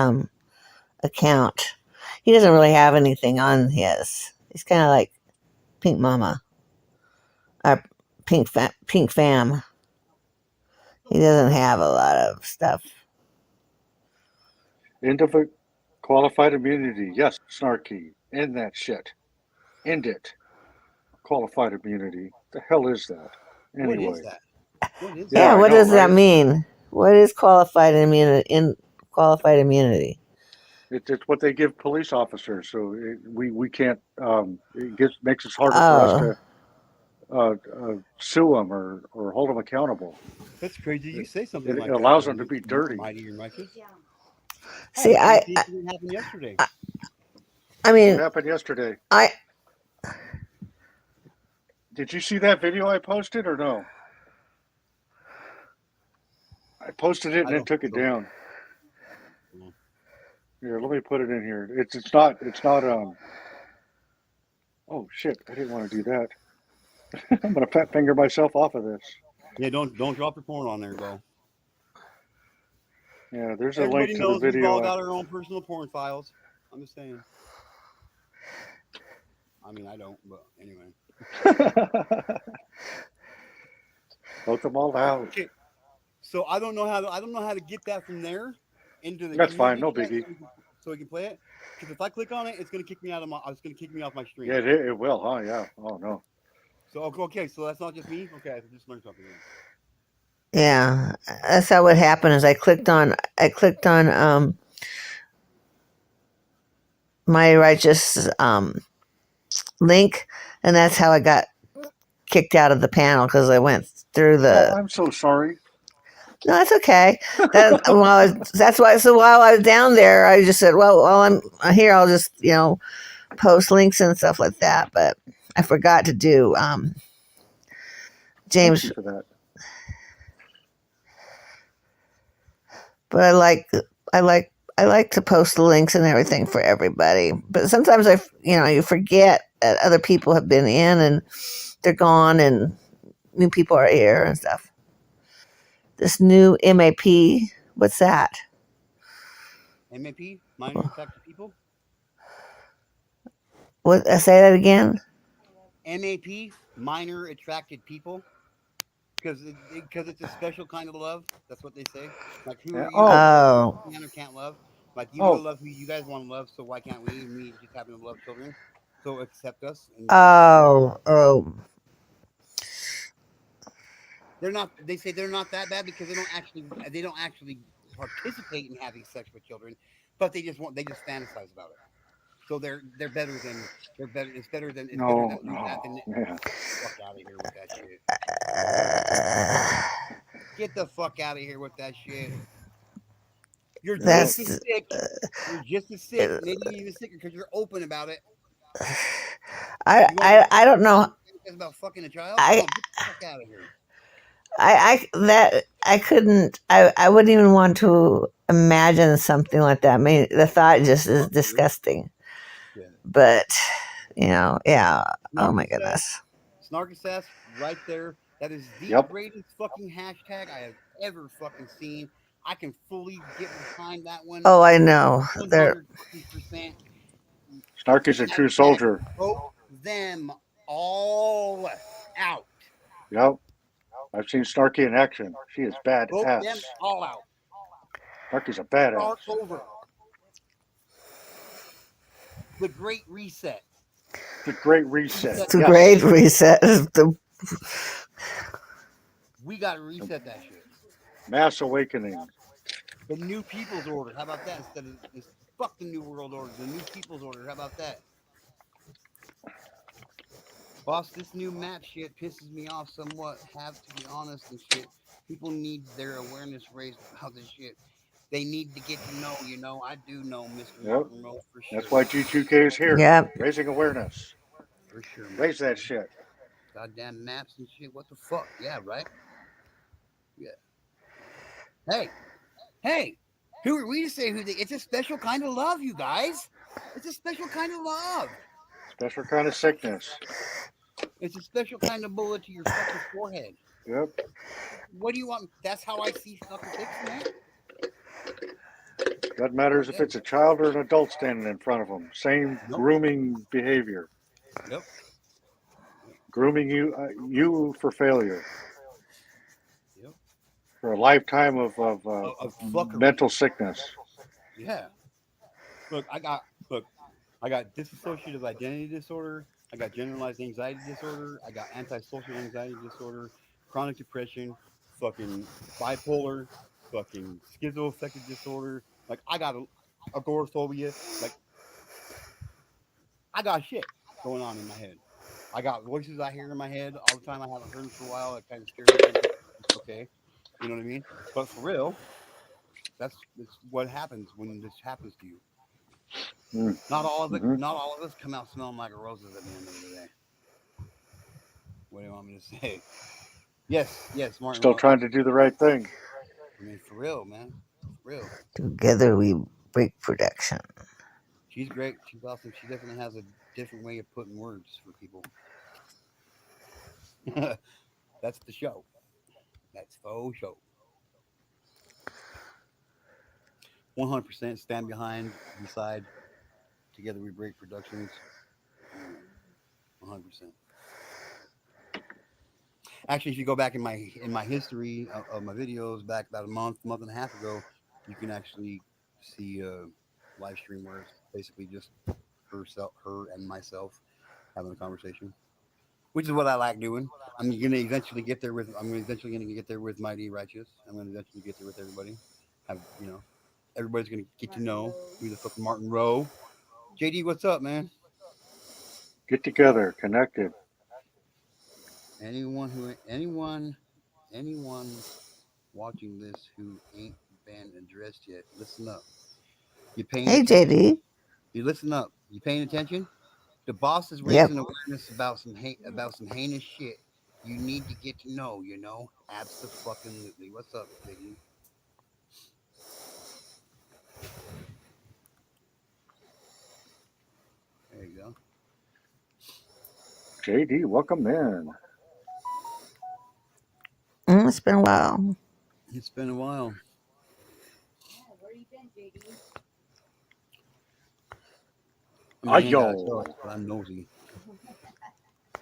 account. He doesn't really have anything on his. He's kind of like Pink Mama or Pink Fam. He doesn't have a lot of stuff. End of a qualified immunity. Yes, Snarky. End that shit. End it. Qualified immunity. The hell is that? Anyway. What is that? What is Yeah, that? what does that right? mean? What is qualified immunity? Qualified immunity. It's what they give police officers, so we can't. It makes it harder for us to sue them or hold them accountable. That's crazy. You say something It like that. allows them to be dirty. Mighty and righteous. See, it happened yesterday. I mean, what happened yesterday? Did you see that video I posted or no? I posted it and then took it down. Here, let me put it in here. It's not oh shit, I didn't want to do that. I'm gonna fat finger myself off of this. Yeah, don't drop your porn on there, though. Yeah, there's a Everybody link to the knows we've all video. got our own personal porn files. I'm just saying. I mean, I don't, but anyway. Vote them all out. Okay, so I don't know how to get that from there into the That's fine, community no chat biggie. so we can play it. Because if I click on it, it's gonna kick me out of my. It's gonna kick me off my stream. Yeah, it will, huh? Yeah. Oh no. So okay, so that's not just me. Okay, I just learned something. Yeah, that's how what happened. Is I clicked on my righteous link, and that's how I got kicked out of the panel because I went through the. Oh, I'm so sorry. No, that's okay. That's why. So while I was down there, I just said, "Well, while I'm here, I'll just post links and stuff like that." But I forgot to do James. Thank you for that. But I like to post the links and everything for everybody. But sometimes you forget that other people have been in and they're gone and new people are here and stuff. This new MAP, what's that? MAP, minor attracted people. What? Say that again. MAP, minor attracted people. Because it's a special kind of love. That's what they say. Like, who are you? Oh. Can or can't love. Like, you want to love who you guys want to love, so why can't we? Me just happen to love children. So accept us. Oh. They're not. They say they're not that bad because they don't actually participate in having sex with children, but they just fantasize about it. So they're better than It's better than that. Yeah. Fuck out of here with that shit. Get the fuck out of here with that shit. You're just as sick. You're just as sick, maybe even sicker because you're open about it. I don't know. About fucking a child. Get the fuck out of here. I couldn't. I wouldn't even want to imagine something like that. I mean, the thought just is disgusting. Yeah. But yeah. Oh my goodness. Snarkasass, right there. That is the greatest fucking hashtag I have ever fucking seen. I can fully get behind that one. Oh, I know. 100%. Snark is a true soldier. Vote them all out. Yep. I've seen Snarky in action. She is badass. Vote them all out. Snarky's a badass. Start over. The Great Reset. The Great Reset. The Great Reset. We got to reset that shit. Mass awakening. The New People's Order. How about that? Instead of this, fuck the New World Order. The New People's Order. How about that? Boss, this new map shit pisses me off somewhat. Have to be honest and shit. People need their awareness raised about this shit. They need to get to know. I do know, Mr. Martin Rose, for sure. That's why G2K is here. Yep. Raising awareness. For sure. Raise that shit. Goddamn maps and shit. What the fuck? Yeah, right? Yeah. Hey. Who are we to say it's a special kind of love, you guys. It's a special kind of love. Special kind of sickness. It's a special kind of bullet to your fucking forehead. Yep. What do you want? That's how I see fucking dicks, man. Doesn't matter if it's a child or an adult standing in front of them. Same grooming behavior. Yep. Grooming you for failure. Yep. For a lifetime of mental sickness. Yeah. Look, I got dissociative identity disorder. I got generalized anxiety disorder. I got antisocial anxiety disorder, chronic depression, fucking bipolar, fucking schizoaffective disorder. Like, I got agoraphobia. Like, I got shit going on in my head. I got voices I hear in my head all the time. I haven't heard them for a while. It kind of scares me. It's okay. You know what I mean? But for real, that's what happens when this happens to you. Not all of us come out smelling like roses at the end of the day. What do you want me to say? Yes, Martin. Still trying to do the right thing. I mean, for real, man. For real. Together we break production. She's great. She's awesome. She definitely has a different way of putting words for people. That's the show. That's faux show. 100% stand behind, beside. Together we break productions. 100%. Actually, if you go back in my history of my videos back about a month and a half ago, you can actually see a live stream where it's basically just her and myself having a conversation, which is what I like doing. I'm eventually gonna get there with Mighty Righteous. I'm gonna eventually get there with everybody. Have everybody's gonna get to know who the fucking Martin Rowe. JD, what's up, man? Get together, connected. Anyone watching this who ain't been addressed yet, listen up. You paying Hey, attention? JD. You listen up. You paying attention? The boss is Yep. raising awareness about some heinous shit. You need to get to know. Absolutely. What's up, JD? There you go. JD, welcome in. It's been a while. It's been a while. Where you been, JD? I ain't gotta tell it, but I'm nosy.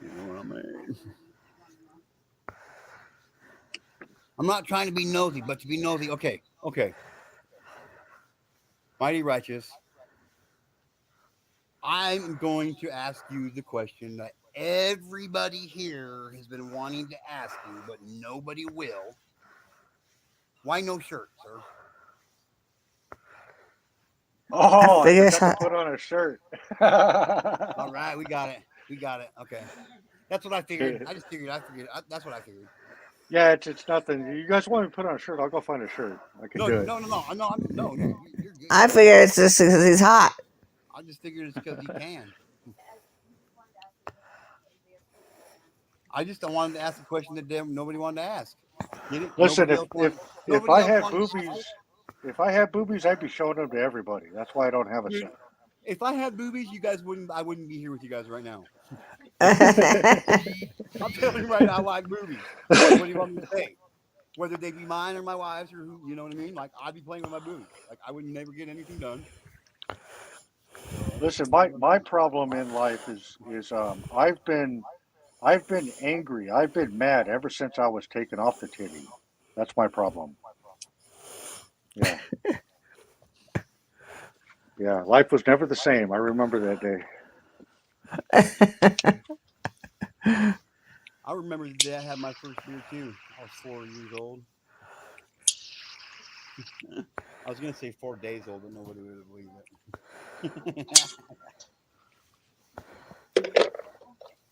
You know what I mean? I'm not trying to be nosy, but to be nosy. Okay. Mighty Righteous. I'm going to ask you the question that everybody here has been wanting to ask you, but nobody will. Why no shirt, sir? Oh, I figure forgot to put on a shirt. All right, we got it. Okay. That's what I figured. I figured. That's what I figured. Yeah, it's nothing. You guys want me to put on a shirt? I'll go find a shirt. I can do it. No. You're good. I figure it's just because he's hot. I just figured it's because he can. I just don't want him to ask a question that nobody wanted to ask. Get it? Listen, Nobody else wanted. if Nobody I else had wanted. if I had boobies, I'd be showing them to everybody. That's why I don't have a Dude, set. if I had boobies, you guys wouldn't. I wouldn't be here with you guys right now. I'm telling you right now, I like boobies. What do you want me to say? Whether they be mine or my wife's, or who, you know what I mean? Like I'd be playing with my boobies. Like I would never get anything done. So Listen, my problem in life is I've been angry. I've been mad ever since I was taken off the titty. That's my problem. Yeah. Yeah. Life was never the same. I remember that day. I remember the day I had my first beer too. I was 4 years old. I was gonna say 4 days old, but nobody would have believed it.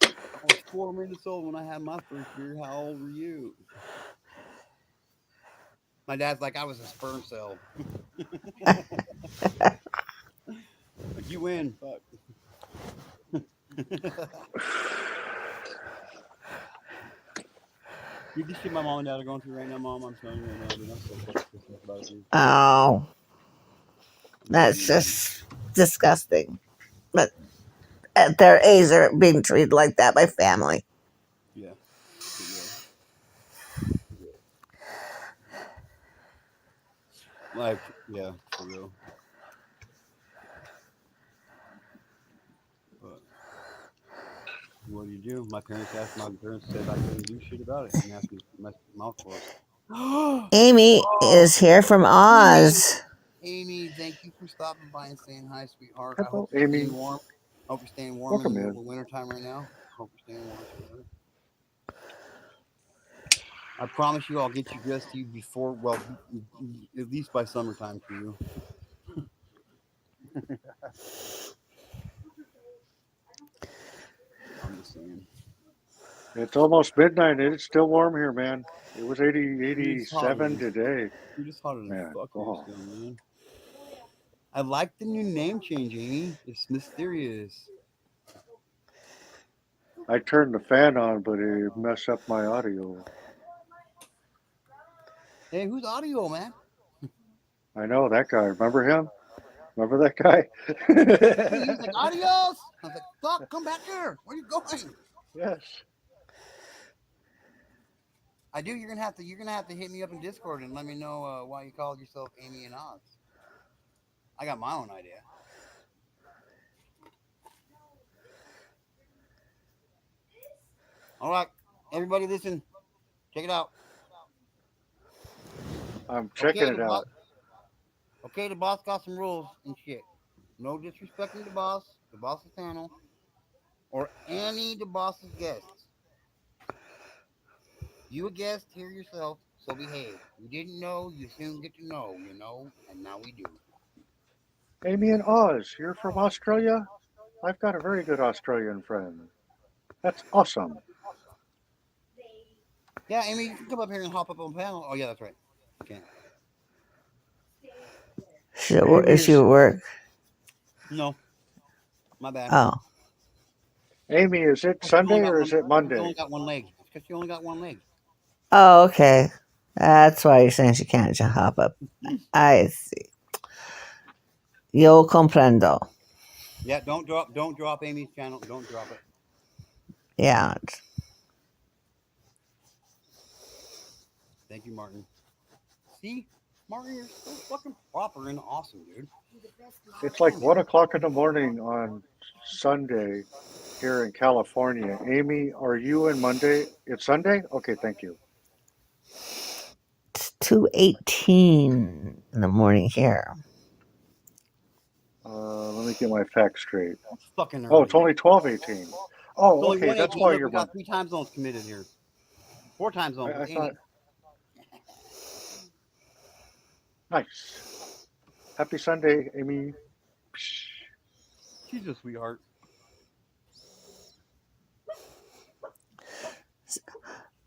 I was 4 minutes old when I had my first beer. How old were you? My dad's like, I was a sperm cell. You win. Fuck. Dude, this shit my mom and dad are going through right now, Mom. I'm telling you right now, dude. I'm so fucking pissed off about it, dude. Oh, I'm telling that's you, man. just disgusting. But at their age, they're being treated like that by family. Yeah, for real. Like, yeah, for real. But what do you do? My parents said I couldn't do shit about it and asked me to keep my mouth closed. Amy Oh, is here from Amy, Oz. Amy, thank you for stopping by and saying hi, sweetheart. I hope Hello, you're staying Amy. warm. I hope you're staying warm in the Welcome middle in. of winter time right now. I hope you're staying warm, sweetheart. I promise you, I'll get you dressed to you before, well, at least by summertime for you. I'm just saying. It's almost midnight and it's still warm here, man. It was Dude, it's hotter 87 than fuck. today. Dude, it's hotter than Man, fuck here oh. still, man. I like the new name change, Amy. It's mysterious. I turned the fan on, but it messed up my audio. Hey, who's audio, man? I know that guy. Remember him? Remember that guy? He was like, adios. I was like, fuck, come back here. Where are you going? Yes. I do. You're gonna have to hit me up in Discord and let me know why you called yourself Amy and Oz. I got my own idea. All right, everybody, listen. Check it out. I'm checking it out. Okay, the boss got some rules and shit. No disrespecting the boss's panel, or any the boss's guests. You a guest here yourself, so behave. You didn't know, you soon get to know, and now we do. Amy and Oz, you're from Australia? I've got a very good Australian friend. That's awesome. Yeah, Amy, you can come up here and hop up on panel. Oh, yeah, that's right. Okay. Is she at work? No. My bad. Oh. Amy, is it Sunday or is it Monday? She only got one leg. It's because she only got one leg. Oh, okay. That's why you're saying she can't just hop up. I see. Yo comprendo. Yeah, don't drop Amy's channel. Don't drop it. Yeah. Thank you, Martin. See, Martin, you're so fucking proper and awesome, dude. It's like 1 o'clock in the morning on Sunday here in California. Amy, are you in Monday? It's Sunday? Okay, thank you. It's 2:18 in the morning here. Let me get my facts straight. That's fucking early. Oh, it's only 12:18. Oh, it's okay, that's why you're. We got 3 time zones committed here. 4 time zones. I thought. Nice. Happy Sunday, Amy. She's a sweetheart.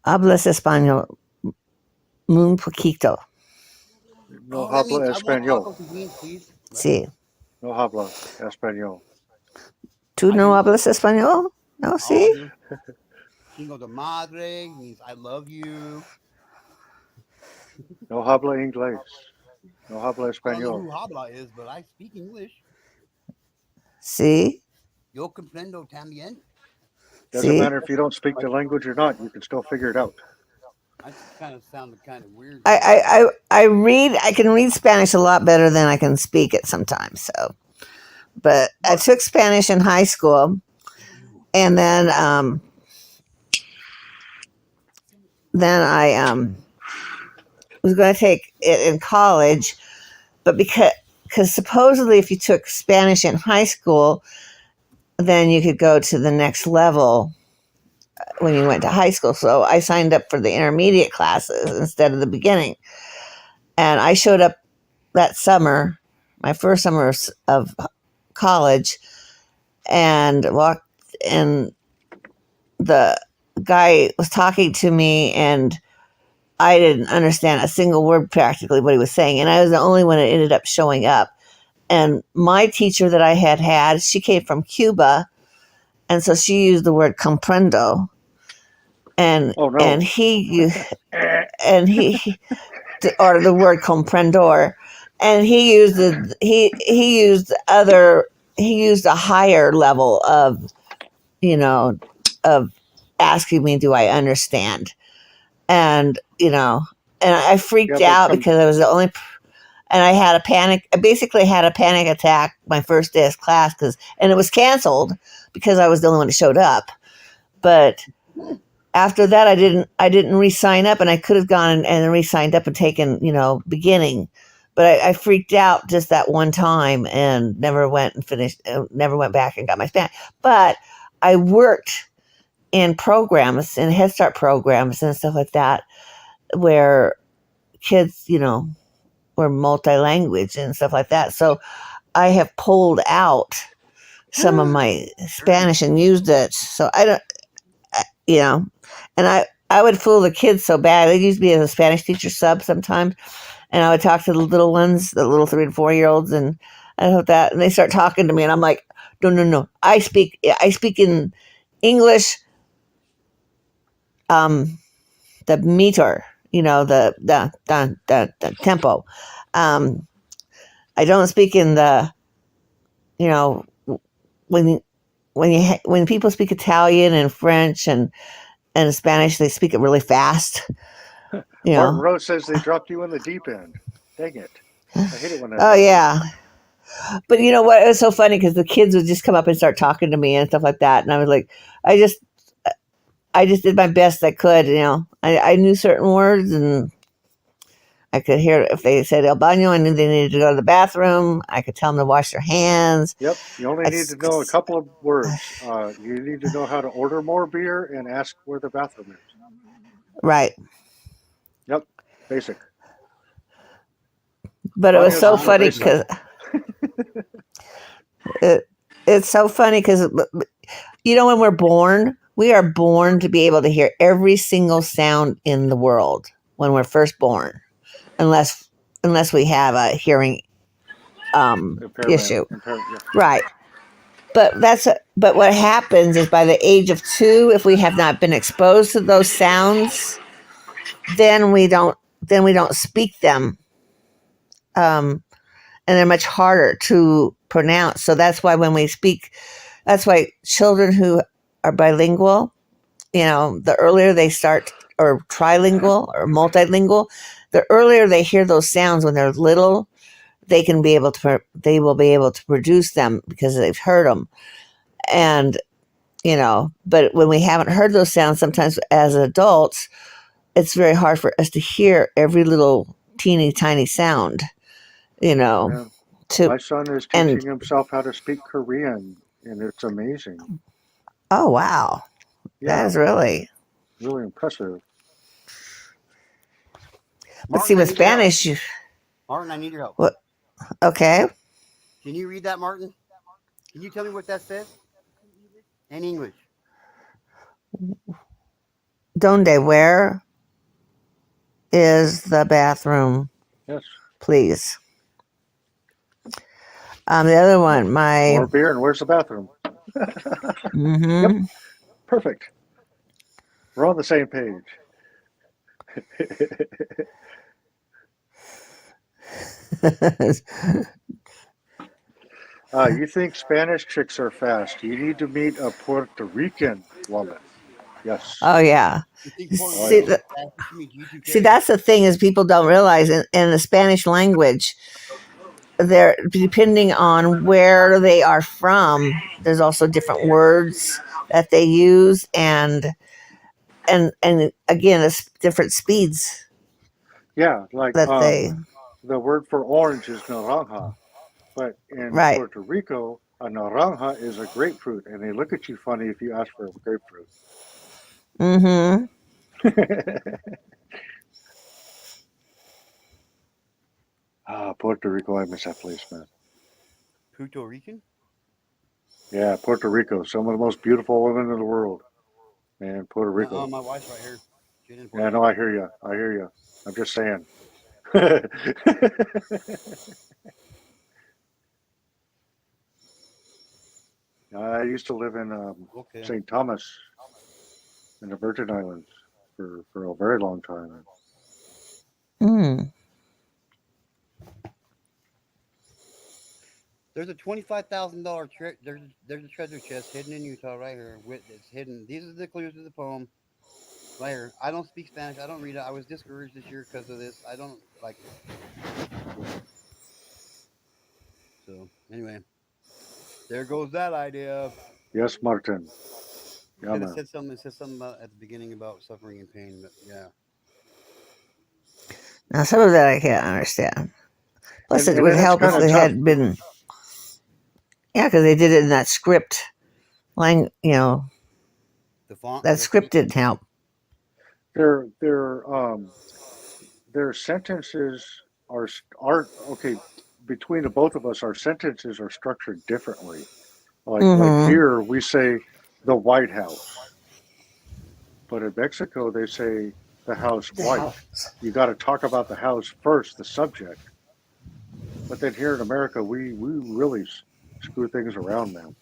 Hablas español muy poquito. No habla español. Sí. No habla español. ¿Tú no hablas español? No, sí. Chingo de madre means I love you. No habla inglés. No habla español. I don't know who habla is, but I speak English. Sí. Yo comprendo también. Doesn't matter if you don't speak the language or not. You can still figure it out. I kind of sounded kind of weird. I can read Spanish a lot better than I can speak it sometimes. So, but I took Spanish in high school, and then I was going to take it in college, but because supposedly if you took Spanish in high school, then you could go to the next level when you went to high school. So I signed up for the intermediate classes instead of the beginning. And I showed up that summer, my first summer of college, and walked, and the guy was talking to me, and I didn't understand a single word practically what he was saying. And I was the only one that ended up showing up. And my teacher that I had, she came from Cuba. And so she used the word comprendo. And and he or the word comprendor, and he used a higher level of asking me, do I understand? And and I freaked out because I was the only, and I had a panic. I basically had a panic attack my first day of class and it was canceled because I was the only one that showed up. But after that, I didn't re-sign up, and I could have gone and re-signed up and taken, beginning. But I freaked out just that one time and never went and finished, never went back and got my Spanish. But I worked in programs, in Head Start programs and stuff like that, where kids, were multi-language and stuff like that. So I have pulled out some of my Spanish and used it. So I don't, and I would fool the kids so bad. They used me as a Spanish teacher sub sometimes, and I would talk to the little ones, the little 3 and 4 year olds, and I hope that, and they start talking to me, and I'm like, no, I speak in English, the meter, the tempo. I don't speak in the you know, when people speak Italian and French and Spanish, they speak it really fast. You Martin know. Rose says they dropped you in the deep end. Dang it! I hate it when that Oh happens. yeah. But you know what? It was so funny because the kids would just come up and start talking to me and stuff like that, and I was like, I just did my best I could. You know, I knew certain words and I could hear if they said el baño, I knew they needed to go to the bathroom. I could tell them to wash their hands. Yep. You only need to know a couple of words. You need to know how to order more beer and ask where the bathroom is. Right. Yep. Basic. But it was so Baños funny are because basic. it's so funny because you know when we're born, we are born to be able to hear every single sound in the world when we're first born, unless we have a hearing issue. Impairment, yeah. Right. But what happens is by the age of 2, if we have not been exposed to those sounds, then we don't speak them, and they're much harder to pronounce. So that's why when we speak, that's why children who are bilingual, you know, the earlier they start, or trilingual or multilingual, the earlier they hear those sounds when they're little, they will be able to produce them because they've heard them. And you know, but when we haven't heard those sounds, sometimes as adults, it's very hard for us to hear every little teeny tiny sound, you know. Yeah. My son is teaching himself how to speak Korean, and it's amazing. Oh wow. Yeah. That is really impressive. But see, with Spanish, Martin, I need your help. What? Okay. Can you read that, Martin? Can you tell me what that says? In English. Donde, where is the bathroom? Yes. Please. The other one, more beer and where's the bathroom? Mm-hmm. Yep. Perfect. We're on the same page. You think Spanish chicks are fast? You need to meet a Puerto Rican woman. Yes. Oh yeah. See, that's the thing is people don't realize in the Spanish language, they're depending on where they are from. There's also different words that they use, and again, it's different speeds. Yeah, like the word for orange is naranja, but in Puerto Rico, a naranja is a grapefruit, and they look at you funny if you ask for a grapefruit. Mm-hmm. Puerto Rico, I miss that place, man. Puerto Rican? Yeah, Puerto Rico, some of the most beautiful women in the world. Man, Puerto Rico. My wife's right here. Yeah, no, I hear you. I'm just saying. I used to live in St. Thomas in the Virgin Islands for a very long time. There's a $25,000 there's a treasure chest hidden in Utah right here. It's hidden. These are the clues to the poem. Right here. I don't speak Spanish. I don't read it. I was discouraged this year because of this. I don't like it. So anyway, there goes that idea. Yes, Martin. Yeah, it said something about at the beginning about suffering and pain, but yeah. Now some of that I can't understand. Plus, it would help if they had been. Yeah, because they did it in that script, you know. The font. That script didn't help. Their sentences aren't okay. Between the both of us, our sentences are structured differently. Like here, we say the White House, but in Mexico they say the house white. You got to talk about the house first, the subject. But then here in America, we really screw things around, man.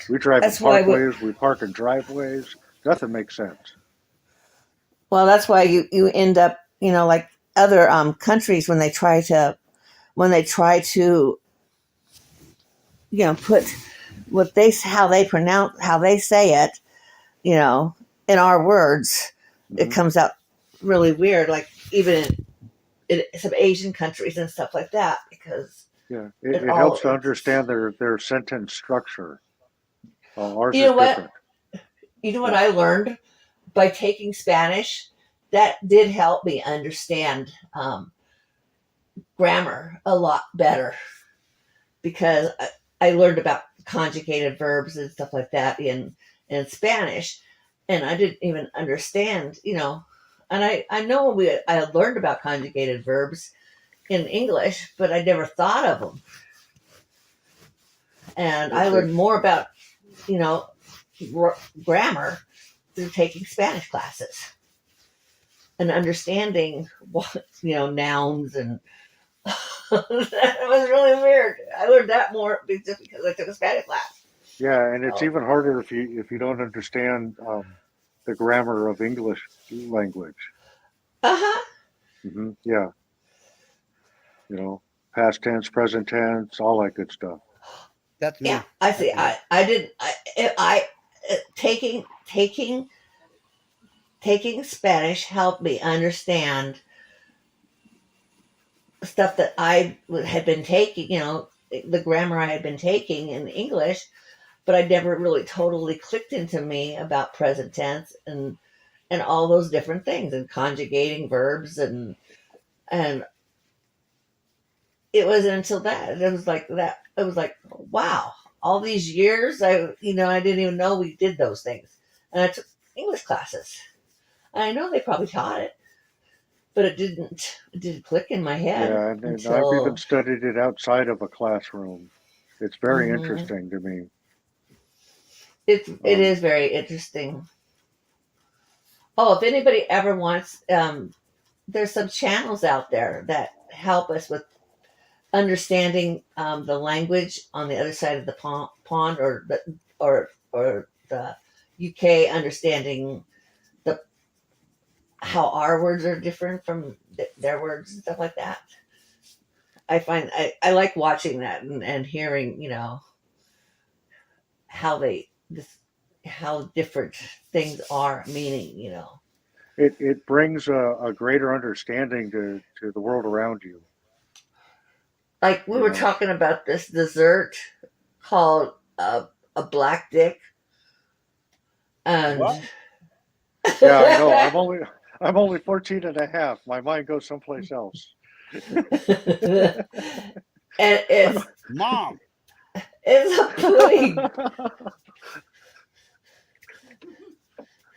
We drive in parkways, we park in driveways. Nothing makes sense. Well, that's why you end up, you know, like other countries when they try to put how they pronounce, how they say it, in our words, it comes out really weird. Like even in some Asian countries and stuff like that, because it helps to understand their sentence structure. Ours you is know what different. you know what I learned by taking Spanish, that did help me understand grammar a lot better, because I learned about conjugated verbs and stuff like that in Spanish, and I didn't even understand, and I know I had learned about conjugated verbs in English, but I never thought of them. And I learned more about, grammar through taking Spanish classes and understanding what, nouns and that was really weird. I learned that more just because I took a Spanish class. Yeah, and it's even harder if you don't understand the grammar of English language. Yeah, past tense, present tense, all that good stuff. That's me. Yeah, I see. I did. Taking Spanish helped me understand stuff that I had been taking. The grammar I had been taking in English, but I never really totally clicked into me about present tense and all those different things and conjugating verbs and it wasn't until that it was like wow, all these years I didn't even know we did those things, and I took English classes. I know they probably taught it, but it didn't click in my head. Yeah, and until I've even studied it outside of a classroom. It's very interesting to me. it is very interesting. Oh, if anybody ever wants, there's some channels out there that help us with understanding the language on the other side of the pond, or the UK, understanding how our words are different from their words and stuff like that. I find I like watching that and hearing, how how different things are meaning. It brings a greater understanding to the world around you. Like we were talking about this dessert called a black dick, and What? Yeah, I know. I'm only 14 and a half. My mind goes someplace else. and it's Mom. It's a pudding.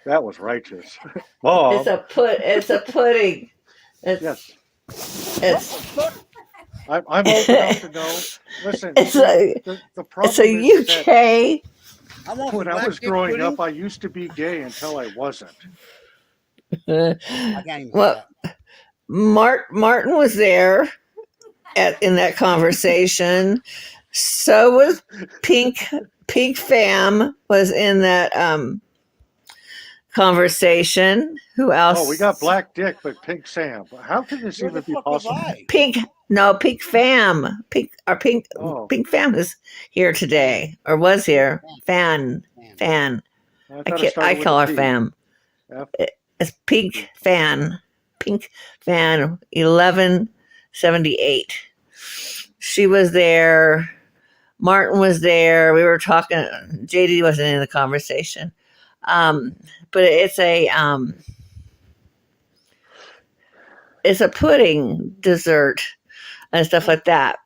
That was righteous. Mom. It's a pudding. Yes. It's I'm old enough to know. Listen, it's the problem it's a UK. When I was growing up, I used to be gay until I wasn't. I can't even Well, Martin was there in that conversation. So was Pink Fam was in that conversation. Who else? Oh, we got Black Dick, but Pink Sam. How can this even be possible? Pink Fam. Pink Fam is here today, or was here. Fan. I call her Fam. It's Pink Fan. 1178. She was there. Martin was there. We were talking. JD wasn't in the conversation, but it's a pudding dessert and stuff like that.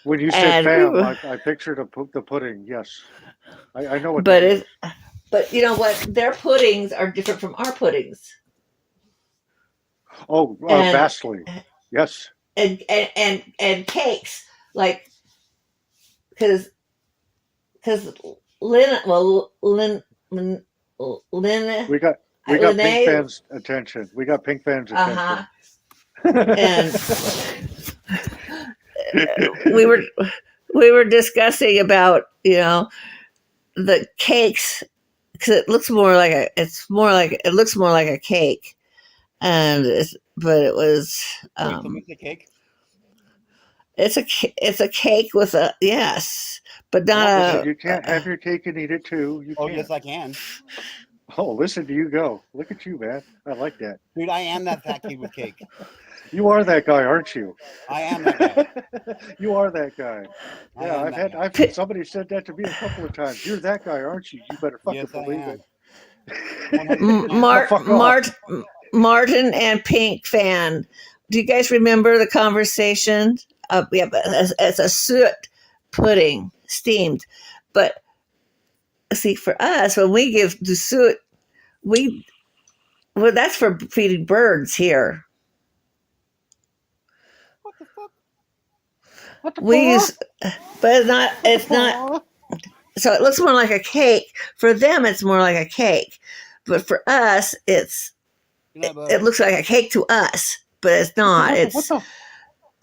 When you said fam, I pictured the pudding. Yes, I know what. But you know what? Their puddings are different from our puddings. Oh, vastly. Yes. And cakes, like because Lynn. We got Pink Fan's attention. We got Pink Fan's attention. And we were discussing about the cakes, because it looks more like a cake, but it was Wait, to make the cake? It's a cake with a yes, but not Listen, you can't have your cake and eat it too. You Oh, can't. yes, I can. Oh, listen to you go. Look at you, man. I like that. Dude, I am that fat kid with cake. You are that guy, aren't you? I am that guy. You are that guy. I Yeah, am I've that had guy. I've somebody said that to me a couple of times. You're that guy, aren't you? You better fucking Yes, I believe am. it. 100%. Now fuck off. Martin and Pink fan. Do you guys remember the conversation? Yeah, it's a suet pudding, steamed. But see, for us, when we give the suet, well, that's for feeding birds here. What the fuck? What the We fuck? use, but it's not. What the It's not. fuck? So it looks more like a cake. For them, it's more like a cake, but for us, it looks like a cake to us, but it's not. What the?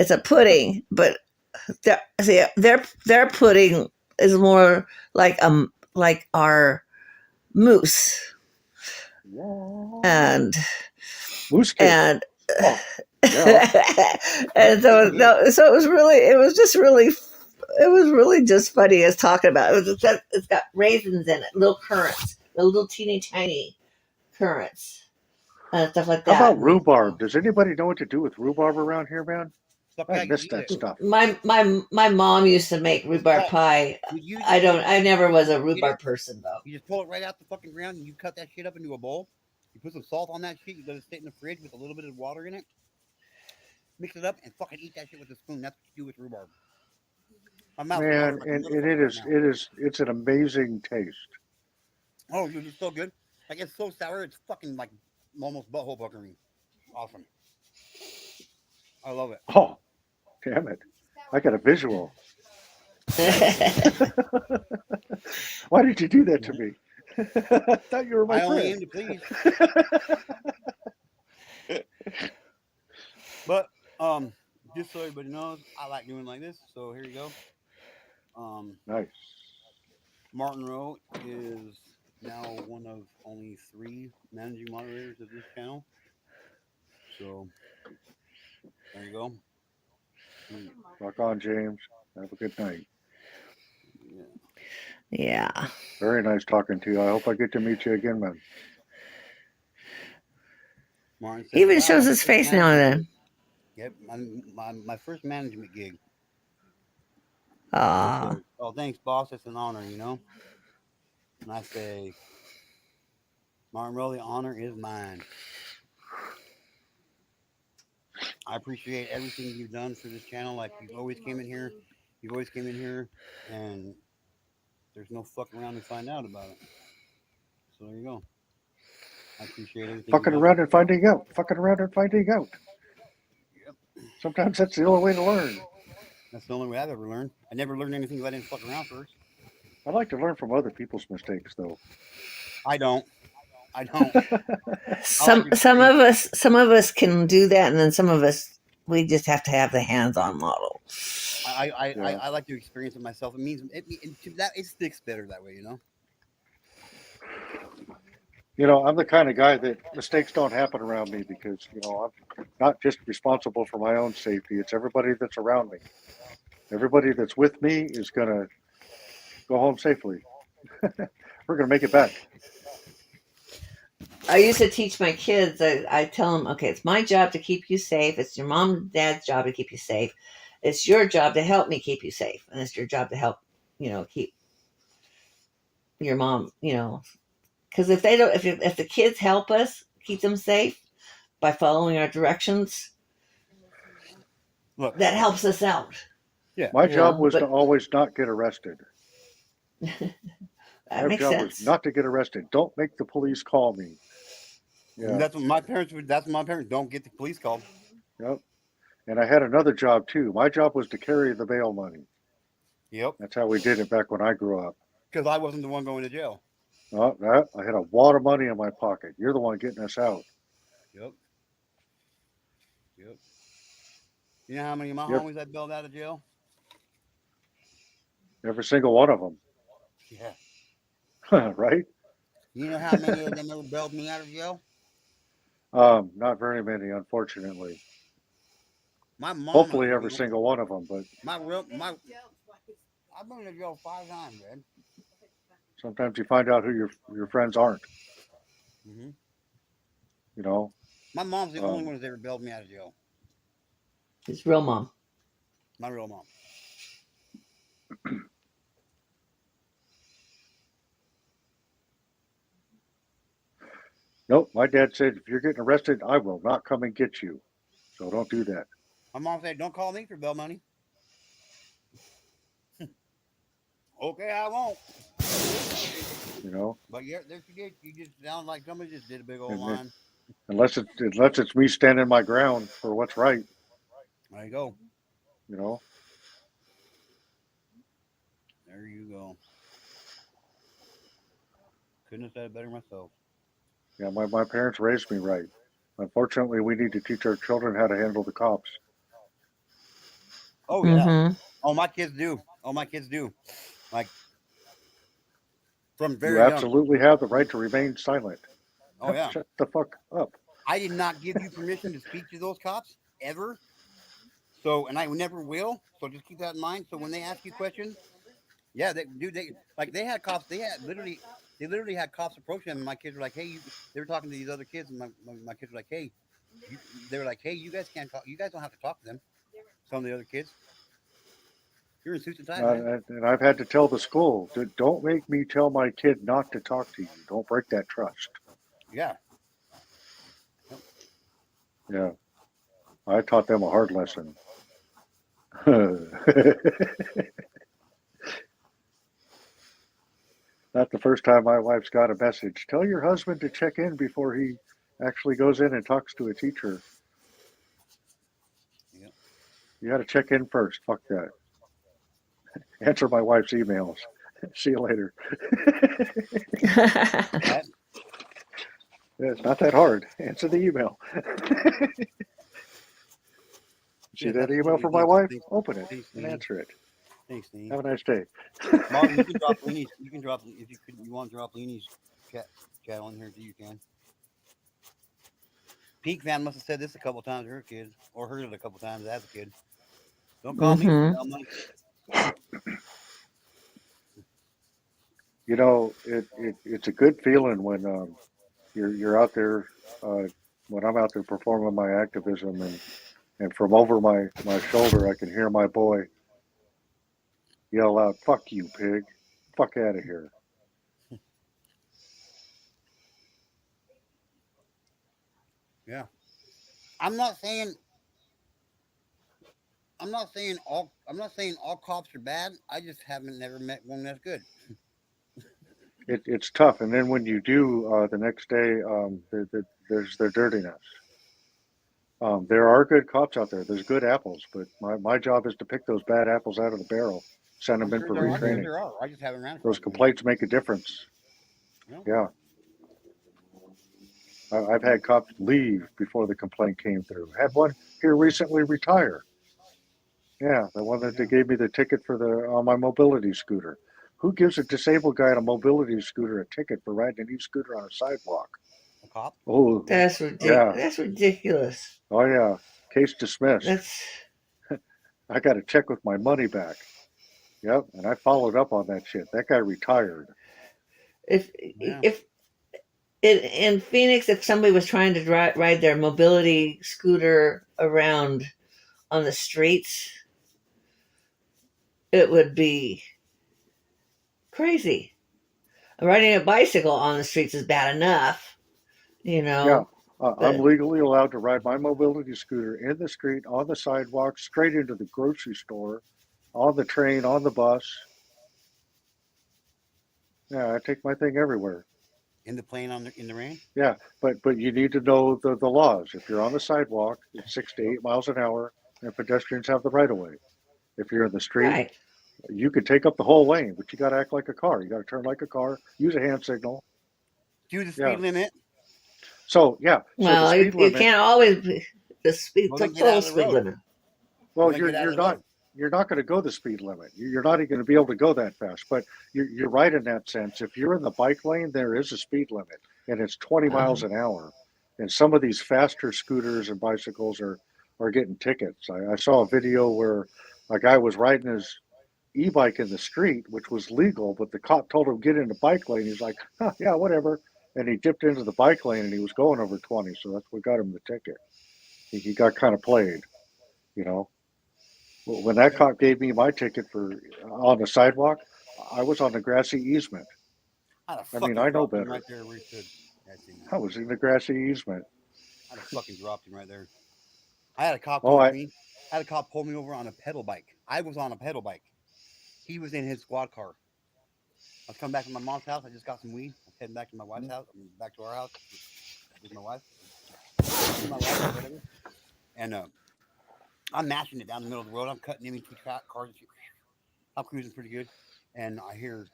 It's a pudding, but their pudding is more like our mousse and Moose cake. and Oh, yeah. and so no, so it was really just funny as talking about it. It's got raisins in it, little currants, the little teeny tiny currants and stuff like How that. about rhubarb? Does anybody know what to do with rhubarb around here, man? Stuff I like missed you that eat it. stuff. My mom used to make rhubarb pie. I never was a rhubarb person though. You just pull it right out the fucking ground and you cut that shit up into a bowl. You put some salt on that shit. You let it sit in the fridge with a little bit of water in it. Mix it up and fucking eat that shit with a spoon. That's what you do with rhubarb. My mouth's Man, watering like a and motherfucker right now. it's an amazing taste. Oh, dude, it's so good. Like it's so sour, it's fucking like almost butthole puckering. Awesome. I love it. Oh, damn it. I got a visual. Why did you do that to me? I thought you were my I only friend. aim to please. But just so everybody knows, I like doing like this. So here you go. Nice. Martin Rowe is now one of only 3 managing moderators of this channel. So there you go. Rock on, James. Have a good night. Yeah. Very nice talking to you. I hope I get to meet you again, man. Martin says, He even wow, shows my his first face now and then. Yep, my first management gig. Ah. Says, oh, thanks, boss. It's an honor, you know. And I say, Martin Rowe, the honor is mine. I appreciate everything you've done for this channel. Like you've always came in here, and there's no fuck around to find out about it. So there you go. I appreciate everything. Fucking around and finding out. Fucking around and finding out. Yep. Sometimes that's the only way to learn. That's the only way I've ever learned. I never learned anything if I didn't fuck around first. I like to learn from other people's mistakes, though. I don't. Some of us can do that, and then some of us we just have to have the hands-on model. I like to experience it myself. It means it sticks better that way, you know. You know, I'm the kind of guy that mistakes don't happen around me because, you know, I'm not just responsible for my own safety. It's everybody that's around me. Everybody that's with me is going to go home safely. We're going to make it back. I used to teach my kids, I tell them, okay, it's my job to keep you safe. It's your mom and dad's job to keep you safe. It's your job to help me keep you safe. And it's your job to help, keep your mom, because if they don't, if the kids help us keep them safe by following our directions, that helps us out. Yeah. My job was to always not get arrested. That makes sense. Was not to get arrested. Don't make the police call me. Yeah. And that's what my parents would. That's what my parents don't get the police called. Yep. And I had another job too. My job was to carry the bail money. Yep. That's how we did it back when I grew up. Because I wasn't the one going to jail. Oh, I had a wad of money in my pocket. You're the one getting us out. Yep. You know how many of my homies I bailed out of jail? Every single one of them. Yeah. Right? You know how many of them ever bailed me out of jail? Not very many, unfortunately. My mom. Hopefully, every single one of them. But I've been to jail 5 times, man. sometimes you find out who your friends aren't. Mm-hmm. You know. My mom's the only one who's ever bailed me out of jail. His real mom. My real mom. Nope. My dad said, if you're getting arrested, I will not come and get you. So don't do that. My mom said, don't call me for bail money. Okay, I won't. You know. But yeah, there she did. You just sound like somebody just did a big old line. Unless it's me standing my ground for what's right. There you go. You know. There you go. Couldn't have said it better myself. Yeah, my parents raised me right. Unfortunately, we need to teach our children how to handle the cops. Oh yeah. Mm-hmm. Oh, my kids do. Like from very young. You absolutely have the right to remain silent. Oh yeah. Shut the fuck up. I did not give you permission to speak to those cops ever. So, and I never will. So just keep that in mind. So when they ask you questions, yeah, they had cops. They literally had cops approach them, and my kids were like, "Hey," they were talking to these other kids, and my kids were like, "Hey," they were like, "Hey, you guys can't talk. You guys don't have to talk to them." Some of the other kids. You're in suits and ties, and I've had to tell the school, don't make me tell my kid not to talk to you. Don't break that trust. Yeah. Yeah. I taught them a hard lesson. Not the first time my wife's got a message. Tell your husband to check in before he actually goes in and talks to a teacher. Yep. You got to check in first. Fuck that. Answer my wife's emails. See you later. Yeah, it's not that hard. Answer the email. See that email from my wife? Open it and answer it. Thanks, Steve. Have a nice day. Martin, you can drop Leanie's. You can drop if you want to drop Leanie's chat on here too. You can. Peak fan must have said this a couple times to her kids, or heard it a couple times as a kid. Don't call me for bail money. You know, it's a good feeling when you're out there. When I'm out there performing my activism, and from over my shoulder, I can hear my boy yell out, "Fuck you, pig! Fuck out of here!" Yeah, I'm not saying all cops are bad. I just haven't never met one that's good. It's tough, and then when you do, the next day, there's their dirtiness. There are good cops out there. There's good apples, but my job is to pick those bad apples out of the barrel, send them in for retraining. There are. I just haven't ran. Those complaints make a difference. Yeah. I've had cops leave before the complaint came through. Had one here recently retire. Yeah, the one that they gave me the ticket for on my mobility scooter. Who gives a disabled guy on a mobility scooter a ticket for riding an e-scooter on a sidewalk? A cop? Oh, that's ridiculous. Yeah. That's ridiculous. Oh yeah, case dismissed. I got to check with my money back. Yep, and I followed up on that shit. That guy retired. If in Phoenix, if somebody was trying to ride their mobility scooter around on the streets, it would be crazy. Riding a bicycle on the streets is bad enough, you know. Yeah, I'm legally allowed to ride my mobility scooter in the street, on the sidewalk, straight into the grocery store, on the train, on the bus. Yeah, I take my thing everywhere. In the plane in the rain? Yeah, but you need to know the laws. If you're on the sidewalk, it's 6 to 8 miles an hour, and pedestrians have the right of way. If you're in the street, you could take up the whole lane, but you got to act like a car. You got to turn like a car, use a hand signal. Do the speed limit. So, yeah. Well, so the speed you can't always be the speed, full speed limit. Well, you're not going to go the speed limit. You're not going to be able to go that fast. But you're right in that sense. If you're in the bike lane, there is a speed limit, and it's 20 miles an hour. And some of these faster scooters and bicycles are are getting tickets. I saw a video where a guy was riding his e-bike in the street, which was legal, but the cop told him get in the bike lane. He's like, huh, yeah, whatever. And he dipped into the bike lane and he was going over 20. So that's what got him the ticket. He got kind of played, you know. When that cop gave me my ticket for on the sidewalk, I was on the grassy easement. I'd have I mean, fucking I know dropped him better. right there where he stood. I was in the grassy easement. I'd have fucking dropped him right there. I had a cop Oh, come I to me. I had a cop pull me over on a pedal bike. I was on a pedal bike. He was in his squad car. I was coming back from my mom's house. I just got some weed. I was heading back to my wife's house. Back to our house with my wife. Whatever. And I'm mashing it down the middle of the road. I'm cutting in between cars. I'm cruising pretty good. And I hear,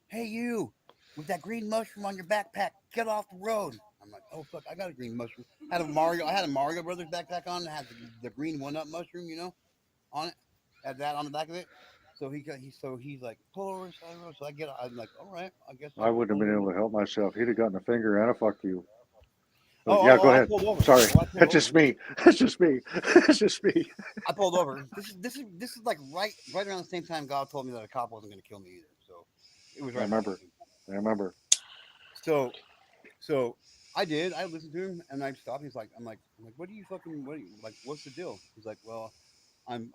hey you, with that green mushroom on your backpack, get off the road. I'm like, oh fuck, I got a green mushroom. I had a Mario Brothers backpack on. It had the green 1-Up mushroom, on it. Had that on the back of it. So he's like, pull over side of the road. So I'm like, all right, I guess I I'll wouldn't pull have been able over. to help myself. He'd have gotten a finger and a fuck you. But yeah, Oh, go I ahead. pulled over. Sorry, Oh, I pulled that's over. just me. That's just me. That's just me. I pulled over. This is like right around the same time God told me that a cop wasn't going to kill me either. So it was I right around the remember. same I remember. time. So I did. I listened to him and I stopped. He's like, I'm like, what do you like? What's the deal? He's like, well, I'm.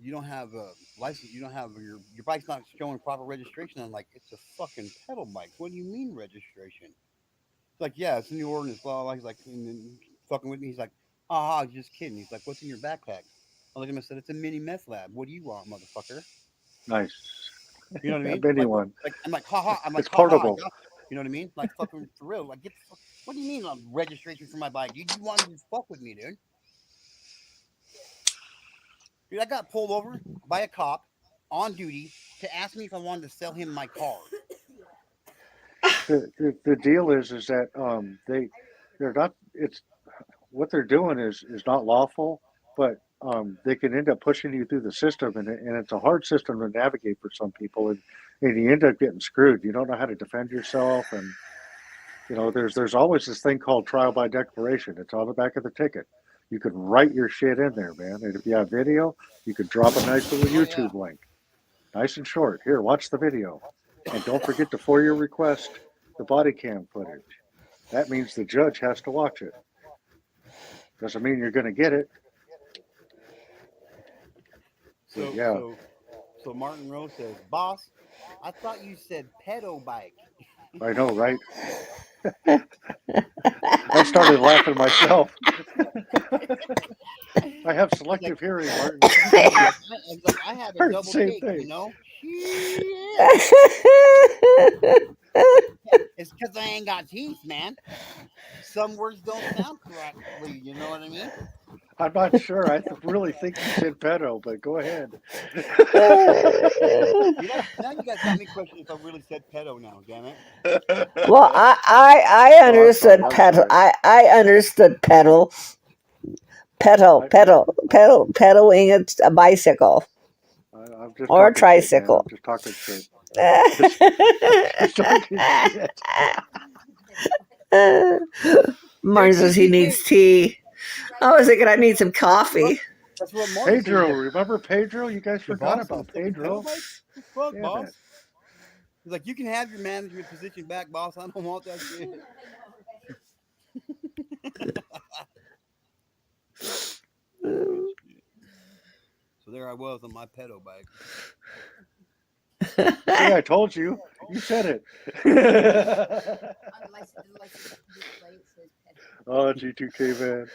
You don't have a license. You don't have your bike's not showing proper registration. I'm like, it's a fucking pedal bike. What do you mean registration? He's like, yeah, it's in the ordinance. Blah blah. He's like, and then fucking with me. He's like, ah, just kidding. He's like, what's in your backpack? I looked at him and said, it's a mini meth lab. What do you want, motherfucker? Nice. You know what I That mean? mini Like, one. I'm like, ha ha. I'm like, It's ha ha. I portable. got you know what I mean? Like, fucking for real. Like, what do you mean registration for my bike? You wanted to fuck with me, dude? Dude, I got pulled over by a cop on duty to ask me if I wanted to sell him my car. The deal is that they're not. It's what they're doing is not lawful, but they can end up pushing you through the system, and it's a hard system to navigate for some people, and you end up getting screwed. You don't know how to defend yourself, and there's always this thing called trial by declaration. It's on the back of the ticket. You can write your shit in there, man. And if you have video, you could drop a nice little YouTube link, nice and short. Here, watch the video, and don't forget to FOIA request the body cam footage. That means the judge has to watch it. Doesn't mean you're going to get it. So Martin Rose says, boss, I thought you said pedo bike. I know, right? I started laughing myself. I have selective hearing, Martin. I have a double Same take, thing. It's because I ain't got teeth, man. Some words don't sound correctly. You know what I mean? I'm not sure. I really think you said pedo, but go ahead. Now you guys got me questioning if I really said pedo now. Damn it. Well, I understood pedal. I understood pedal. Pedaling a bicycle I'm just or a talking shit, man. tricycle. I'm just talking shit. Just talking shit. Martin says he needs tea. I was thinking I need some coffee. That's what Martin Pedro, said. remember Pedro? You guys forgot about Pedro. Fuck, boss. He's like, you can have your management position back, boss. I don't want that shit. So there I was on my pedo bike. See, I told you. You said it. Oh, G2K, man.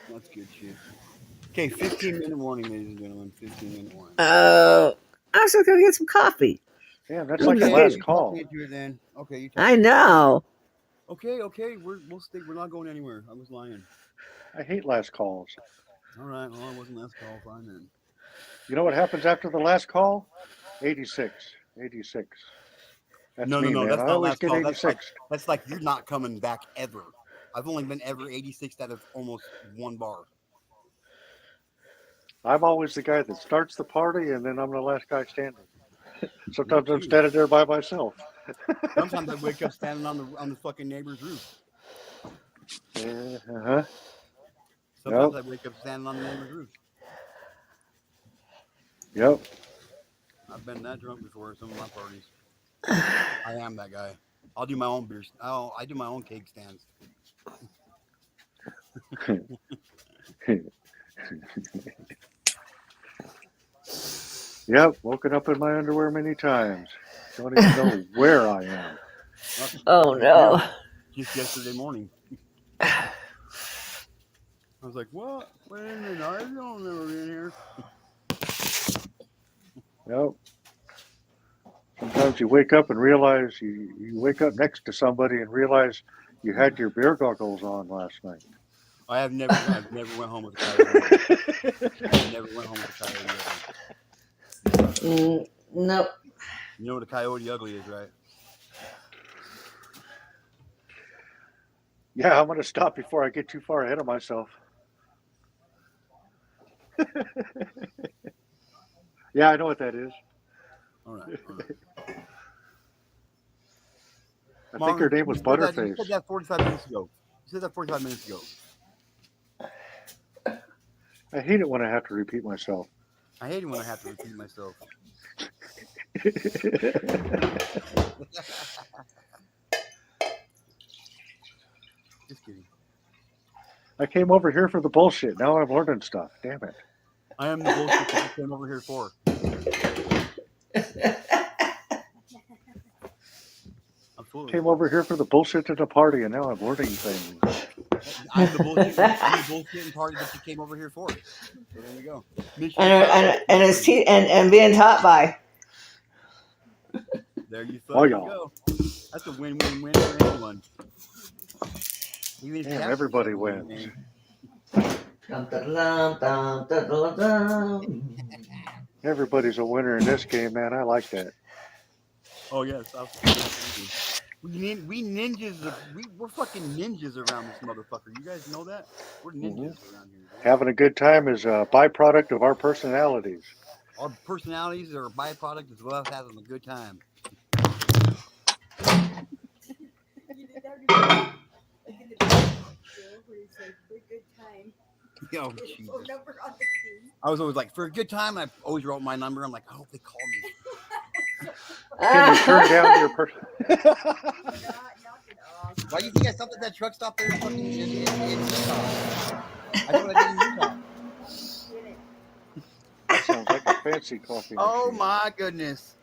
That's good shit. Okay, 15-minute warning, ladies and gentlemen. 15-minute warning. I was just gonna get some coffee. Damn, that's like the last call. Then. Okay, I know. Okay, we'll stay. We're not going anywhere. I was lying. I hate last calls. All right, well, it wasn't last call. Fine then. You know what happens after the last call? 86. That's no, me, man. that's I not always last get call. 86. That's like you're not coming back ever. I've only been ever 86 out of almost one bar. I'm always the guy that starts the party, and then I'm the last guy standing. Sometimes I'm standing there by myself. Sometimes I wake up standing on the fucking neighbor's roof. Uh-huh. Sometimes Yep. I wake up standing on the neighbor's roof. Yep. I've been that drunk before at some of my parties. I am that guy. I'll do my own beers. I do my own cake stands. Yep. Woken up in my underwear many times. Don't even know where I am. Oh no. Just yesterday morning. I was like, what? Wait a minute. I don't remember being here. Yep. Sometimes you wake up and realize you wake up next to somebody and realize you had your beer goggles on last night. I've never went home with a coyote. I've never went home with a coyote ever. Nope. You know what a coyote ugly is, right? Yeah, I'm going to stop before I get too far ahead of myself. Yeah, I know what that is. All right. I think her name was Butterface. You said that 45 minutes ago. I hate it when I have to repeat myself. I hate it when I have to repeat myself. Just kidding. I came over here for the bullshit. Now I'm learning stuff. Damn it. I am the bullshit that you came over here for. Absolutely. Came over here for the bullshit at the party, and now I'm learning things. I'm the bullshit and party that you came over here for. So there you go. And being taught by. There you go. That's a win-win-win for anyone. Even if everybody wins. Everybody's a winner in this game, man. I like that. Oh yes, absolutely. We ninjas. We're fucking ninjas around this motherfucker. You guys know that? We're ninjas around here. Right? Having a good time is a byproduct of our personalities. Our personalities are a byproduct as well as having a good time. Yo, Jesus. I was always like, for a good time, and I always wrote my number. I'm like, I hope they call me. Can you turn down your person? Why do you think I stopped at that truck stop there in Utah? I know what I did in Utah. That sounds like a fancy coffee. Oh my goodness.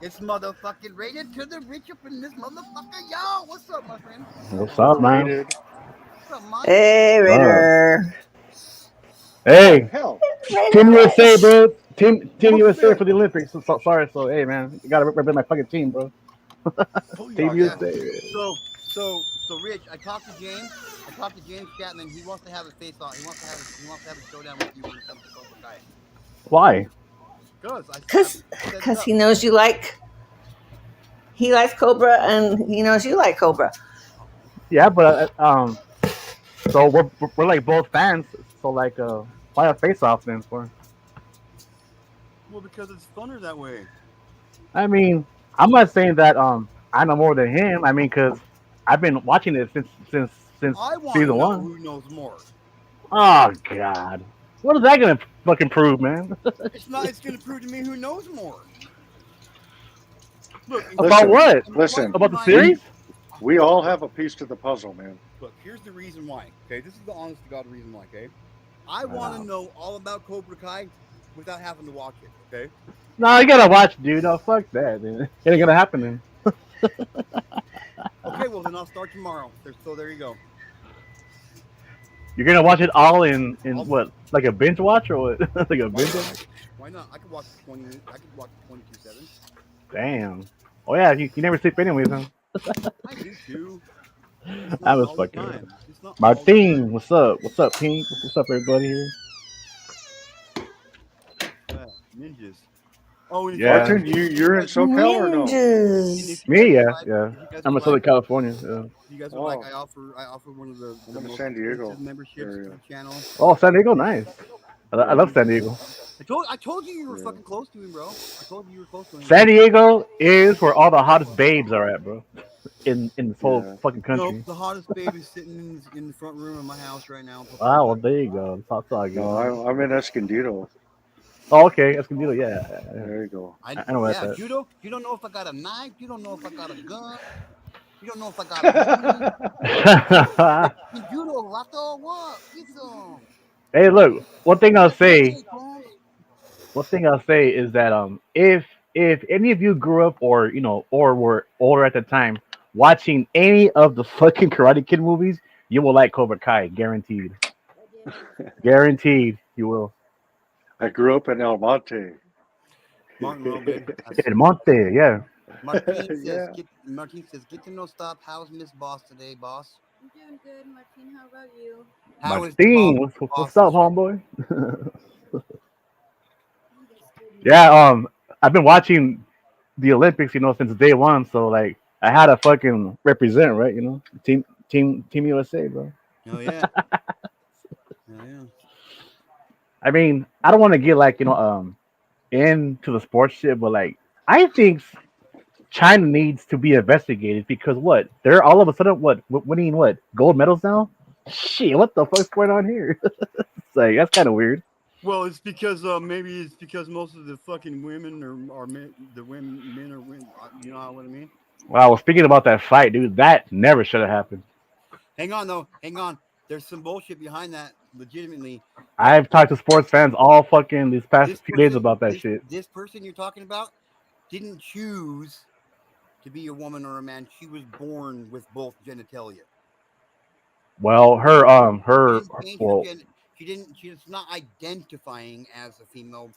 It's motherfucking rated to the rich up in this motherfucker. Yo, what's up, my friend? What's up, man? What's up, Mike? Hey, Raider. Hey, Hell. Team USA, bro. Team USA for the Olympics. So sorry. So hey, man, you gotta represent my fucking team, bro. Team USA. So, Rich, I talked to James Chapman. He wants to have a face off. He wants to have a showdown with you when it comes to Cobra Kai. Why? Because he knows you like. He likes Cobra, and he knows you like Cobra. Yeah, but so we're like both fans. So like, why a face off then for? Well, because it's funner that way. I mean, I'm not saying that I know more than him. I mean, because I've been watching it since I want season to know 1. who knows more. Oh God, what is that gonna fucking prove, man? It's not. It's gonna prove to me who knows more. Look, about what? Listen, about the series? We all have a piece to the puzzle, man. Look, here's the reason why. Okay, this is the honest to God reason why. Okay, I want to know all about Cobra Kai without having to watch it. Okay. No, you gotta watch, dude. No, fuck that. Dude. It ain't gonna happen then. Okay, well then I'll start tomorrow. So there you go. You're gonna watch it all in what? Like a binge watch or what? Like a binge watch? Why not? I could watch 20. I could watch 22/7. Damn. Oh yeah, you never sleep anyways, huh? I do too. I was fucking. Martin, what's up? What's up, Pink? What's up, everybody here? Ninjas. Oh, yeah. Martin, you're in SoCal or no? Me, yeah. I'm in Southern California. Yeah. You guys would like? I offer one of the most San Diego memberships to the channel. Oh, San Diego, nice. I love San Diego. I told you were fucking close to him, bro. I told you were close to him. San Diego is where all the hottest babes are at, bro. in this whole fucking No, country. the hottest babe is sitting in the front room of my house right now. Ah, well, there you go. That's all good. No, I'm in Escondido. Oh, okay, Escondido. Yeah, There you go. I know where Yeah, that's judo. You don't know if I got a knife. You don't know if I got a gun. You don't know if I got a money. at. Judo, Rato, what? Get some. Hey, look. Hey, Cross. One thing I'll say is that if any of you grew up or or were older at the time watching any of the fucking Karate Kid movies, you will like Cobra Kai, guaranteed. Guaranteed, you will. I grew up in El Monte. Martin Rowe, babe. El Monte, yeah. Martin says, Yeah. get to know stop. How's Miss Boss today, boss? I'm doing good, Martin. How about you? How is the Martin, boss? what's up, homeboy? Yeah, I've been watching the Olympics, since day one. So like, I had to fucking represent, right? Team USA, bro. Oh yeah. Oh yeah. I mean, I don't want to get like into the sports shit, but like, I think China needs to be investigated because what they're all of a sudden winning gold medals now. Shit, what the fuck's going on here? It's like that's kind of weird. Well, it's because maybe it's because most of the fucking women are men, men are women. You know what I mean? Well, I was speaking about that fight, dude. That never should have happened. Hang on though. Hang on. There's some bullshit behind that. Legitimately, I've talked to sports fans all fucking these past few days about that shit. This person you're talking about didn't choose to be a woman or a man. She was born with both genitalia. Well, She didn't. She's not identifying as a female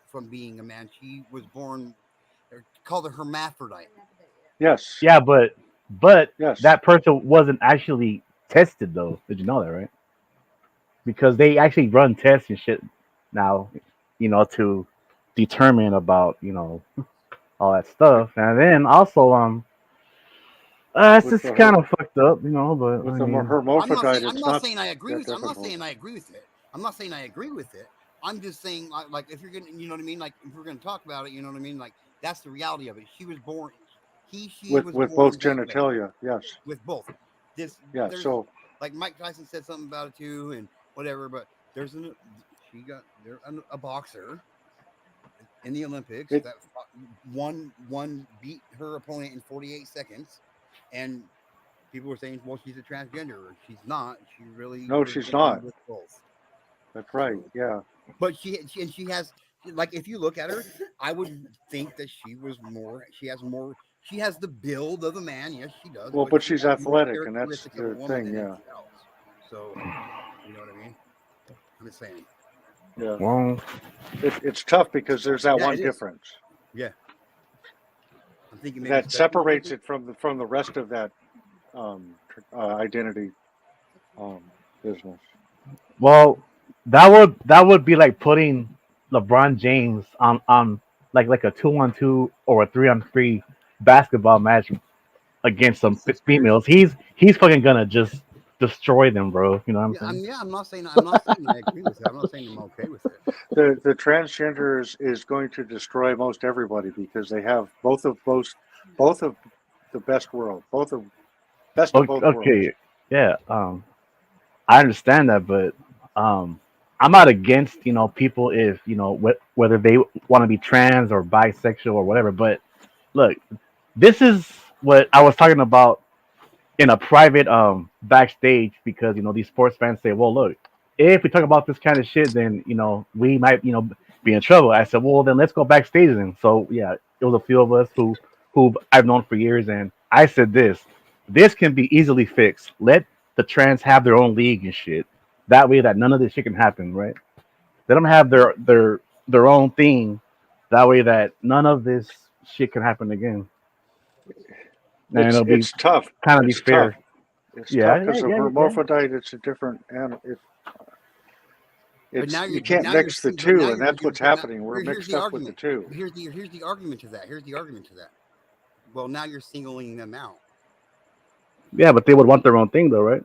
from being a man. She was born. They're called a hermaphrodite. Yes. Yeah, but Yes. that person wasn't actually tested though. Did you know that, right? Because they actually run tests and shit now, to determine about all that stuff, and then also it's With just kind of fucked up, but with I the mean, hermaphrodite, I'm it's not not saying I agree that with it. I'm not difficult. saying I agree with it. I'm not saying I agree with it. I'm just saying like if you're gonna, you know what I mean. Like if we're gonna talk about it, you know what I mean. Like that's the reality of it. She was born. She was With born both that way. genitalia, yes. With both. Yeah. There's So like Mike Tyson said something about it too, and whatever. But a boxer in the Olympics that one beat her opponent in 48 seconds, and people were saying, "Well, she's a transgender." She's not. She really no, was she's born not. with both. That's right. So, Yeah. but she has like if you look at her, I would think that she was more. She has more. She has the build of a man. Yes, she does. Well, But but she she's has more athletic, and that's characteristics of a the woman thing. than Yeah. anything else. So, you know what I mean? I'm just saying. Yeah. well, It's tough because there's that Yeah, one it is. difference Yeah, I'm thinking maybe that Special separates Olympics. it from the rest of that identity business. well, that would be like putting LeBron James on like a 2-on-2 or a 3-on-3 basketball match against some females. He's fucking gonna just destroy them, bro. You know what I'm saying? I'm not saying I agree with it. I'm not saying I'm okay with it. The transgender is going to destroy most everybody because they have both of the best world, best of both worlds. Okay, yeah. I understand that, but I'm not against people if whether they want to be trans or bisexual or whatever. But look, this is what I was talking about in a private backstage because these sports fans say, well, look, if we talk about this kind of shit, then we might be in trouble. I said, well, then let's go backstage then. So yeah, it was a few of us who I've known for years, and I said this can be easily fixed. Let the trans have their own league and shit. That way, that none of this shit can happen, right? Let them have their own thing. That way, that none of this shit can happen again, and it'll be It's tough. kind of be It's tough. fair. It's Yeah, tough because yeah, a yeah, yeah. hermaphrodite, it's a different animal. But now You can't mix the two, and that's what's happening. We're here's mixed the up with the argument. two. Here's the argument to that. Here's the argument to that. Well, now you're singling them out. Yeah, but they would want their own thing, though, right?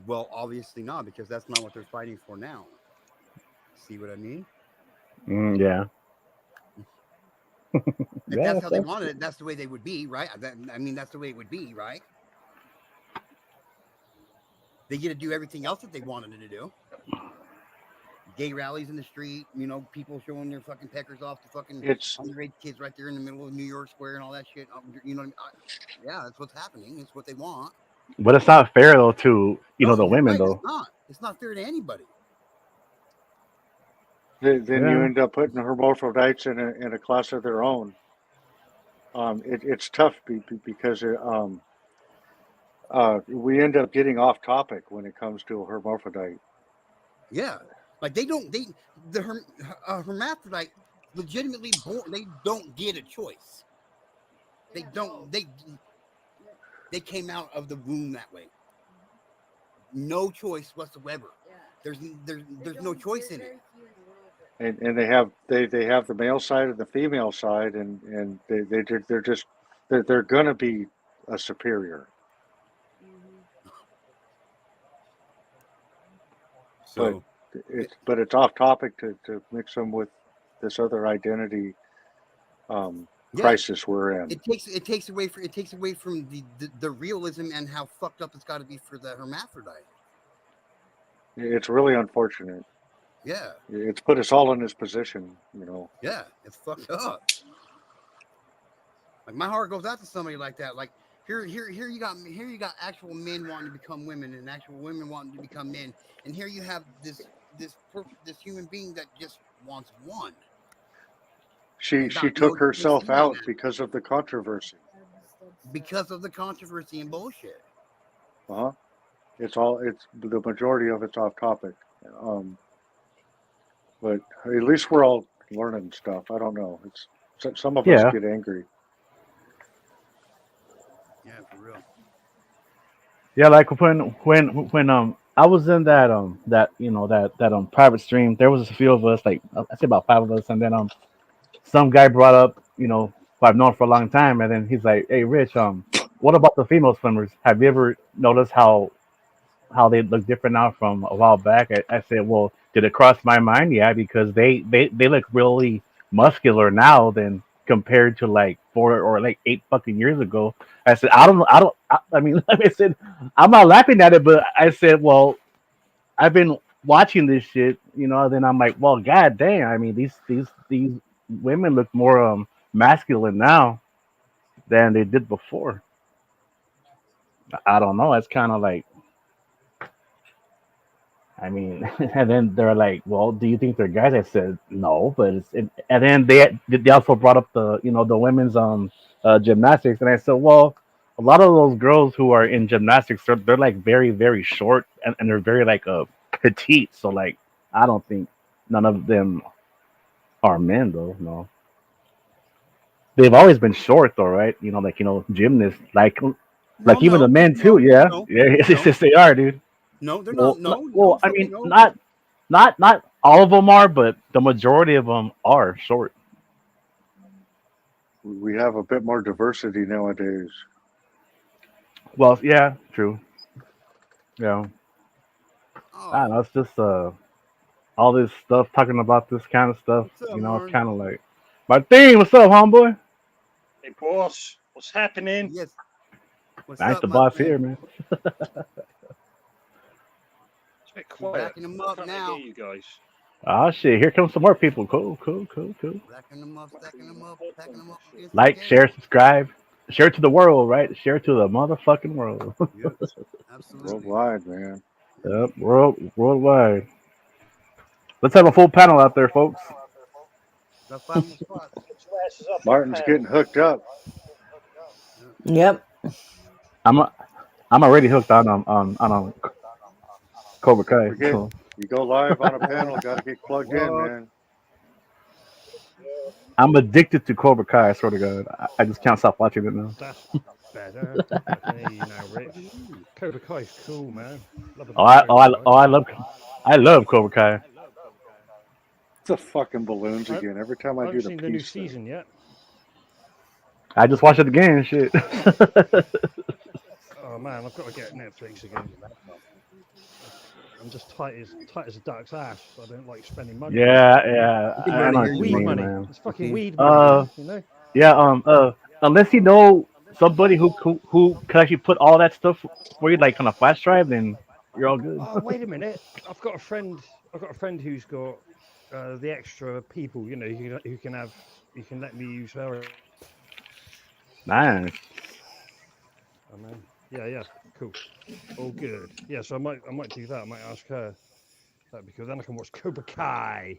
Well, obviously not, because that's not what they're fighting for now. See what I mean? Yeah. If that's how they wanted it, that's the way they would be, right? I mean, that's the way it would be, right? They get to do everything else that they wanted to do. Gay rallies in the street, people showing their fucking peckers off to fucking underage kids right there in the middle of New York Square and all that shit. You know what I mean? Yeah, that's what's happening. It's what they want. But it's not fair though to the you're women right, though. It's not fair to anybody. Then you end up putting hermaphrodites in a class of their own. It's tough because we end up getting off topic when it comes to a hermaphrodite. Yeah, like the hermaphrodite legitimately born. They don't get a choice. They don't. They came out of the womb that way. No choice whatsoever. There's no choice in it. And they have the male side and the female side, and they're gonna be a superior. So, but it's off topic to mix them with this other identity crisis we're in. It takes away from the realism and how fucked up it's got to be for the hermaphrodite. It's really unfortunate. Yeah, it's put us all in this position, Yeah, it's fucked up. Like my heart goes out to somebody like that. Like here you got actual men wanting to become women and actual women wanting to become men, and here you have this human being that just wants one. She took herself out because of the controversy. Because of the controversy and bullshit. It's the majority of it's off topic. But at least we're all learning stuff. I don't know. Some of us get angry. Yeah, for real. Yeah, like when I was in that private stream, there was a few of us, like I say about 5 of us, and then some guy brought up, who I've known for a long time, and then he's like, "Hey, Rich, what about the female swimmers? Have you ever noticed how they look different now from a while back?" I said, "Well, did it cross my mind? Yeah, because they look really muscular now than compared to like 4 or like 8 fucking years ago." I said, I mean, I said, I'm not laughing at it, but I said, well, I've been watching this shit, then I'm like, well, god damn, I mean, these women look more masculine now than they did before. I don't know. It's kind of like, I mean, and then they're like, well, do you think they're guys? I said, no, but and then they also brought up the women's gymnastics, and I said, well, a lot of those girls who are in gymnastics, they're like very, very short, and they're very like petite. So like, I don't think none of them are men though. No, they've always been short though, right? Gymnasts like even the men too. Yeah, it's just they are, dude. No, they're Well, not. well, I mean, not all of them are, but the majority of them are short. We have a bit more diversity nowadays. Well, yeah, true. Yeah, I don't know. It's just all this stuff talking about this kind of stuff. It's kind of like my thing. What's up, homeboy? Hey, boss. What's happening? Yes. What's Nice up, the my boss friend? here, man. It's a bit quiet. Backing them up now. Hear you guys. Oh shit! Here comes some more people. Cool. Backing them up, stacking them up, packing them up. Like, share, subscribe, share it to the world, right? Share it to the motherfucking world. Yep, absolutely. Worldwide, man. Yep, worldwide. Let's have a full panel out there, folks. Martin's getting hooked up. Yep. I'm already hooked on Cobra Kai. So. You go live on a panel, got to get plugged in, man. I'm addicted to Cobra Kai. I swear to God, I just can't stop watching it now. That's better. Hey, Rich. Cobra Kai's cool, man. I love Cobra Kai. It's the fucking balloons again. Every time I do the new season yet. I just watched it again. Shit. Oh man, I've got to get Netflix again. I'm just tight as a duck's ass. I don't like spending money. Yeah. You can I know barely what hear you you. Weed mean, money. man. It's fucking weed money, Uh, man. You know. yeah. Unless you know somebody who can actually put all that stuff for you, like on a flash drive, then you're all good. Oh, wait a minute. I've got a friend who's got the extra people. You know, who can have. You can let me use her. Nice. Oh man. Yeah. Cool. All good. Yeah. So I might do that. I might ask her. That'd be cool. Then I can watch Cobra Kai.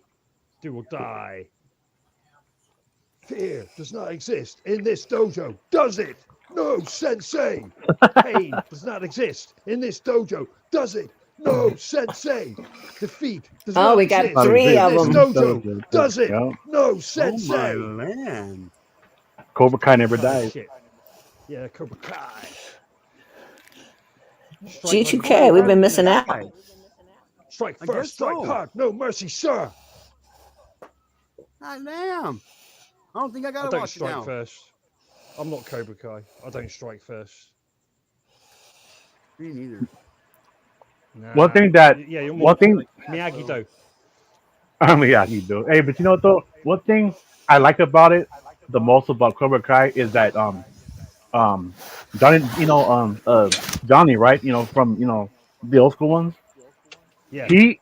Do or die. Fear does not exist in this dojo, does it? No, sensei. Pain does not exist in this dojo, does it? No, sensei. Defeat does Oh, not we got exist 3 in of this them. dojo, does it? Yep. No, Oh my sensei. land. Cobra Kai never Kind of dies. shit. Yeah, Cobra Kai. Strike like a G2K, we've been missing out. Strike I first, guess strike so. hard, no mercy, sir. God damn. I don't think I I gotta don't watch it strike now. first. I'm not Cobra Kai. I don't strike first. Me neither. Nah. One thing that Yeah, you're more one thing Miyagi Do. yeah, you do. Hey, but you know what though? One thing I like about it the most about Cobra Kai is that um Johnny, Johnny, right? You know, from the old school ones. Yeah. He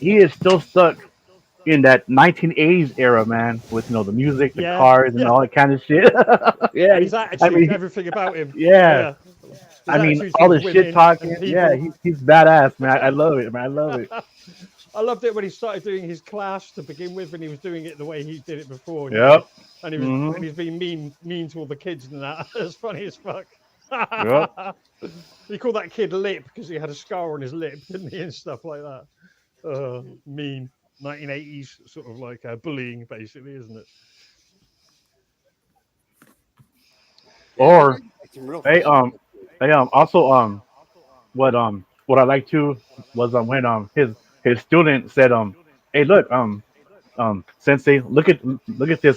is still stuck in that 1980s era, man, with the music, the Yeah. cars, and all that kind of shit. Yeah, And his I attitude, mean, everything about him. yeah, Yeah. His I mean, attitude all the towards shit women and talking. Yeah, people. he's badass, man. I love it, man. I love it. I loved it when he started doing his class to begin with, and he was doing it the way he did it before, Yep. And Hmm. he was being mean to all the kids and that. It's funny as fuck. Yep. He called that kid Lip because he had a scar on his lip, didn't he, and stuff like that. Mean 1980s sort of like bullying, basically, isn't it? Yeah, they Or got some real hey, funny. also what I like too was when his student said hey, look, sensei, look at this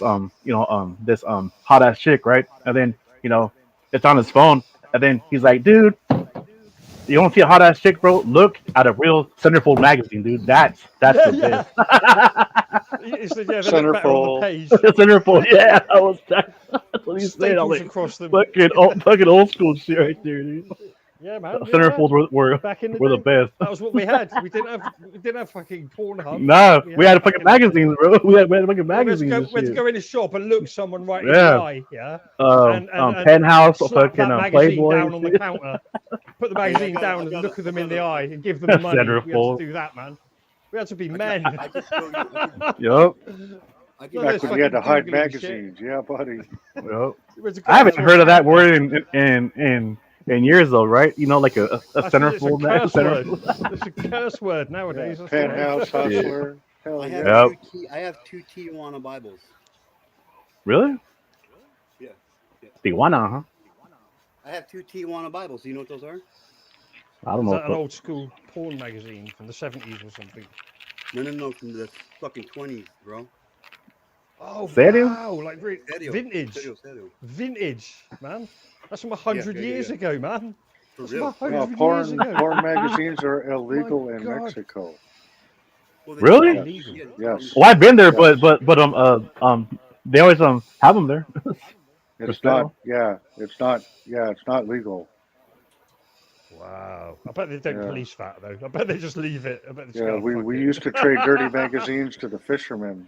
this hot ass chick, right? And then it's on his phone, and then he's like, dude, you want to see a hot ass chick, bro? Look at a real centerfold magazine, dude. That's Yeah, the yeah. best. He said, yeah, they look better on the Centerfold. page. Centerfold, yeah, that's what he said. I was Staples like, across them. fucking old school shit right there, dude. Yeah, man. Yeah. Centerfolds were Back in the were the day, best. that was what we had. We didn't have fucking Pornhub. Nah, We we had had fucking magazines, bro. We had fucking yeah, magazines and we had to shit. go in a shop and look someone right in the Yeah. eye, yeah, and Penthouse, slap fucking that magazine Playboy down and on the shit. counter, put the Hey, magazine down and look at them in the eye and give them the money. We had to Centerfold. do that, man. We had to be men. I could show you. Yup. I could None of Back this when you had to fucking hide Googling and shit. magazines. Yeah, buddy. Yup. We had to I go haven't to a heard of that counter. word in years though, right? Like a I think it's a centerfold, curse word. centerfold. It's a curse word Yeah. nowadays. That's Penthouse why. Shit. hustler. Hell I yeah. have Yep. I have two Tijuana Bibles. Really? Yeah. Yeah. Tijuana, huh? I have two Tijuana Bibles. Do you know what those are? I don't Is know. that an old school porn magazine from the 70s or something? No, from the fucking 20s, bro. Oh Serio? wow! Like Serio. vintage, Serio. vintage, man. That's from Yeah, 100 years ago, man. For That's real. from No, 100 years ago. porn magazines are illegal My in God. Mexico. Well, they Really? stopped. Illegal. Yeah, they Yes. stopped. Well, I've been there, Yes. but they always have them there for It's not. sale. Yeah. It's not. Yeah. It's not legal. Wow. I bet they don't Yeah. police that though. I bet they just leave it. I bet they just Yeah. go, We fuck we it. used to trade dirty magazines to the fishermen.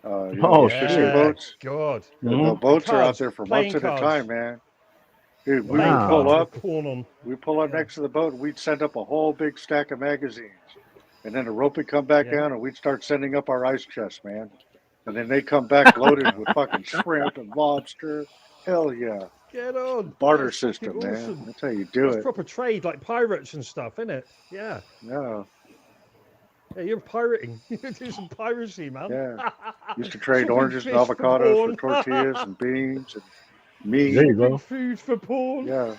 Oh The fishing shit. boats. God. The Mhm. boats are out Cards, there for playing months at a cards. time, man. Dude, we Playing would pull cards Wow. with up. porn on. We pull up Yeah. next to the boat, and we'd send up a whole big stack of magazines. And then the rope would come back Yeah. down, and we'd start sending up our ice chests, man. And then they come back loaded with fucking shrimp and lobster. Hell yeah. Get on. Barter That's fucking system, man. awesome. That's how you do That's it. proper trade, like pirates and stuff, isn't it? Yeah. Yeah. Yeah, you're pirating. You do some piracy, man. Yeah. Used to trade Swapping oranges and fish for avocados for porn. tortillas and beans and meat. There you Swapping go. food for porn. Yeah.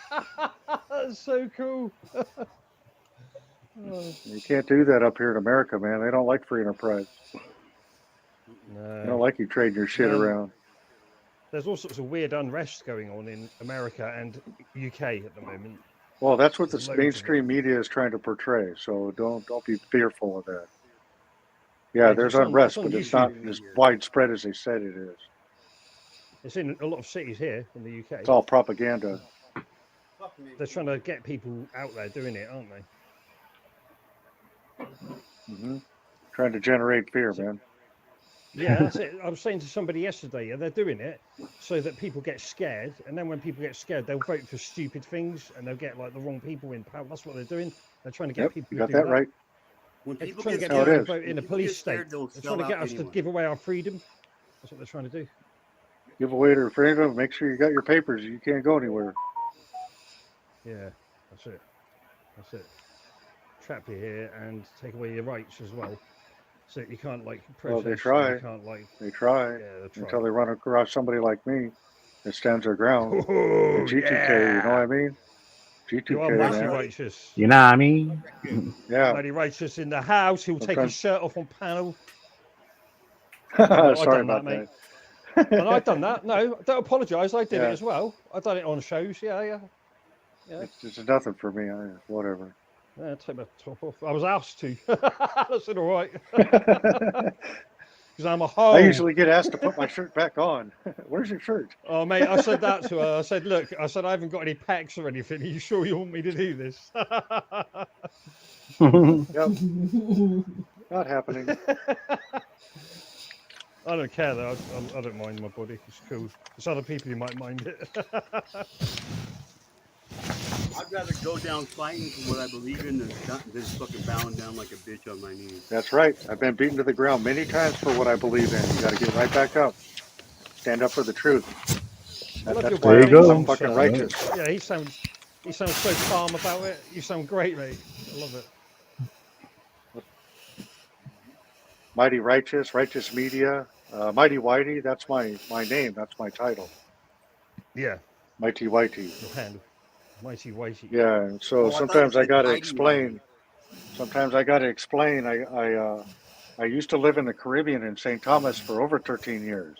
That's so cool. You can't do that up here in America, man. They don't like free enterprise. They don't like you trading your shit around. There's all sorts of weird unrest going on in America and UK at the moment. Well, that's what the There's loads of it. mainstream media is trying to portray. So don't be fearful of that. Yeah, Yeah, 'cause there's it's on unrest, but it's not YouTube. as widespread as they said it is. It's in a lot of cities here in the UK. It's all propaganda. They're trying to get people out there doing it, aren't they? Trying to generate fear, man. Yeah, that's it. I was saying to somebody yesterday, they're doing it so that people get scared, and then when people get scared, they'll vote for stupid things, and they'll get like the wrong people in power. That's what they're doing. They're trying to get people You to got do that right. When They're people trying to get get How people it to is. vote in a when people police get scared, state. they'll They're sell trying to get out us to anyway. give away our freedom. That's what they're trying to do. Give away their freedom. Make sure you got your papers. You can't go anywhere. Yeah, that's it. That's it. Trap you here and take away your rights as well. So you can't like Well, protest. they And try. you can't like. They try Yeah, they try. until they run across somebody like me that stands their ground. Oh, And G2K, you know what I mean? You are G2K, mighty man. righteous. You know what I mean? Yeah. Mighty righteous in the house. He'll take his shirt off on panel. Sorry I've done about that, mate. that. And I've done that. No, don't apologise. I did Yeah. it as well. I've done it on shows. Yeah. It's nothing for me. Whatever. Yeah, take my top off. I was asked to. I said, all right. Because I'm a hoe. I usually get asked to put my shirt back on. Where's your shirt? Oh, mate, I said that to her. I said, look, I haven't got any pecs or anything. Are you sure you want me to do this? Yep. Not happening. I don't care, though. I don't mind my body. It's cool. There's other people who might mind it. I'd rather go down fighting for what I believe in than fucking bowing down like a bitch on my knees. That's right. I've been beaten to the ground many times for what I believe in. You got to get right back up. Stand up for the truth. That's why I'm so fucking righteous. Yeah, he sounds so calm about it. You sound great, mate. I love it. Mighty Righteous, Righteous Media, Mighty Whitey. That's my name. That's my title. Yeah. Mighty Whitey. Your hand. Mighty Whitey. Yeah. So sometimes I got to explain. Sometimes I got to explain. I used to live in the Caribbean in St. Thomas for over 13 years,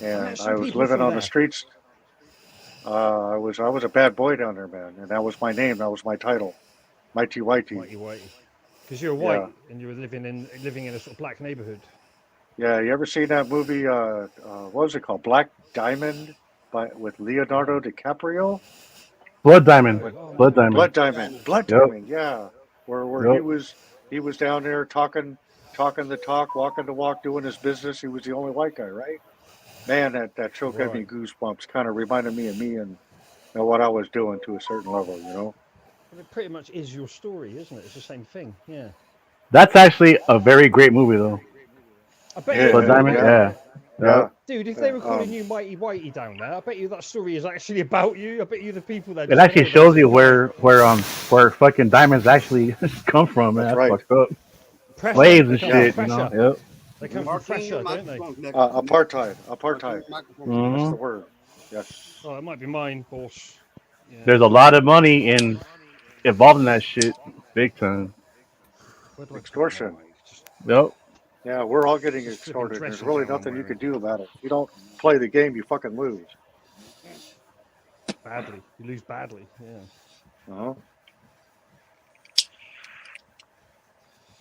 and I was living on the streets. I was a bad boy down there, man, and that was my name. That was my title, Mighty Whitey. Mighty Whitey. Because you're white and you were living in a sort of black neighborhood. Yeah, you ever seen that movie? What was it called? Black Diamond, with Leonardo DiCaprio. Blood Diamond. Blood Diamond. Blood Diamond. Blood Yep. Diamond. Yeah, where Yep. he was down there talking the talk, walking the walk, doing his business. He was the only white guy, right? Man, that show gave me goosebumps. Kind of reminded me of me and what I was doing to a certain level, you know. But it pretty much is your story, isn't it? It's the same thing. Yeah. That's actually a very great movie, though. I bet Blood Diamond. Yeah. Dude, if they were calling you Mighty Whitey down there, I bet you that story is actually about you. I bet you the people that It actually shows you where fucking diamonds actually come from, man. That's fucked up. Slaves and shit, you know. Yep. They come from pressure, don't they? Apartheid. That's Mhm. the word. Yes. Oh, it might be mine, boss. Yeah. There's a lot of money involved in that shit, big time. Extortion. Yep. Yeah, we're all getting extorted. There's really nothing you can do about it. If you don't play the game, you fucking lose. Badly. You lose badly. Yeah. Uh-huh.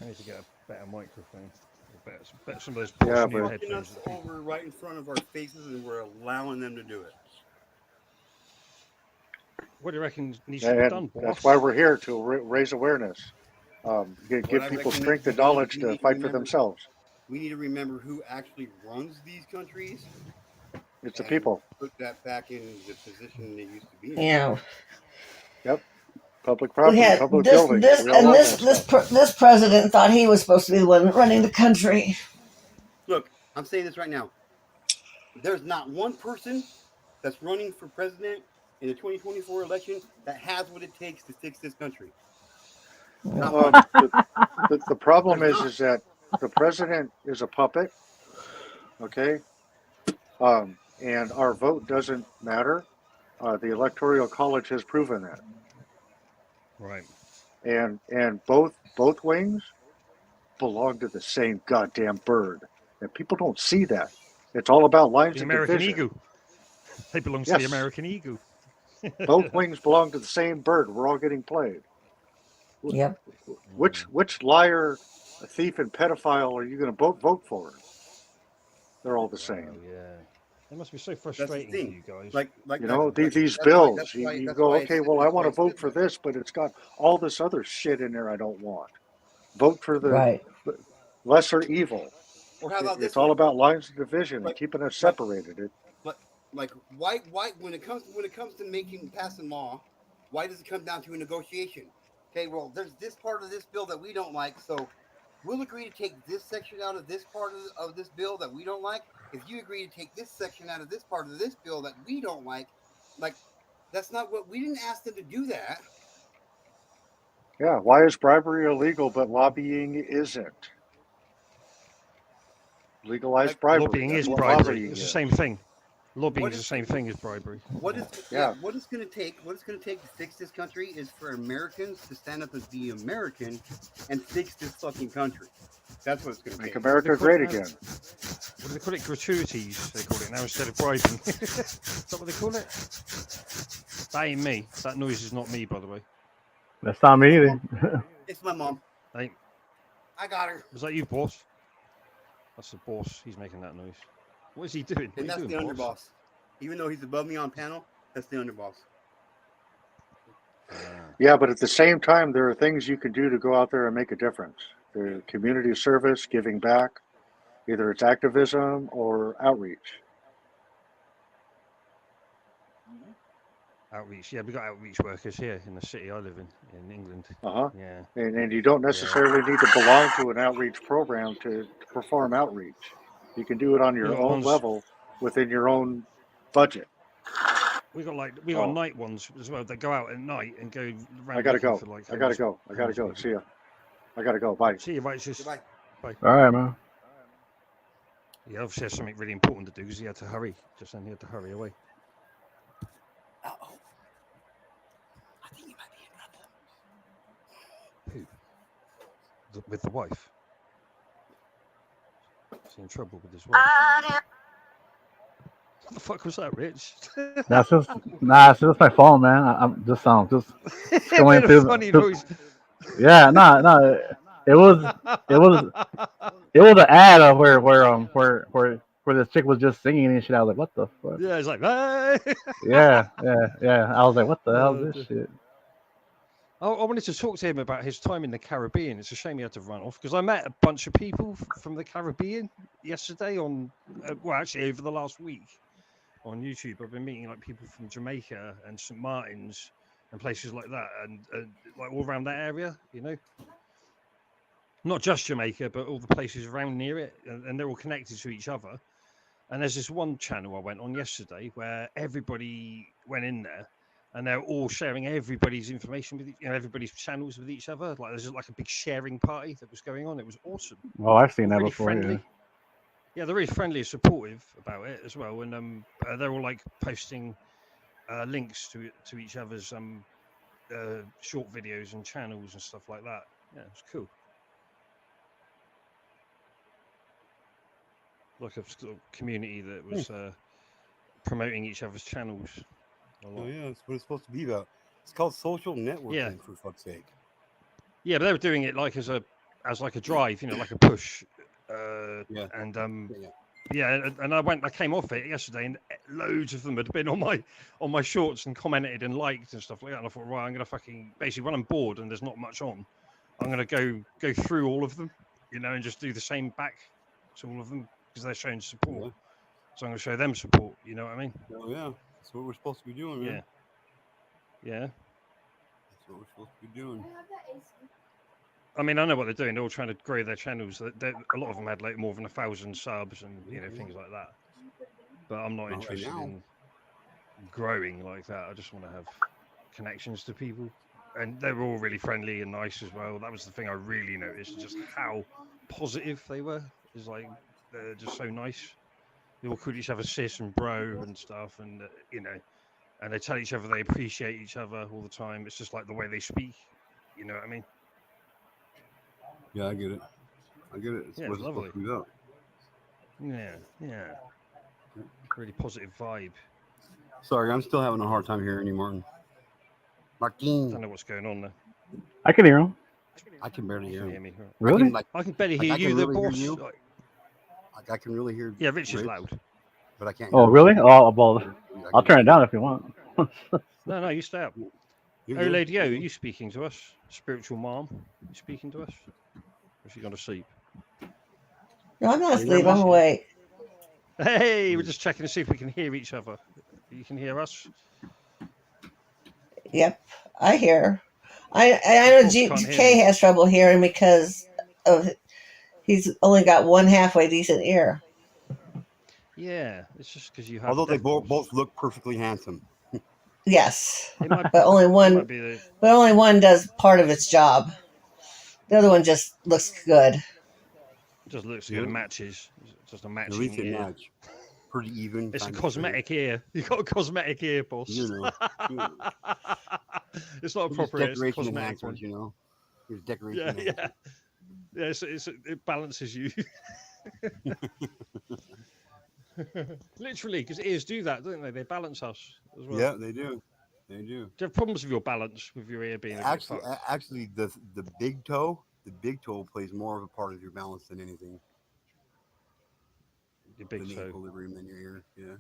I need to get a better microphone. Bet some of those Yeah, new but headphones. over right in front of our faces, and we're allowing them to do it. What do you reckon needs to be done, boss? That's why we're here, to raise awareness. Give people strength and knowledge to fight for themselves. We need to remember who actually runs these countries. It's the people. Put that back in the position they used to be in. Yeah. Yep. Public property, We had public this, buildings. this, We all and own this, that this, stuff. this president thought he was supposed to be the one running the country. Look, I'm saying this right now. There's not one person that's running for president in the 2024 election that has what it takes to fix this country. The problem is that the president is a puppet, okay? And our vote doesn't matter. The Electoral College has proven that. Right. And both wings belong to the same goddamn bird. And people don't see that. It's all about lines The of American division. ego. They belong to the American ego. Both wings belong to the same bird. We're all getting played. Yep. Which liar, a thief, and pedophile are you going to vote for? They're all the same. Yeah. It must be so That's the frustrating for thing. you guys. You know, these that's why- bills, that's you, why- you that's go, why okay, it's- well, I that's want why to it's vote good for that way. this, but it's got all this other shit in there I don't want. Vote for the Right. lesser evil. Or how about It's this all one? about lines of division and Like- keeping us like- separated. Like why when it comes to passing law, why does it come down to a negotiation? Okay, well, there's this part of this bill that we don't like, so we'll agree to take this section out of this part of this bill that we don't like. If you agree to take this section out of this part of this bill that we don't like that's not what we didn't ask them to do that. Yeah, why is bribery illegal but lobbying isn't? Legalize bribery. Lobbying That's is what bribery. lobbying It's the is. same thing. Lobbying What is the is same it- thing as bribery. What is Yeah. what it's going to take to fix this country is for Americans to stand up and be American and fix this fucking country. That's what it's going to Make take. America great again. What do they call it? Gratuities, they call it now instead of bribing. Is that what they call it? That ain't me. That noise is not me, by the way. That's not me either. It's my mom. Ain't. I got her. Was that you, boss? That's the boss. He's making that noise. What is he doing? And What that's are the you doing, boss? underboss. Even though he's above me on panel, that's the underboss. Yeah, but at the same time, there are things you can do to go out there and make a difference. The community service, giving back, either it's activism or outreach. Outreach. Yeah, we got outreach workers here in the city I live in England. Yeah. And you don't necessarily need to belong to an outreach program to perform outreach. You can do it on your You got own ones- level within your own budget. We got night ones as well that go out at night and go around. I gotta looking go. For, like, I gotta go. I gotta homeless go. people. See ya. I gotta go. Bye. See you, right? Just bye. All right, man. Yeah, obviously has something really important to do because he had to hurry. Just then he had to hurry away. Uh-oh. I think you might be in trouble. Who? With the wife. Is he in trouble with his wife? What the fuck was that, Rich? That's just it's just my phone, man. I'm just going through. Funny voice. Yeah, no. It was an ad of where this chick was just singing and shit. I was like, what the fuck? Yeah, it's like, hey! Yeah. I was like, what the hell is this shit? I wanted to talk to him about his time in the Caribbean. It's a shame he had to run off because I met a bunch of people from the Caribbean yesterday actually over the last week on YouTube. I've been meeting like people from Jamaica and St. Martin's and places like that and like all around that area, you know. Not just Jamaica, but all the places around near it, and they're all connected to each other. And there's this one channel I went on yesterday where everybody went in there. And they're all sharing everybody's information with everybody's channels with each other. Like there's like a big sharing party that was going on. It was awesome. Oh, I've seen that really before. Friendly. Yeah, they're really friendly and supportive about it as well. And they're all like posting links to each other's short videos and channels and stuff like that. Yeah, it's cool. Like a sort of community that was promoting each other's channels. Oh yeah, that's what it's supposed to be about. It's called social networking, for fuck's sake. Yeah, but they were doing it like as like a drive, you know, like a push. Yeah. And and I came off it yesterday, and loads of them had been on my shorts and commented and liked and stuff like that. And I thought, right, I'm gonna fucking basically when I'm bored and there's not much on, I'm gonna go through all of them, you know, and just do the same back to all of them because they're showing support. Yeah. So I'm gonna show them support. You know what I mean? Oh yeah, that's what we're supposed to be doing, man. Yeah. That's what we're supposed to be doing. I mean, I know what they're doing. They're all trying to grow their channels. A lot of them had like more than 1,000 subs and things like that. But I'm not interested in growing like that. I just want to have connections to people, and they were all really friendly and nice as well. That was the thing I really noticed, just how positive they were. It's like they're just so nice. They all call each other sis and bro and stuff, and and they tell each other they appreciate each other all the time. It's just like the way they speak. You know what I mean? Yeah, I get it. It's Yeah, what it's it's supposed to be about. Yeah. Really positive vibe. Sorry, I'm still having a hard time hearing you, Martin. Martin. Don't know what's going on there. I can hear him. I can barely You hear can him. hear me. Really? I can barely like, hear I can you, the really hear boss. you. Like, I can really hear. Yeah, Rich is Rich, loud. but I can't hear. Oh, really? Oh, well, I I'll can turn hear it down if you want. No, you stay up. You're Oh, good. Lady O, are you speaking to us? Spiritual mom, you speaking to us? Or is she gone to sleep? No, I'm not Are you there, asleep. I'm Mom? awake. Hey, we're just checking to see if we can hear each other. You can hear us? Yep, I hear. I know Boss can't hear Kay me. has trouble hearing because of he's only got one halfway decent ear. Yeah, it's just because you have. Although they deafballs. both look perfectly handsome. Yes, It might. but only It one. might be the. But only one does part of its job. The other one just looks good. Just looks good Yeah. and matches. It's just a At matching least they ear. match. Pretty even. It's a kind of cosmetic ear. You got a cosmetic ear, boss. You know. It's not a Just proper ear. It's a decoration cosmetic one. enhancers, you know. It's decoration Yeah, enhancers. yeah. It balances you. Literally, because ears do that, don't they? They balance us as well. Yeah, they do. They do. Do you have problems with your balance with your ear being a bit fucked? Actually, the big toe plays more of a part of your balance than anything. Your big The toe. equilibrium in your ear. Yeah.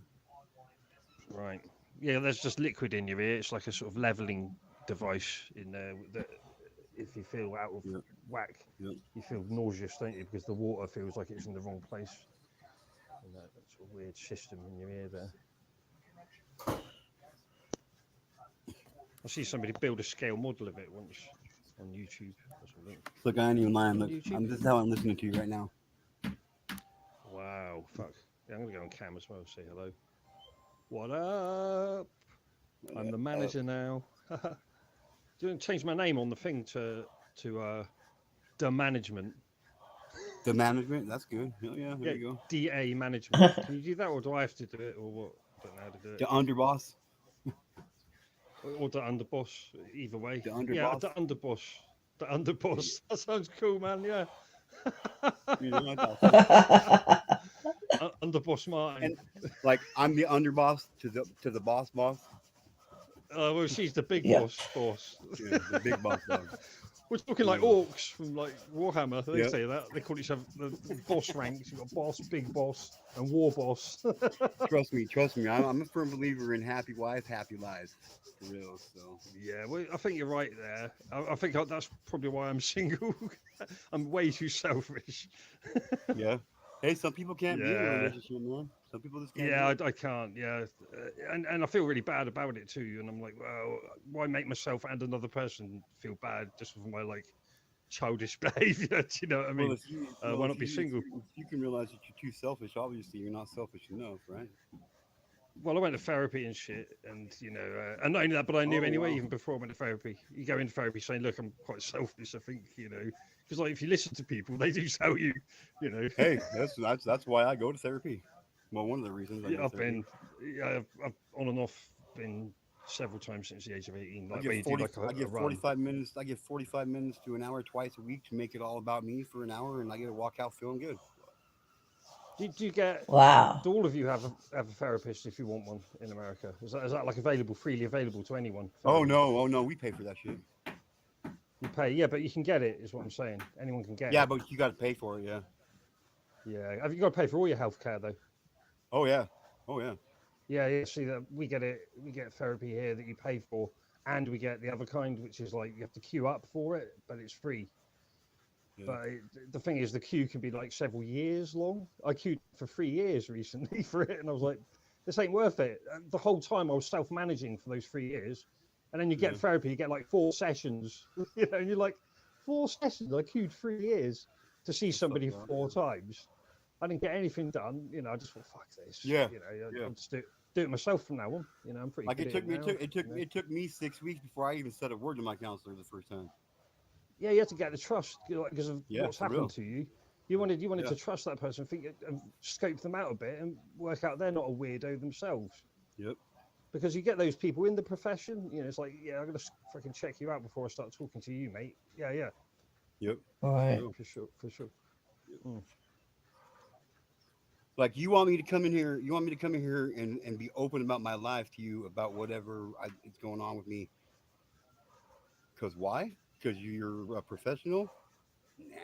Right. Yeah, there's just liquid in your ear. It's like a sort of leveling device in there that if you feel out of whack, you feel nauseous, don't you? Because the water feels like it's in the wrong place. And that sort of weird system in your ear there. I see somebody build a scale model of it once on YouTube or something. Look, I ain't even lying. Look, YouTube? this is how I'm listening to you right now. Wow, fuck. Yeah, I'm gonna go on cam as well. Say hello. What up? I'm the manager now. Do you want to change my name on the thing to the management? The management, that's good. Hell yeah, there you go. DA management. Can you do that, or do I have to do it, or what? I don't know how to do it. The underboss. Or the underboss. Either way. The underboss. Yeah, the underboss. The underboss. That sounds cool, man. Yeah. Underboss Martin. And, like, I'm the underboss to the boss. Well, she's the big boss. Yeah, the big boss dog. We're talking like orcs from like Warhammer. They Yep. say that. They call each other the boss ranks. You've got boss, big boss, and war boss. Trust me. I'm a firm believer in happy wife, happy lives. For real. So yeah, well, I think you're right there. I think that's probably why I'm single. I'm way too selfish. Yeah. Hey, some people can't be in a relationship, man. Some people just can't. Yeah, I can't. Yeah, and I feel really bad about it too. And I'm like, well, why make myself and another person feel bad just for my like childish behavior? Do you know what I mean? Well, why not be single? If you can realize that you're too selfish, obviously you're not selfish enough, right? Well, I went to therapy and shit, and and not only that, but I knew anyway, even before I went to therapy. You go into therapy saying, "Look, I'm quite selfish." I think because like if you listen to people, they do tell you, Hey, that's why I go to therapy. Well, one of the reasons. I've on and off been several times since the age of 18. Like, I get 45 minutes. I get 45 minutes to an hour twice a week to make it all about me for an hour, and I get to walk out feeling good. Do you get? Wow. Do all of you have a therapist if you want one in America? Is that like freely available to anyone? Oh no, we pay for that shit. You pay, yeah, but you can get it. Is what I'm saying. Anyone can get it. Yeah, but you got to pay for it. Yeah. Yeah. Have you got to pay for all your healthcare though? Oh yeah. Yeah. See that we get it. We get therapy here that you pay for, and we get the other kind, which is like you have to queue up for it, but it's free. Yeah. But the thing is, the queue can be like several years long. I queued for 3 years recently for it, and I was like, this ain't worth it. The whole time I was self-managing for those 3 years, and then you get therapy, you get like 4 sessions, and you're like, 4 sessions. I queued 3 years to see somebody 4 times. I didn't get anything done. I just thought, fuck this. Yeah. I'll just do it myself from now on. I'm pretty. Like good it took me 6 weeks before I even said a word to my counselor the first time. Yeah, you have to get the trust because of what's happened to you. You wanted to trust that person, and scope them out a bit, and work out they're not a weirdo themselves. Yep. Because you get those people in the profession. It's like, yeah, I'm gonna freaking check you out before I start talking to you, mate. Yeah. Yep. All right. For sure. Mm. Like you want me to come in here, you want me to come in here and be open about my life to you about whatever is going on with me. Because why? Because you're a professional? Nah,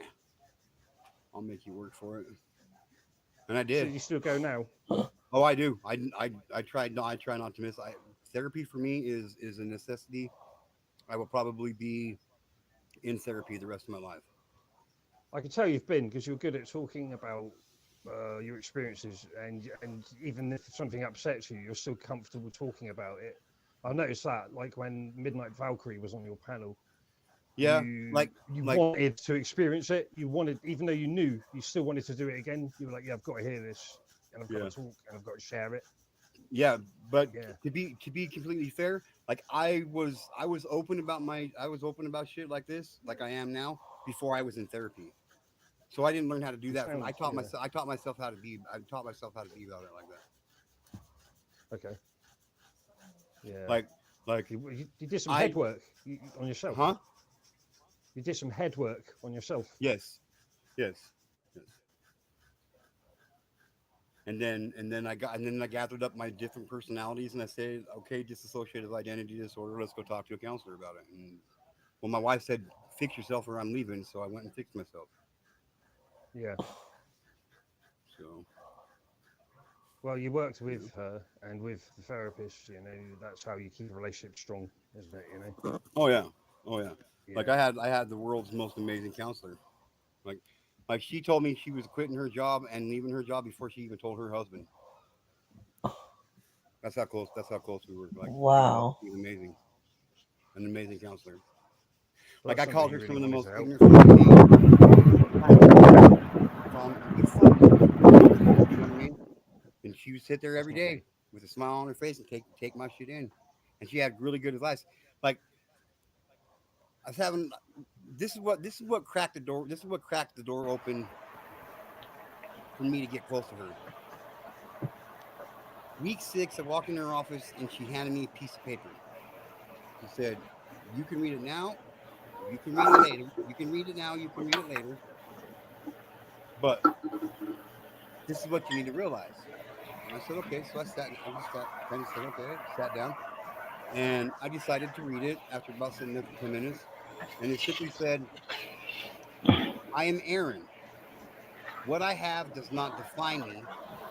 I'll make you work for it. And I So did. you still go now? Oh, I do. I tried. No, I try not to miss. Therapy for me is a necessity. I will probably be in therapy the rest of my life. I can tell you've been because you're good at talking about your experiences, and even if something upsets you, you're still comfortable talking about it. I noticed that, like when Midnight Valkyrie was on your panel, Yeah, you like wanted to experience it. You wanted, even though you knew, you still wanted to do it again. You were like, "Yeah, I've got to hear this, and I've got yeah, to talk, and I've got to share it." yeah. But Yeah, to be completely fair, like I was open about shit like this, like I am now, before I was in therapy. So I didn't learn how to do it that. sounds, yeah. I taught myself how to be. I taught myself how to be about it like that. Okay, yeah. Like like You did some I head work on yourself. huh? You did some head work on yourself. Yes, yes, yes. And then I gathered up my different personalities and I said, okay, dissociative identity disorder. Let's go talk to a counselor about it. And well, my wife said, fix yourself or I'm leaving. So I went and fixed myself. Yeah. So Well, you worked you know. with her and with the therapist. You know, that's how you keep a relationship strong, isn't it? You know. Oh yeah, oh yeah. Like Yeah. I had the world's most amazing counselor. Like like she told me she was quitting her job and leaving her job before she even told her husband. That's how close. That's how close we were. Like Wow. she was amazing, an amazing counselor. Well, Like that's I somebody called you her some really of the wanted most to help. ignorant fucking names. Time after time. You fucking. You know what I mean? And she would sit there That's every not day me. with a smile on her face and take my shit in. And she had really good advice. Like I was having. This is what cracked the door. This is what cracked the door open for me to get close to her. Week 6, I walked in her office and she handed me a piece of paper. She said, "You can read it now. You can read it later. You can read it now. You can read it later. But this is what you need to realize." And I said, "Okay." So I just sat, kind of said, "Okay." Sat down, and I decided to read it after about sitting there for 10 minutes. And it simply said, "I am Aaron. What I have does not define me.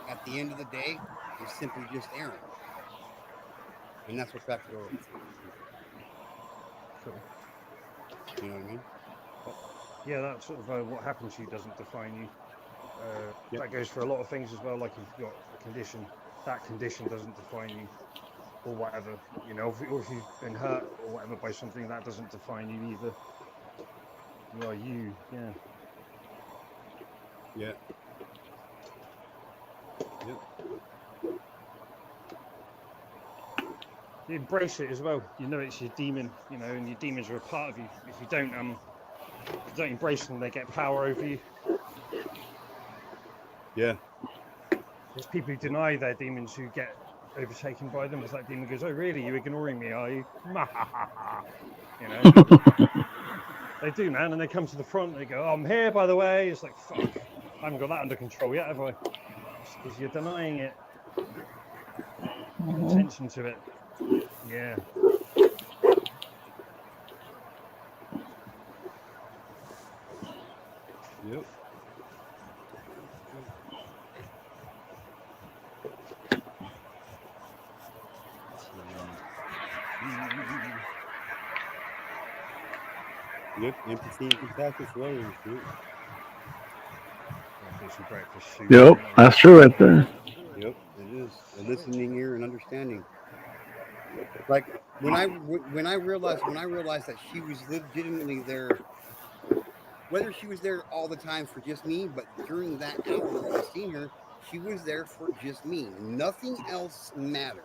At the end of the day, I'm simply just Aaron." And that's what cracked the door open for me. Cool. You know what I mean? But yeah, that's sort of what happens to you doesn't define you. Yep. That goes for a lot of things as well. Like if you've got a condition, that condition doesn't define you, or whatever. You know, or if you've been hurt or whatever by something, that doesn't define you either. You are you. Yeah. Yeah. Yep. You embrace it as well. You know it's your demon. You know, and your demons are a part of you. If you don't embrace them, they get power over you. Yeah. There's people who Yep. deny their demons who get overtaken by them. As that demon goes, "Oh, really? You're ignoring me, are you?" You know, they do, man. And they come to the front. They go, "Oh, I'm here, by the way." It's like, fuck. I haven't got that under control yet, have I? It's because you're denying it. Pay attention to it. Yeah. Yep. Yep. Empathy and compassion for others. Yep. Go do some breakfast soup Yep, right now. that's true right there. Yep. It is a listening ear and understanding. Like when I realized that she was legitimately there, whether she was there all the time for just me, but during that hour that I seen her, she was there for just me. Nothing else mattered.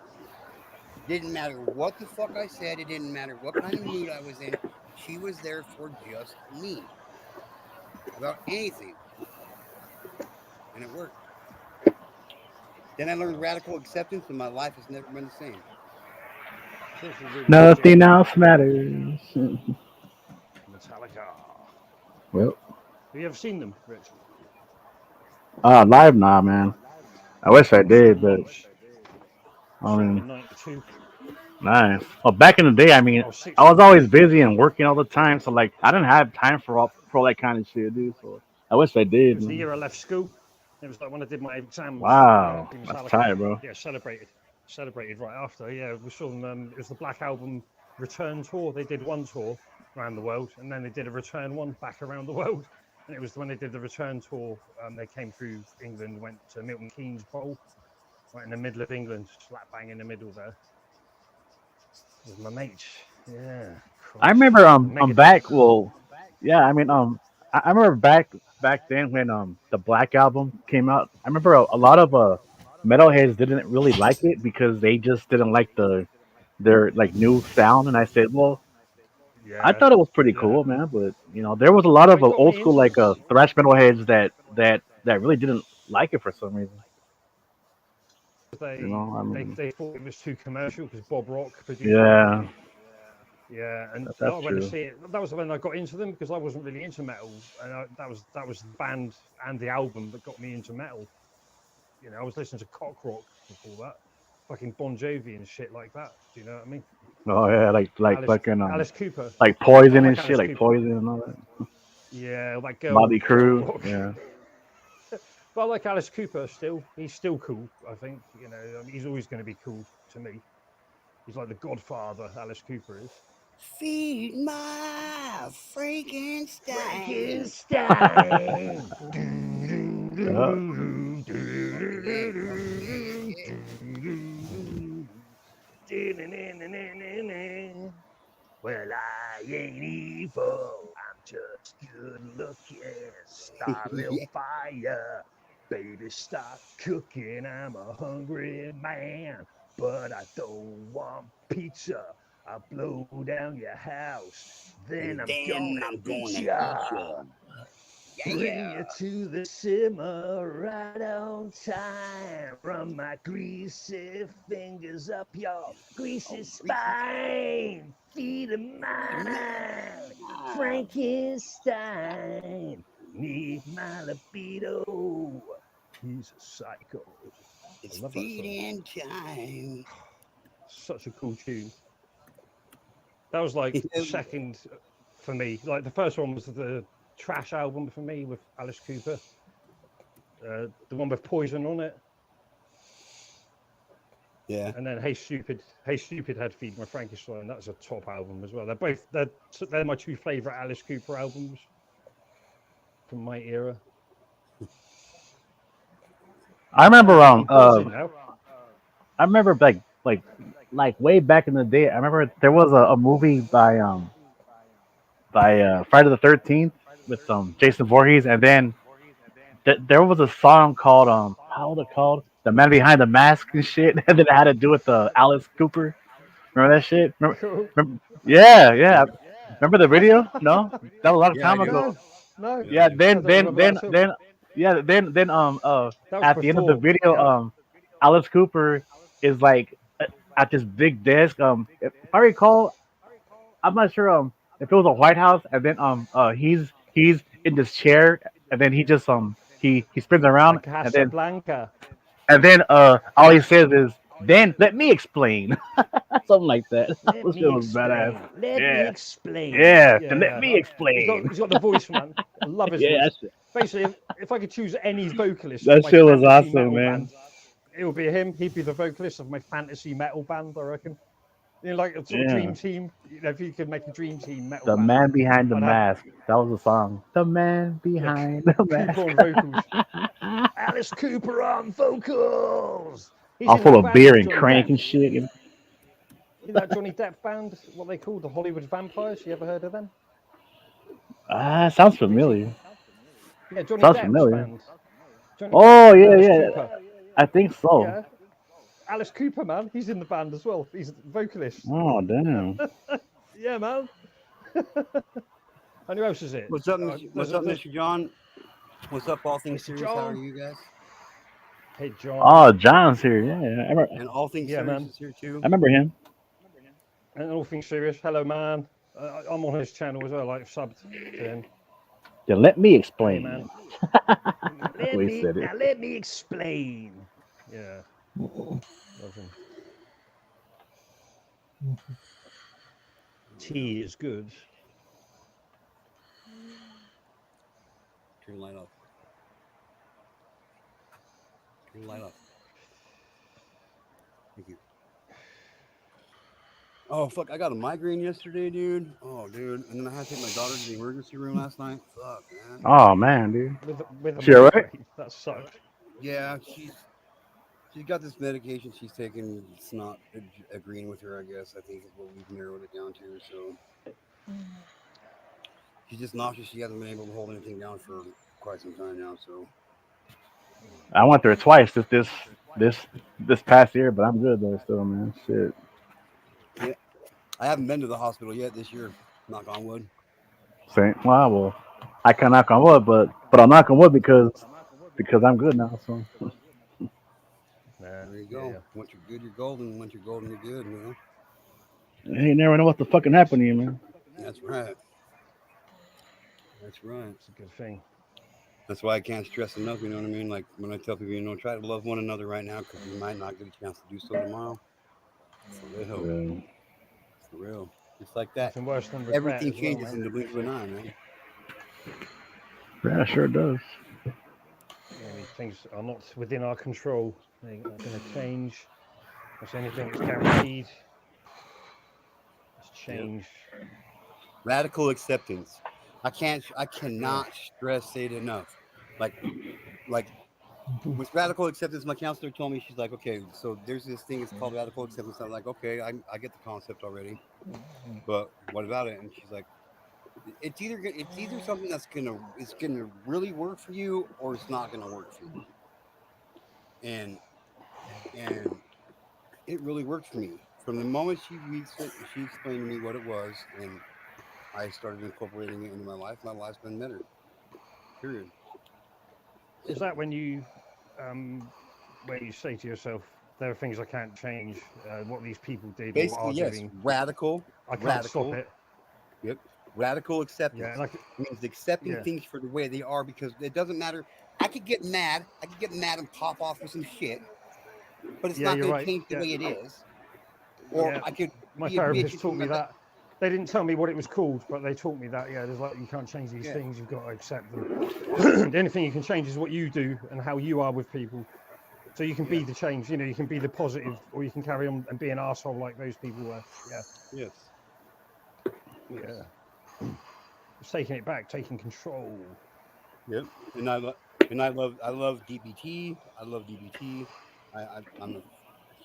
Didn't matter what the fuck I said. It didn't matter what kind of mood I was in. She was there for just me about anything, and it worked. Then I learned radical acceptance, and my life has never been the same. It's also really good to Nothing else matters. Metallica. Well, Have you ever seen them, Rich? live, nah, man. I wish I Still did, but months. I Started mean, in '92. nice. Well, back in the day, I mean, I was I was 16. always busy and working all the time, so like I didn't have time for all that kind of shit, dude. So I wish I It did, was the man. year I left school. It was like when I did my exams. Wow, Being that's tight, bro. yeah, celebrated right after. Yeah, we saw them. It was the Black Album return tour. They did one tour around the world, and then they did a return one back around the world. And it was when they did the return tour. They came through England, went to Milton Keynes Bowl, right in the middle of England, slap bang in the middle there, with my mates. Yeah, I Christ, remember the I'm Megadeth. back. Well, yeah, I mean I remember back then when the Black album came out. I remember a lot of metalheads didn't really like it because they just didn't like their like new sound, and I said, well, I Yeah, thought it was pretty yeah. cool, man. But there was a lot of Well, it got old me school into like them. thrash metal heads that really didn't like it for some reason. I mean, They thought it was too commercial because Bob Rock produced it. yeah, Yeah, and I that's went to true. see it. That was when I got into them because I wasn't really into metal, and that was the band and the album that got me into metal. I was listening to cock rock before that, fucking Bon Jovi and shit like that. Do you know what I mean? Oh yeah, like Alice fucking Alice Cooper. like I poison and like shit, Alice like Cooper. poison and all that. Yeah, that girl Motley girl Crue, rock. yeah. But I like Alice Cooper still. He's still cool. I think he's always going to be cool to me. He's like the Godfather. Alice Cooper is. Feed my Frankenstein. Frankenstein. Yeah. Well, I ain't evil. I'm just good looking. Start a little Yeah. fire. Baby, start cooking. I'm a hungry man, but I don't want pizza. I'll blow down your house. Then And I'm then gonna I'm eat gonna eat ya. you. Yeah, Bring yeah. you to the simmer right on time. Run my greasy fingers up your greasy Oh, greasy spine. Feed of mine. Frankenstein. Need my libido. He's a psycho. I It's love that song. feeding time. Such a cool tune. That was like second for me. Like the first one was the Trash album for me with Alice Cooper. The one with Poison on it. Yeah. And then Hey Stupid had Feed My Frankenstein. That's a top album as well. They're my two favorite Alice Cooper albums from my era. I remember I'm pausing now. I remember like way back in the day. I remember there was a movie by Friday the 13th with Jason Voorhees, and then there was a song called how was it called? The Man Behind the Mask and shit, and then it had to do with Alice Cooper. Remember that shit? Cool. Yeah, yeah. Remember the video? No, that was a lot of Yeah, I time do. ago. No. Yeah, I don't remember that at all. yeah, then That was at the end of the before. video, Yeah. Alice Cooper is like at this big desk. If I recall, I'm not sure if it was a White House, and then he's in this chair, and then he just he spins La around, Casablanca. and then all he says is, "Then let me explain," something like that. Let That shit me was badass. explain. Let me Yeah, explain. yeah. Then let Yeah. me explain. He's got the voice, man. I love his Yeah, voice. Basically, if I could choose any vocalist for that my shit was fantasy awesome, metal man. band, it would be him. He'd be the vocalist of my fantasy metal band, I reckon. Like a sort of Yeah. dream team. If you could make a dream team metal The band, man behind the I'd have mask. That was the song. The man behind the Cooper mask. on vocals. Alice Cooper on vocals. He's All in full that of band beer with and Johnny crank Depp. and shit. In that Johnny Depp band, what they call the Hollywood Vampires. You ever heard of them? Sounds familiar. Yeah, Johnny Sounds Depp's familiar. band. Johnny Depp Oh and yeah, Alice yeah. Cooper. I think so. Yeah, Alice Cooper, man. He's in the band as well. He's a vocalist. Oh damn. Yeah, man. And who else is it? What's up, There's Mr. John? What's up, All Things Mr. Serious? How are John. you guys? Hey, John. Oh, John's here. Yeah, And All Things Yeah, Serious man. is here too. I remember him. And all things serious. Hello, man. I'm on his channel as well. Like subbed to him. Yeah, let me Hey, explain. man. That's the way he said it. Let me explain. Yeah. Love him. Tea is good. Turn the light off. Turn the light off. Thank you. Oh fuck! I got a migraine yesterday, dude. Oh, dude, and then I had to take my daughter to the emergency room last night. Fuck, man. Oh man, dude. With a She all right? migraine. That sucks. Yeah, she's got this medication she's taking. It's not agreeing with her, I guess. I think is what we've narrowed it down to. So she's just nauseous. She hasn't been able to hold anything down for quite some time now. So I went there twice this past year, but I'm good though still, man. Shit. yeah, I haven't been to the hospital yet this year. Knock on wood. Same. Well, I can knock on wood, but I'll knock on wood because I'm good now. So Nah, There you yeah, go. yeah. Once you're good, you're golden. Once you're golden, you're good. You know. you never know what the fucking happen to you, man. That's right. That's right. It's a good thing. That's why I can't stress enough. You know what I mean? Like when I tell people, try to love one another right now because you might not get a chance to do so tomorrow. For real. Yeah. For real. Just like that. Nothing worse than regret Everything as well, changes man. in the blink of an eye, man. Yeah, sure does. I mean, things are not within our control. They're not going to change. That's anything that's guaranteed. It's change. Radical acceptance. I cannot stress it enough. Like with radical acceptance, my counselor told me, she's like, okay, so there's this thing, it's called radical acceptance. I'm like, okay, I get the concept already, but what about it? And she's like, it's either something it's gonna really work for you, or it's not gonna work for you. And it really worked for me from the moment she explained to me what it was, and I started incorporating it into my life. My life's been better. Period. Is that when you say to yourself, there are things I can't change, what these people did or Basically, are yes. doing, Radical. I can't stop it. Yep. Radical acceptance. Yeah, like, Means accepting yeah. things for the way they are, because it doesn't matter. I could get mad. And pop off with some shit, but it's Yeah, not you're going to right. change the Yeah. way it is. Or Yeah. I could My be a bitch therapist and taught me my that. They didn't tell me what it was called, but they taught me that, yeah, there's like, you can't change these Yeah. things, you've got to accept them. The only thing you can change is what you do and how you are with people. So you can be the change, you can be the positive, or you can carry on and be an asshole like those people were. Yeah. Yes. Yeah. It's taking it back, taking control. Yep. And I love DBT. I love DBT. I'm a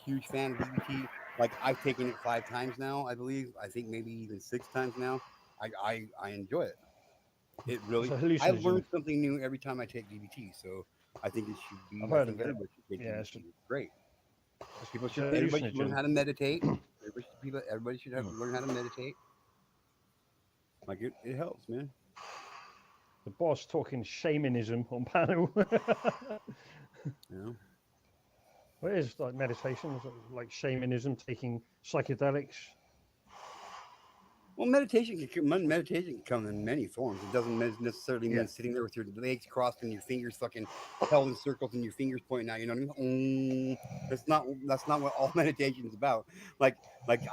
huge fan of DBT. Like I've taken it 5 times now, I believe. I think maybe even 6 times now. I enjoy it. It It's really. a I hallucinogen. learn something new every time I take DBT. So I think it should be. I've I heard think of it. everybody should take Yeah, DBT. It's great. it's a Everybody should learn hallucinogen. how to meditate. Everybody should learn how to meditate. Like it helps, man. The boss talking shamanism on panel. Yeah. Well, it is like meditation, like shamanism, taking psychedelics. Well, meditation can come in many forms. It doesn't necessarily mean sitting there with your legs crossed and your fingers fucking held in circles and your fingers pointing out. You know what I mean? That's not what all meditation is about. Like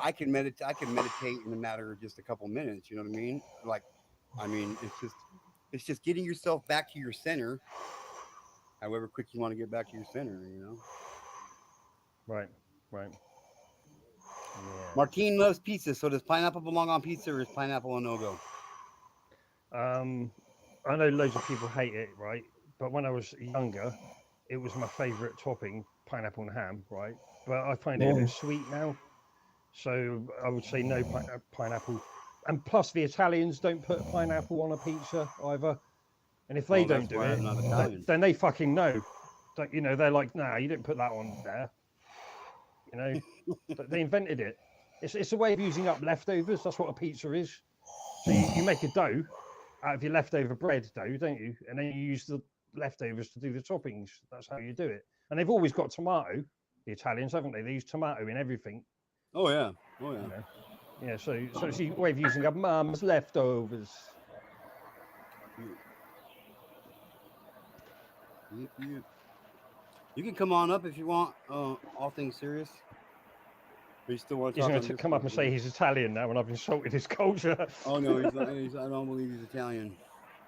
I can meditate. I can meditate in a matter of just a couple minutes. You know what I mean? It's just getting yourself back to your center. However quick you want to get back to your center. Right, right. Yeah. Martine loves pizza. So does pineapple belong on pizza, or is pineapple a no go? I know loads of people hate it, right? But when I was younger, it was my favourite topping, pineapple and ham, right? But I find it a bit sweet now, so I would say no pineapple. And plus, the Italians don't put pineapple on a pizza either. And if they Well, don't that's do why it, I'm not Italian. then they fucking know. They're like, nah, you didn't put that on there. But they invented it. It's a way of using up leftovers. That's what a pizza is. So you make a dough out of your leftover bread dough, don't you? And then you use the leftovers to do the toppings. That's how you do it. And they've always got tomato, the Italians, haven't they? They use tomato in everything. Oh yeah. Yeah, so it's a way of using up mum's leftovers. Yep. You can come on up if you want. All things serious. But you still want to He's talk going on to come up and say he's Italian now, and I've insulted his culture. Oh no, he's not. I don't believe he's Italian.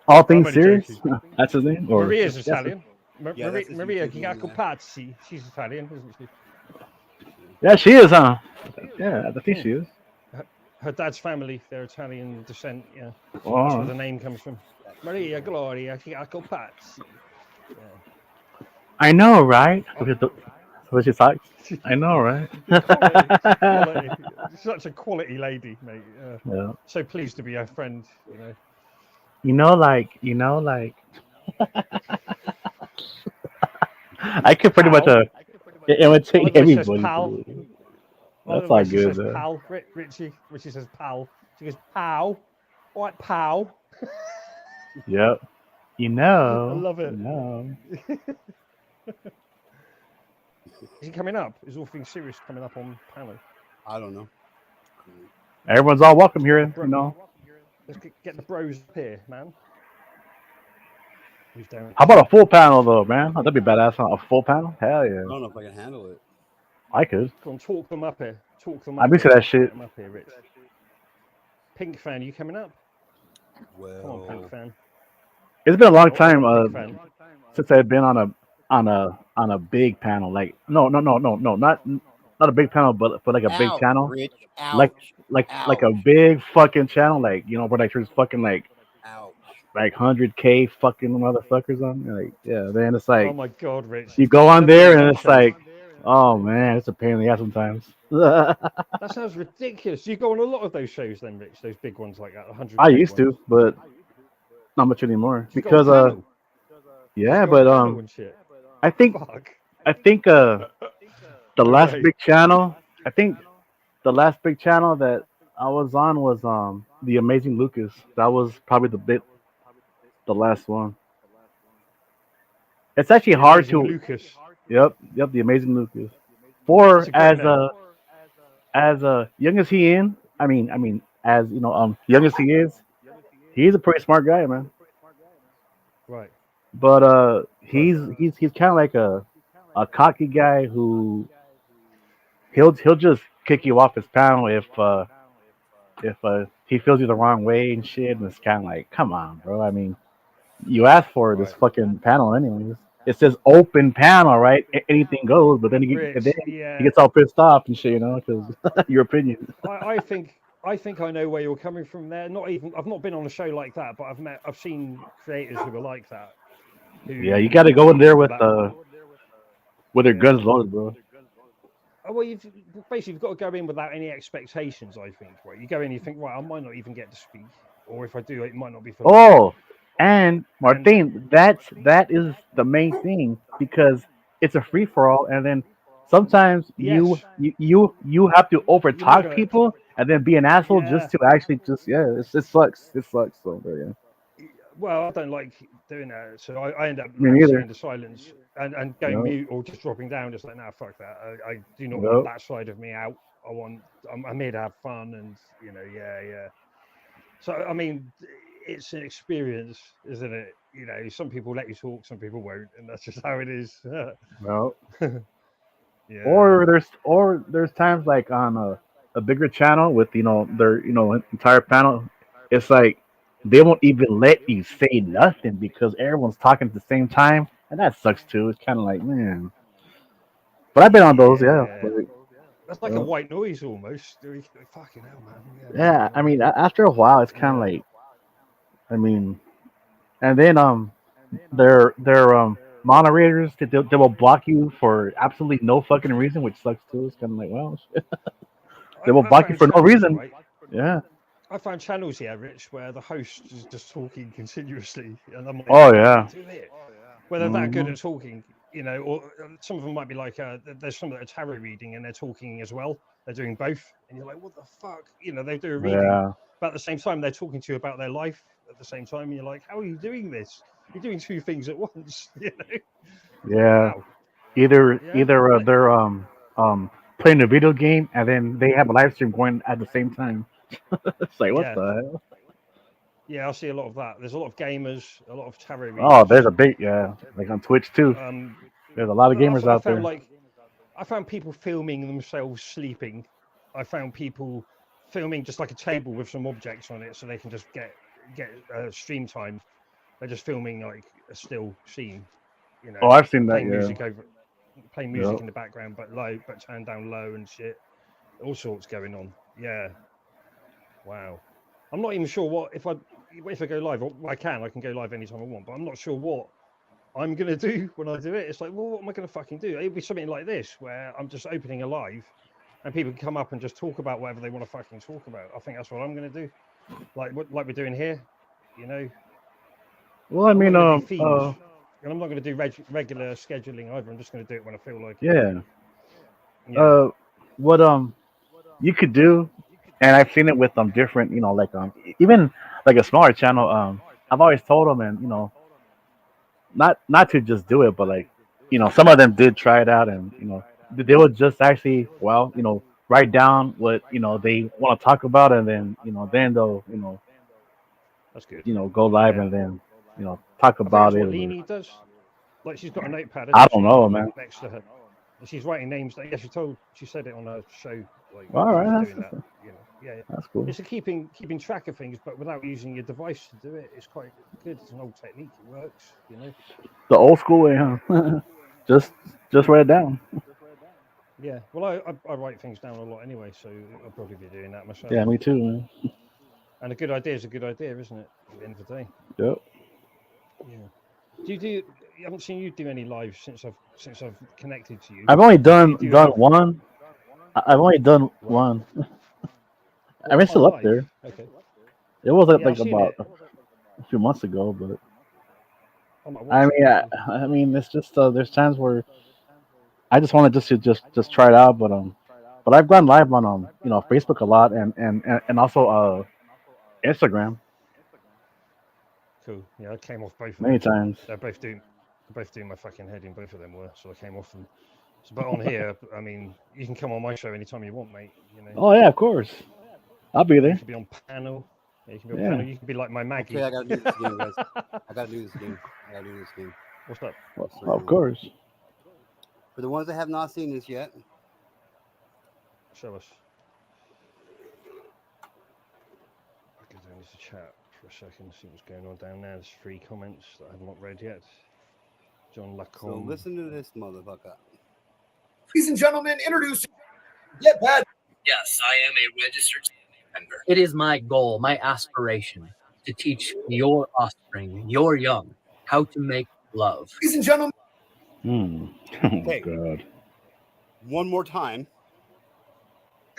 All I'm things only serious. joking. That's his name. Or Maria's yes. Italian. Yeah, that's his Maria YouTube name, yeah. Giacopazzi. She's Italian, isn't she? Yeah, she is, huh? Yeah, I think she is. Her dad's family, they're Italian descent. Yeah, that's Wow. where the name comes from. Maria Gloria Giacopazzi. Yeah. I know, right? So she talks. I know, right? Quality. Such a quality lady, mate. Yeah. So pleased to be her friend. You know. Like. I could pretty much Pal. I imitate like when she says everybody. pal. Dude. I That's like all when she good, says though. pal. Richie says pal. She goes pal. What pal? Yep. I love it. You know. Is he coming up? Is all things serious coming up on panel? I don't know. Everyone's all welcome here, you know. Let's get the bros up here, man. Who's down? How about a full panel, though, man? That'd be badass. Huh? A full panel? Hell yeah. I don't know if I can handle it. I could. Go on, talk them up here. Talk them I'm up used to here. that shit. Get them up here, Rich. Pink fan, you coming up? Well, come on, Pink fan. It's been a long time Pink since I've been on a big panel. Like not a big panel, but like a big ouch, channel. Rich. Like Ouch. a big fucking channel. Like where like there's fucking like Ouch. 100K fucking motherfuckers on. Like yeah, then it's like Oh my god, Rich. you go on Never there been and on it's shows. like, oh man, it's a pain in the ass sometimes. That sounds ridiculous. You go on a lot of those shows then, Rich. Those big ones like that. 100. I used to, but not much anymore You go on because panel? yeah, You go but on panel and shit. I think Fuck. the last way. big channel. I think the last big channel that I was on was the Amazing Lucas. That was probably the last one. It's actually The hard Amazing to. Lucas. Yep, the Amazing Lucas. For That's a great name. as young as he is, as young as he is, he's a pretty smart guy, man. Right. But he's kind of like a cocky guy who he'll just kick you off his panel if he feels you the wrong way and shit, and it's kind of like, come on, bro. I mean, you asked for this fucking panel anyways. It says open panel, right? Anything goes, but then he gets all pissed off and shit, because your opinion. I think I know where you're coming from there. I've not been on a show like that, but I've seen creators who are like that. Yeah, you got to go in there with their guns loaded, bro. Well, you've got to go in without any expectations. I think, right? You go in, you think, right, I might not even get to speak, or if I do, it might not be for. Oh, and Martin, that is the main thing because it's a free for all, and then sometimes you have to overtalk people and then be an asshole just to actually it sucks. It sucks so yeah. Well, I don't like doing that, so I end up Me neither. into silence and going mute or just dropping down, just like, nah, fuck that. I do not Nope. want that side of me out. I'm here to have fun, and yeah. So I mean, it's an experience, isn't it? Some people let you talk, some people won't, and that's just how it is. No. Yeah. Or there's times like on a bigger channel with their entire panel, it's like they won't even let you say nothing because everyone's talking at the same time, and that sucks too. It's kind of like, man. But I've been on those, yeah. That's like a white noise almost. Fucking hell, man. Yeah, I mean, after a while, it's kind of like, I mean, and then their moderators they will block you for absolutely no fucking reason, which sucks too. It's kind of like, well, they will block you for no reason. Right? Yeah. I found channels here, Rich, where the host is just talking continuously, and I'm like, oh yeah. Where they're that good at talking, or some of them might be like, there's some that are tarot reading and they're talking as well. They're doing both, and you're like, what the fuck? They do a reading, but at the same time, they're talking to you about their life at the same time, and you're like, how are you doing this? You're doing two things at once, Yeah. Wow. Either they're playing a video game and then they have a live stream going at the same time. It's like, what the hell? Yeah, I see a lot of that. There's a lot of gamers, a lot of tarot readers. Oh, there's a big like on Twitch too. There's a lot of gamers out there. I found people filming themselves sleeping. I found people filming just like a table with some objects on it, so they can just get stream time. They're just filming like a still scene, you know. Oh, I've seen that. Playing Yeah. music playing music Yep. in the background, but turned down low and shit. All sorts going on. Yeah. Wow. I'm not even sure if I go live. I can go live anytime I want, but I'm not sure what I'm gonna do when I do it. It's like, well, what am I gonna fucking do? It'll be something like this where I'm just opening a live, and people can come up and just talk about whatever they want to fucking talk about. I think that's what I'm gonna do, like we're doing here, you know. Well, I I'm mean, not gonna do themes, and I'm not gonna do regular scheduling either. I'm just gonna do it when I feel like it. yeah. Yeah. What you could do, and I've seen it with different, like even like a smaller channel. I've always told them, and not to just do it, but like some of them did try it out, and they would just actually write down what they want to talk about, and then they'll That's good. go live, and then talk I think about that's it. what Leni does. Like she's got a notepad. I don't know, man. Next to her, and she's writing names. Yeah, she said it on her show. Like All right, doing that. You know, yeah, that's cool. It's a keeping track of things, but without using your device to do it. It's quite good. It's an old technique. It works. You know. The old school way, huh? just write it down. Yeah. Well, I write things down a lot anyway, so I'll probably be doing that myself. Yeah, me too, man. And a good idea is a good idea, isn't it? At the end of the day. Yep. Yeah. I haven't seen you do any lives since I've connected to you. I've only done one. I've only done one. I mean, it's still up there. Okay. It wasn't Yeah, like about a few months ago, but I mean, it's just there's times where I just want to just try it out, but I've gone live on Facebook a lot, and also Instagram. Cool. Yeah, I came off both. Many times. They're both doing my fucking head in. Both of them were, so I came off them. So, but on here, I mean, you can come on my show anytime you want, mate. You know. Oh yeah, of course. I'll be there. You can be on panel. Yeah, you can be on panel. You can be like my Maggie. Okay, I gotta do this game, guys. I gotta do this game. What's that? Well, of course. For the ones that have not seen this yet, show us. I can do this chat for a second, see what's going on down there. There's 3 comments that I have not read yet. John Lacombe. So listen to this, motherfucker. Ladies and gentlemen, introducing Get Bad. Yes, I am a registered offender. It is my goal, my aspiration, to teach your offspring, your young, how to make love. Ladies and gentlemen. Okay. God. One more time.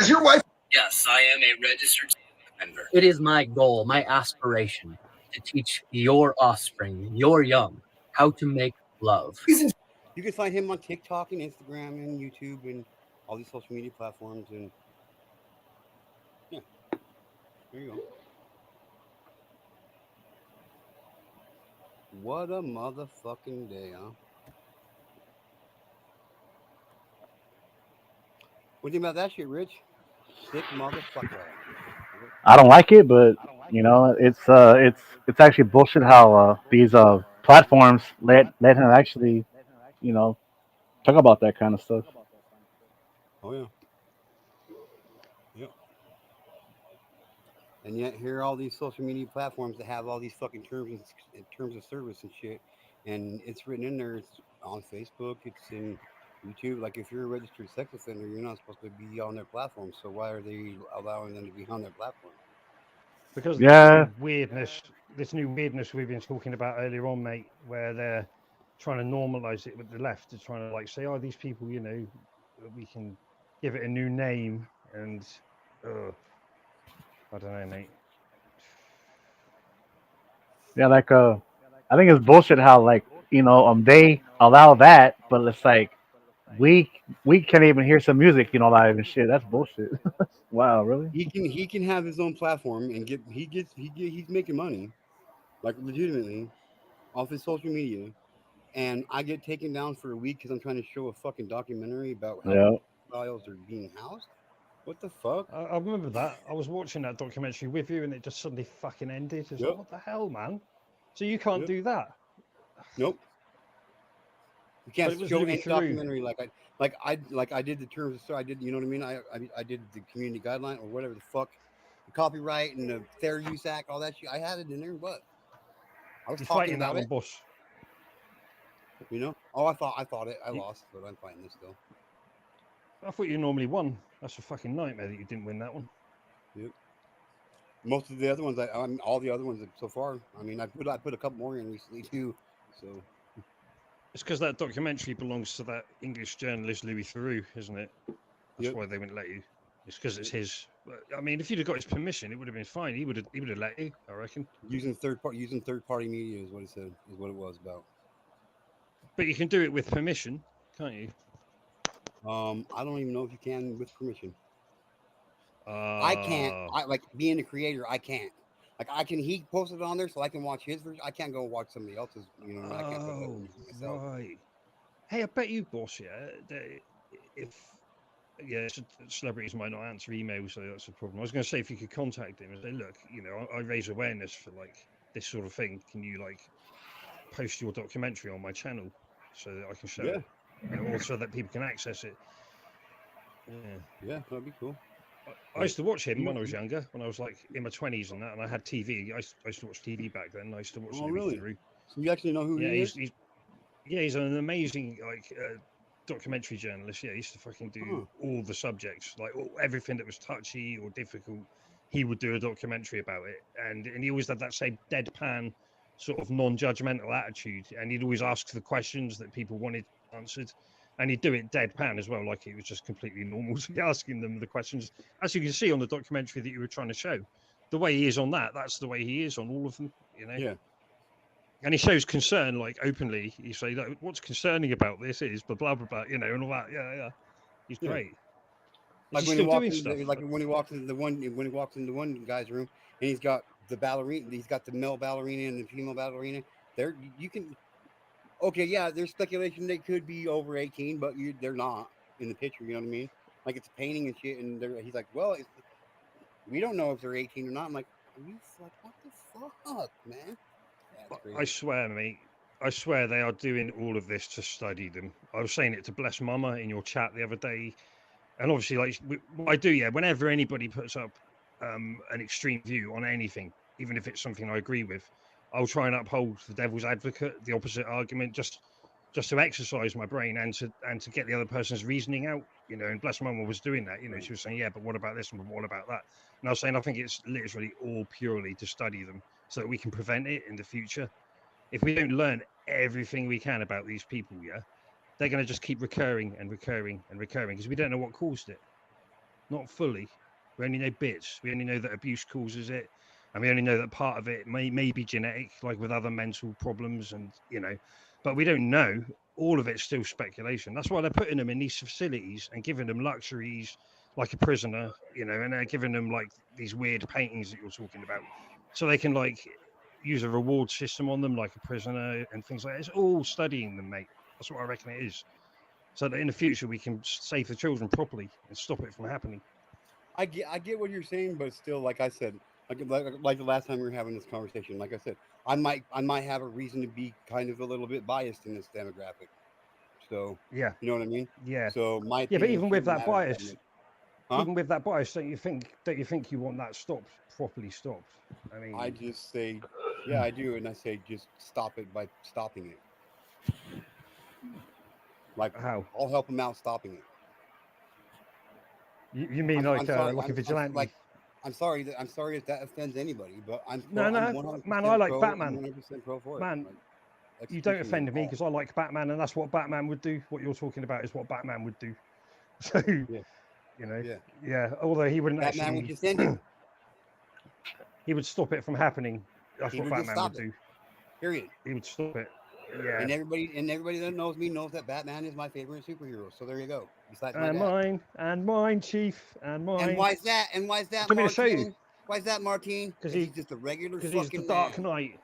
Is your wife? Yes, I am a registered offender. It is my goal, my aspiration, to teach your offspring, your young, how to make love. You can find him on TikTok and Instagram and YouTube and all these social media platforms, and yeah, there you go. What a motherfucking day, huh? What do you think about that shit, Rich? Sick motherfucker. I don't like it, but it's actually bullshit how these platforms let him actually talk about that kind of stuff. Oh yeah. Yep. And yet here are all these social media platforms that have all these fucking terms of service and shit, and it's written in there. It's on Facebook. It's in YouTube. Like if you're a registered sex offender, you're not supposed to be on their platform. So why are they allowing them to be on their platform? Because this new weirdness we've been talking about earlier on, mate, where they're trying to normalize it with the left. They're trying to like say, oh, these people, we can give it a new name, and I don't know, mate. Yeah, like I think it's bullshit how they allow that, but it's like we can't even hear some music, live and shit. That's bullshit. Wow, really? He can have his own platform and he's making money, like legitimately, off his social media, and I get taken down for a week because I'm trying to show a fucking documentary about how files are being housed. What the fuck? I remember that. I was watching that documentary with you, and it just suddenly fucking ended. Like, what the hell, man? So you can't do that? Nope. You can't it was show Louis any Theroux. documentary like I did the terms of service. I did, you know what I mean? I did the community guideline or whatever the fuck, the copyright and the Fair Use Act, all that shit. I had it in there. What? I was You're talking fighting that about one, it. boss. You know? Oh, I thought it. I lost, but I'm fighting this still. I thought you normally won. That's a fucking nightmare that you didn't win that one. Yep. Most of the other ones, all the other ones so far. I mean, I put a couple more in recently too. So it's because that documentary belongs to that English journalist Louis Theroux, isn't it? That's why they wouldn't let you. It's because it's his. I mean, if you'd have got his permission, it would have been fine. He would have let you, I reckon. Using third party media is what it said. Is what it was about. But you can do it with permission, can't you? I don't even know if you can with permission. I can't. I like being a creator. I can't. Like I can. He posted it on there, so I can watch his version. I can't go watch somebody else's. You know, I can't put that myself. Right. Hey, I bet you, boss. Yeah, if celebrities might not answer emails, so that's a problem. I was going to say if you could contact him and say, look, you know, I raise awareness for like this sort of thing. Can you like post your documentary on my channel so that I can show it? You know, or so that people can access it. Yeah, that'd be cool. I used to watch him when I was younger, when I was like in my 20s and that, and I had TV. I used to watch TV back then. I used to watch Louis Theroux. So you actually know who he is? He's an amazing like documentary journalist. Yeah, he used to fucking do all the subjects, like everything that was touchy or difficult. He would do a documentary about it, and he always had that same deadpan, sort of non-judgmental attitude, and he'd always ask the questions that people wanted answered. And he'd do it deadpan as well, like it was just completely normal to be asking them the questions. As you can see on the documentary that you were trying to show, the way he is on that's the way he is on all of them, you know? Yeah. And he shows concern, like, openly. He say, like, what's concerning about this is blah, blah, blah, you know, and all that. Yeah. He's great. Like when he walks in, like when he walks into the one guy's room, and he's got the ballerina, he's got the male ballerina and the female ballerina. There, you can. Okay, yeah, there's speculation they could be over 18, but they're not in the picture. You know what I mean? Like it's a painting and shit, and he's like, well, we don't know if they're 18 or not. I'm like, are you like, what the fuck, man? I swear, mate. I swear they are doing all of this to study them. I was saying it to Bless Mama in your chat the other day, and obviously, like what I do, yeah. Whenever anybody puts up an extreme view on anything, even if it's something I agree with, I'll try and uphold the devil's advocate, the opposite argument, just to exercise my brain and to get the other person's reasoning out, you know. And Bless Mama was doing that, you know. She was saying, yeah, but what about this and what about that? And I was saying, I think it's literally all purely to study them so that we can prevent it in the future. If we don't learn everything we can about these people, yeah, they're going to just keep recurring and recurring and recurring because we don't know what caused it. Not fully. We only know bits. We only know that abuse causes it. And we only know that part of it may be genetic, like with other mental problems, and you know, but we don't know. All of it's still speculation. That's why they're putting them in these facilities and giving them luxuries like a prisoner, you know, and they're giving them like these weird paintings that you're talking about, so they can like use a reward system on them like a prisoner and things like that. It's all studying them, mate. That's what I reckon it is. So that in the future we can save the children properly and stop it from happening. I get what you're saying, but still, like I said, like the last time we were having this conversation, like I said, I might have a reason to be kind of a little bit biased in this demographic. So yeah, you know what I mean? Yeah. So my but even with that bias, huh? even with that bias, don't you think you want that stopped, properly stopped? I mean, I just say, yeah, I do, and I say just stop it by stopping it. Like how? I'll help him out stopping it. You mean like a vigilante? I'm sorry if that offends anybody, but I'm no, man. I like Batman. 100% pro for man, it. Like, you don't offend me because I like Batman, and that's what Batman would do. What you're talking about is what Batman would do. So, you know, yeah. Although he wouldn't Batman actually, would just end it. He would stop it from happening. That's what Batman would do. Period. He would stop it. Yeah. And everybody that knows me knows that Batman is my favorite superhero. So there you go. Besides my dad. Mine, Chief, and mine. And why is that? And why is that, Martin? Show you. Why is that, Martin? Because he's just a regular fucking he's the Dark Knight.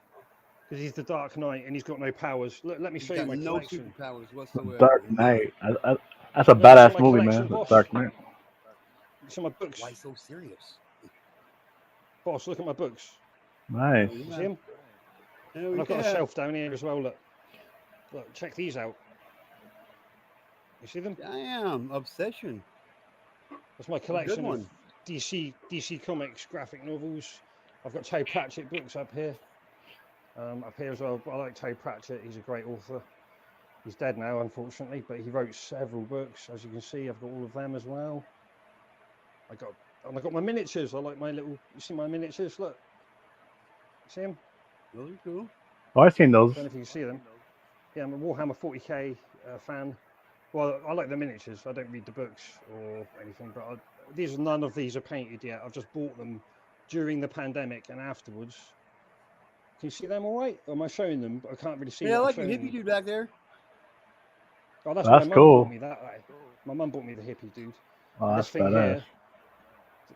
Because he's the Dark Knight and he's got no powers. Let me show you my collection. No superpowers whatsoever. Dark Knight. That's a badass movie, man. Dark Knight. Look at my books. Why so serious? Boss, look at my books. Nice. You see him? And I've got a shelf down here as well. Look, check these out. You see them? Damn, Obsession. That's my Good collection of one. DC Comics graphic novels. I've got Terry Pratchett books up here. Up here as well. I like Terry Pratchett. He's a great author. He's dead now, unfortunately, but he wrote several books. As you can see, I've got all of them as well. I got my miniatures. I like my little. You see my miniatures? Look. See them? Those are cool. Oh, I've seen those. I don't know if you can see them. Yeah, I'm a Warhammer 40k fan. Well, I like the miniatures. I don't read the books or anything, but none of these are painted yet. I've just bought them during the pandemic and afterwards. Can you see them all right? Or am I showing them? I can't really see. Yeah, I what like I'm your showing hippie you. dude back there. Oh, that's That's my mum cool. bought me that. My mum bought me the hippie dude. Oh, And that's this thing badass. here,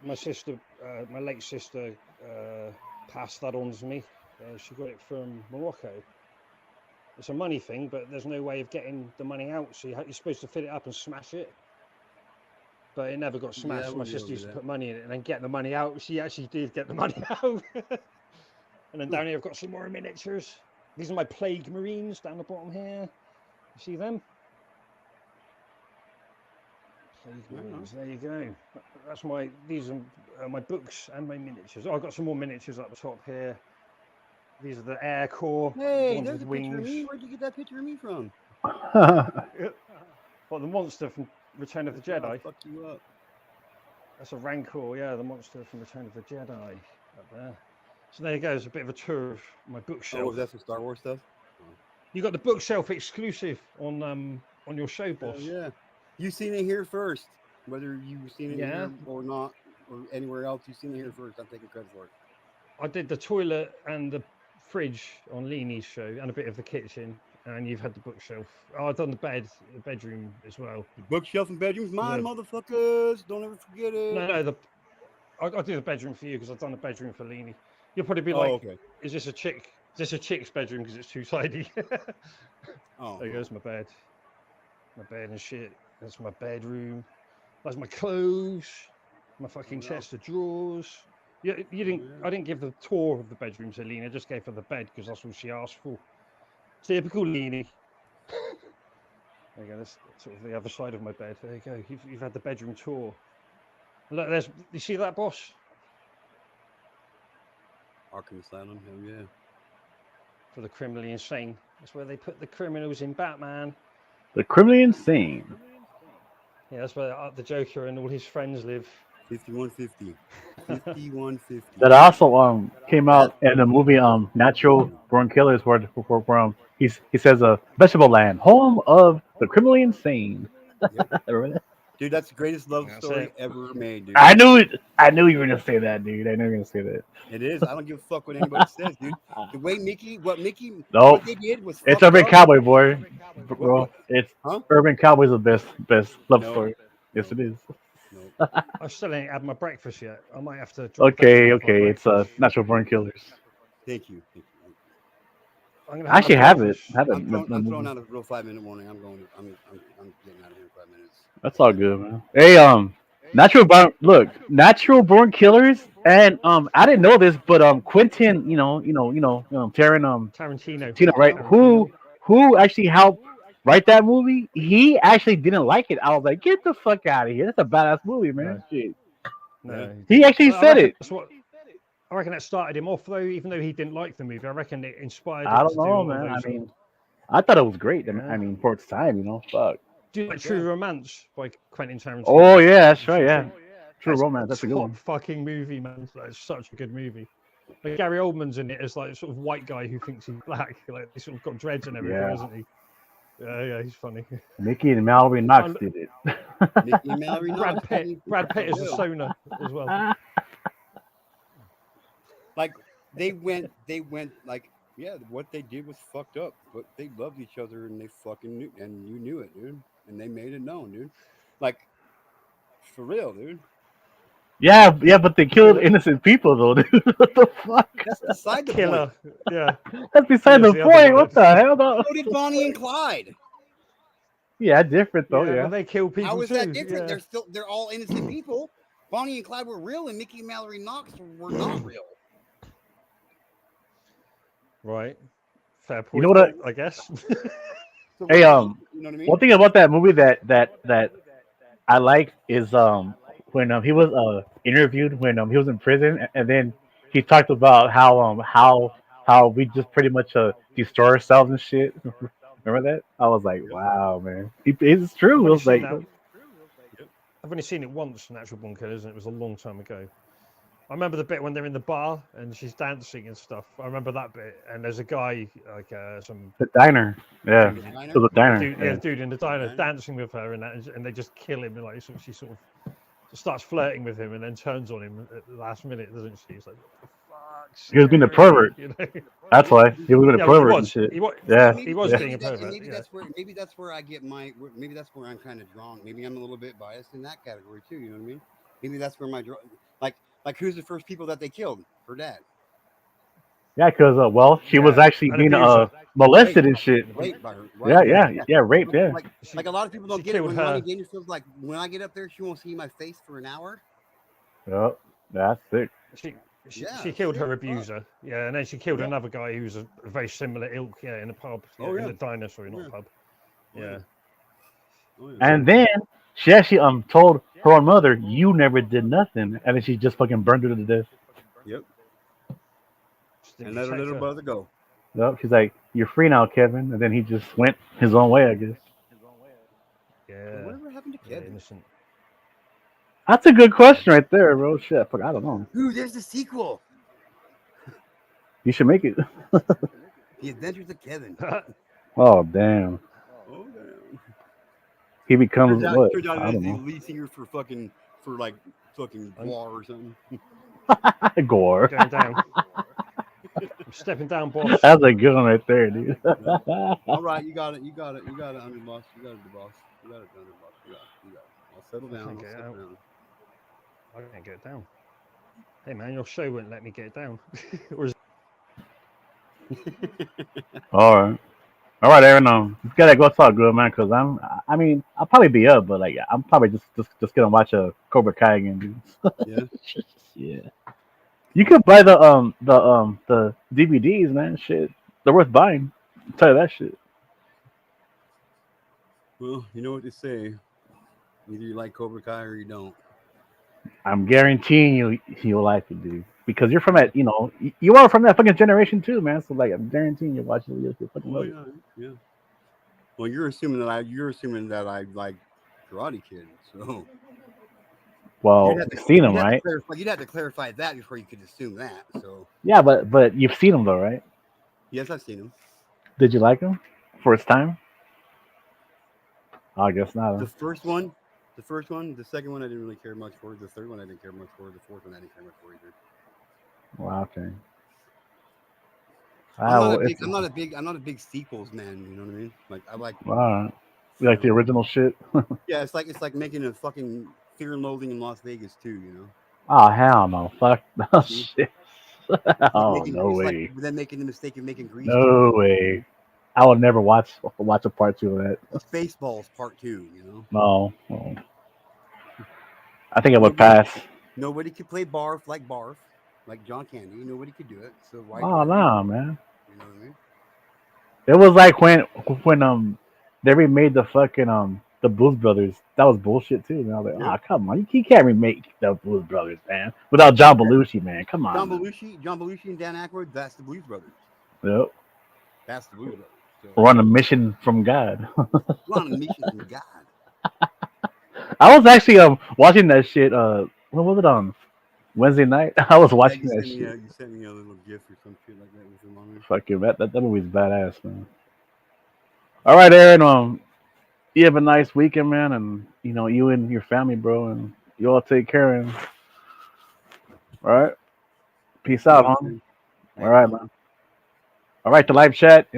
my sister, my late sister, passed that on to me. She got it from Morocco. It's a money thing, but there's no way of getting the money out. So you're supposed to fit it up and smash it. But it never got smashed. Yeah, So we'll my be able sister to used do to that. put money in it and then get the money out. She actually did get the money out. And then down here I've got some more miniatures. These are my Plague Marines down the bottom here. You see them? Plague Marines. There you go. That's these are my books and my miniatures. Oh, I've got some more miniatures up the top here. These are the Air Corps. Hey, ones there's with a picture of wings. me. Where'd you get that picture of me from? What, the monster from Return of the That's why I Jedi? fucked you up. That's a Rancor, yeah, the monster from Return of the Jedi up there. So there you go. It's a bit of a tour of my bookshelf. Oh, that's the Star Wars stuff. You got the bookshelf exclusive on your show, boss. Yeah, you seen it here first. Whether you've seen it Yeah. here or not, or anywhere else, you've seen it here first. I'm taking credit for it. I did the toilet and the fridge on Leanie's show, and a bit of the kitchen. And you've had the bookshelf. Oh, I've done the bedroom as well. The bookshelf and bedroom's mine, motherfuckers. Don't ever forget it. No, I do the bedroom for you because I've done the bedroom for Leanie. You'll probably be like, okay. Is this a chick's bedroom because it's too tidy? Oh, there goes my bed. My bed and shit. That's my bedroom. That's my clothes. My fucking chest of drawers. You didn't. I didn't give the tour of the bedroom to Leanie. I just gave her the bed because that's all she asked for. Typical Leanie. There you go. That's sort of the other side of my bed. There you go. You've had the bedroom tour. Look, you see that, boss? Arkham Asylum, hell yeah. For the criminally insane. That's where they put the criminals in Batman. The criminally insane. Yeah, that's where the Joker and all his friends live. 5150. 5150. That also came out in the movie Natural Born Killers where he says vegetable land, home of the criminally insane. Yep. Dude, that's the greatest love story ever made, dude. I knew it. I knew you were gonna say that, dude. I knew you were gonna say that. It is. I don't give a fuck what anybody says, dude. The way what Nope. what they did was It's Urban up. Cowboy, boy. Bro, it's Huh? Urban Cowboy's the best love story. Yes, it is. I still ain't had my breakfast yet. I might have to. Okay. It's Natural Born Killers. Thank you. I'm I actually have it. I'm throwing out a real 5-minute warning. I'm getting out of here in 5 minutes. That's all good, man. Hey, Natural Born Killers, and I didn't know this, but Quentin, Tarantino, right? Who actually helped write that movie? He actually didn't like it. I was like, get the fuck out of here! That's a badass movie, man. Shit. No, he actually said it. I reckon that started him off, though. Even though he didn't like the movie, I reckon it inspired him. I don't know, man. I mean, I thought it was great. I mean, for its time, fuck. Do you like True Romance by Quentin Tarantino? Oh yeah, that's right. Yeah, True Romance. That's a good one. Fucking movie, man. It's such a good movie. Like Gary Oldman's in it as like sort of white guy who thinks he's black. Like he's sort of got dreads and everything, isn't he? Yeah, he's funny. Mickey and Mallory Knox did it. Mickey and Mallory Knox. Brad Pitt is a Sona as well. Like they went like, yeah, what they did was fucked up, but they loved each other and they fucking knew, and you knew it, dude, and they made it known, dude. Like for real, dude. Yeah, but they killed innocent people, though, dude. What the fuck? That's beside the Killer. point. Yeah. That's beside the point. What the hell, though? So did Bonnie and Clyde. Yeah, different though. Yeah. But they kill people. How is too? that different? Yeah. They're all innocent people. Bonnie and Clyde were real, and Mickey and Mallory Knox were not real. Right. Fair point. You know what? I guess. So Hey, what about you know what I one mean? thing about that movie that I like is when he was interviewed when he was in prison, and then he talked about how we just pretty much destroy ourselves and shit. Remember that? I was like, Yep. wow, man. It's I've true. It only was seen like, that. Yep. I've only seen it once, Natural Born Killers, and it was a long time ago. I remember the bit when they're in the bar and she's dancing and stuff. I remember that bit. And there's a guy, like some the diner. Yeah, dude, it was a a diner. dude, yeah, Yeah. dude in the diner dancing with her, and that, and they just kill him. And like, she sort of starts flirting with him, and then turns on him at the last minute, doesn't she? It's like, what the fuck, He was being a Sherry? pervert. You know? That's why he was being a Yeah, he pervert and was. shit. He was. Yeah, He was yeah. being a pervert. Maybe Yeah. that's where I get maybe that's where I'm kind of drawn. Maybe I'm a little bit biased in that category too. You know what I mean? Maybe that's where my like who's the first people that they killed? Her dad. Yeah, because well, she was Yeah. actually An being abuser. molested Raped, and shit. raped by her. Right? Yeah, Yeah, yeah, Yeah. yeah. yeah, rape. Yeah, Like a lot of people She don't get it killed when Ronnie her. Dangerfield's like, when I get up there, she won't see my face for an hour. yeah. That's sick. She, Yeah, she killed sick her fuck. abuser. Yeah, and then she killed Yeah. another guy who was a very similar ilk. Yeah, in a pub. Yeah, Oh in yeah. a diner. Sorry, Oh not yeah. a pub. Oh yeah. Yeah. Oh yeah. And then she actually told her own mother, "You never did nothing," and then she just fucking burned her to death. Yep. Just didn't And let her protect little her. brother go. Yep. She's like, "You're free now, Kevin," and then he just went his own way, I guess. So Yeah. whatever happened to Yeah, Kevin? innocent. That's a good question right there, bro. Shit, fuck, I don't know. Ooh, there's the sequel. You should make it. The Adventures of Kevin. Oh damn. Oh damn. He becomes what? Turns out I he's don't the know. lead singer for like fucking I'm, Guar or something. I'm Gore. going down. I'm stepping down, boss. That's a good one right there, dude. Yep. All right, you got it. You got it. You got it, underboss. You got it, the boss. You got it, the underboss. You got it. You got it. I'll settle I down. can't I'll get it settle out. down. I can't get it down. Hey man, your show won't let me get it down. Or is All right. All right, Aaron. You gotta go talk good, man. Cause I mean, I'll probably be up, but like, I'm probably just gonna watch a Cobra Kai again, dude. Yeah. Yeah. You could buy the DVDs, man. Shit, they're worth buying. I'll tell you that shit. Well, you know what they say. Either you like Cobra Kai or you don't. I'm guaranteeing you'll like it, dude. Because you're from Yeah. that, you are from that fucking generation too, man. So like, I'm guaranteeing you'll watch it. You'll fucking Oh love it. yeah. Yeah. Well, you're assuming that I like Karate Kid. So Well, you've seen them, right? you'd have to clarify that before you could assume that. So Yeah, but you've seen them though, right? yes, I've seen them. Did you like them first time? I guess not. The Huh? first one, the first one, the second one I didn't really care much for. The third one I didn't care much for. The fourth one I didn't care much for either. Wow, okay. I'm Ah, not a well, big, it's I'm not a big sequels man. You know what I mean? Like I like, wow. You you like the know, original shit? yeah. It's like making a fucking Fear and Loathing in Las Vegas too. You know? Oh hell no! Fuck no See? shit! Oh no It's like way! them making the mistake of making Grease too. No way! I would never watch a part two of that. Spaceballs Part Two. You know? No, no. I think I would Nobody, pass. nobody could play Barf, like John Candy. Nobody could do it. So why Oh try to remake no, it? man! You know what I mean? It was like when they remade the fucking the Blues Brothers. That was bullshit too. Man. I was like, Yeah. oh come on, you can't remake the Blues Brothers, man, without John Belushi, man. Come on, man. John Belushi, and Dan Aykroyd. That's the Blues Brothers. Yep. That's the Blues Brothers. So We're on a mission from God. we're on a mission from God. I was actually watching that shit. When was it on Wednesday night? I was Yeah, watching that shit. you sent me a little gift or some shit like that with him on there. Fucking that movie's badass, man. All right, Aaron. You have a nice weekend, man, and you and your family, bro, and you all take care. And all right, You peace too, out, my homie. friend. All Later, right, homie. man. All right, the live chat.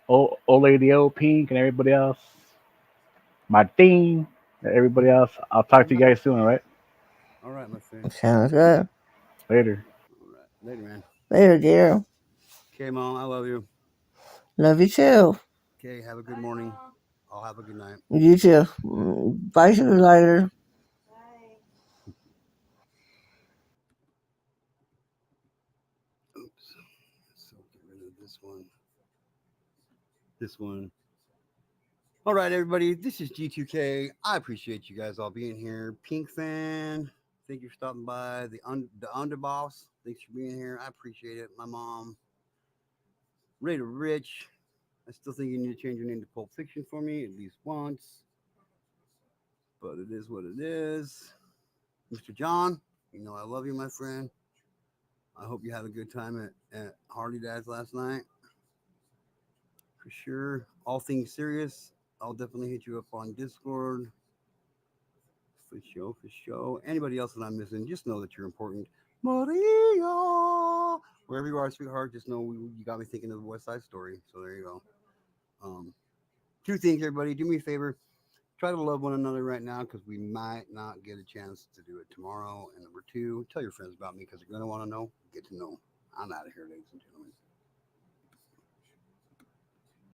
Old lady, old pink, and everybody else. Martin, and everybody else. I'll talk to you guys soon. All right, All right, my friend. Sounds good. later. All right. Later, man. Later, dear. Okay, Mom. I love you. Love you too. Okay, have a good morning. I'll have a good night. You too. Bye, see you later. Oops. So get rid of this one. This one. All right, everybody. This is G2K. I appreciate you guys all being here. Pink Fan, thank you for stopping by. The Underboss, thanks for being here. I appreciate it. My mom, Raider Rich. I still think you need to change your name to Pulp Fiction for me at least once. But it is what it is. Mr. John, you know I love you, my friend. I hope you had a good time at Harley Dad's last night. For sure. All things serious, I'll definitely hit you up on Discord. For sure. Anybody else that I'm missing, just know that you're important. Maria! Wherever you are, sweetheart, just know you got me thinking of the West Side Story. So there you go. Two things, everybody. Do me a favor. Try to love one another right now because we might not get a chance to do it tomorrow. And number two, tell your friends about me because they're going to want to know. Get to know. I'm out of here, ladies and gentlemen.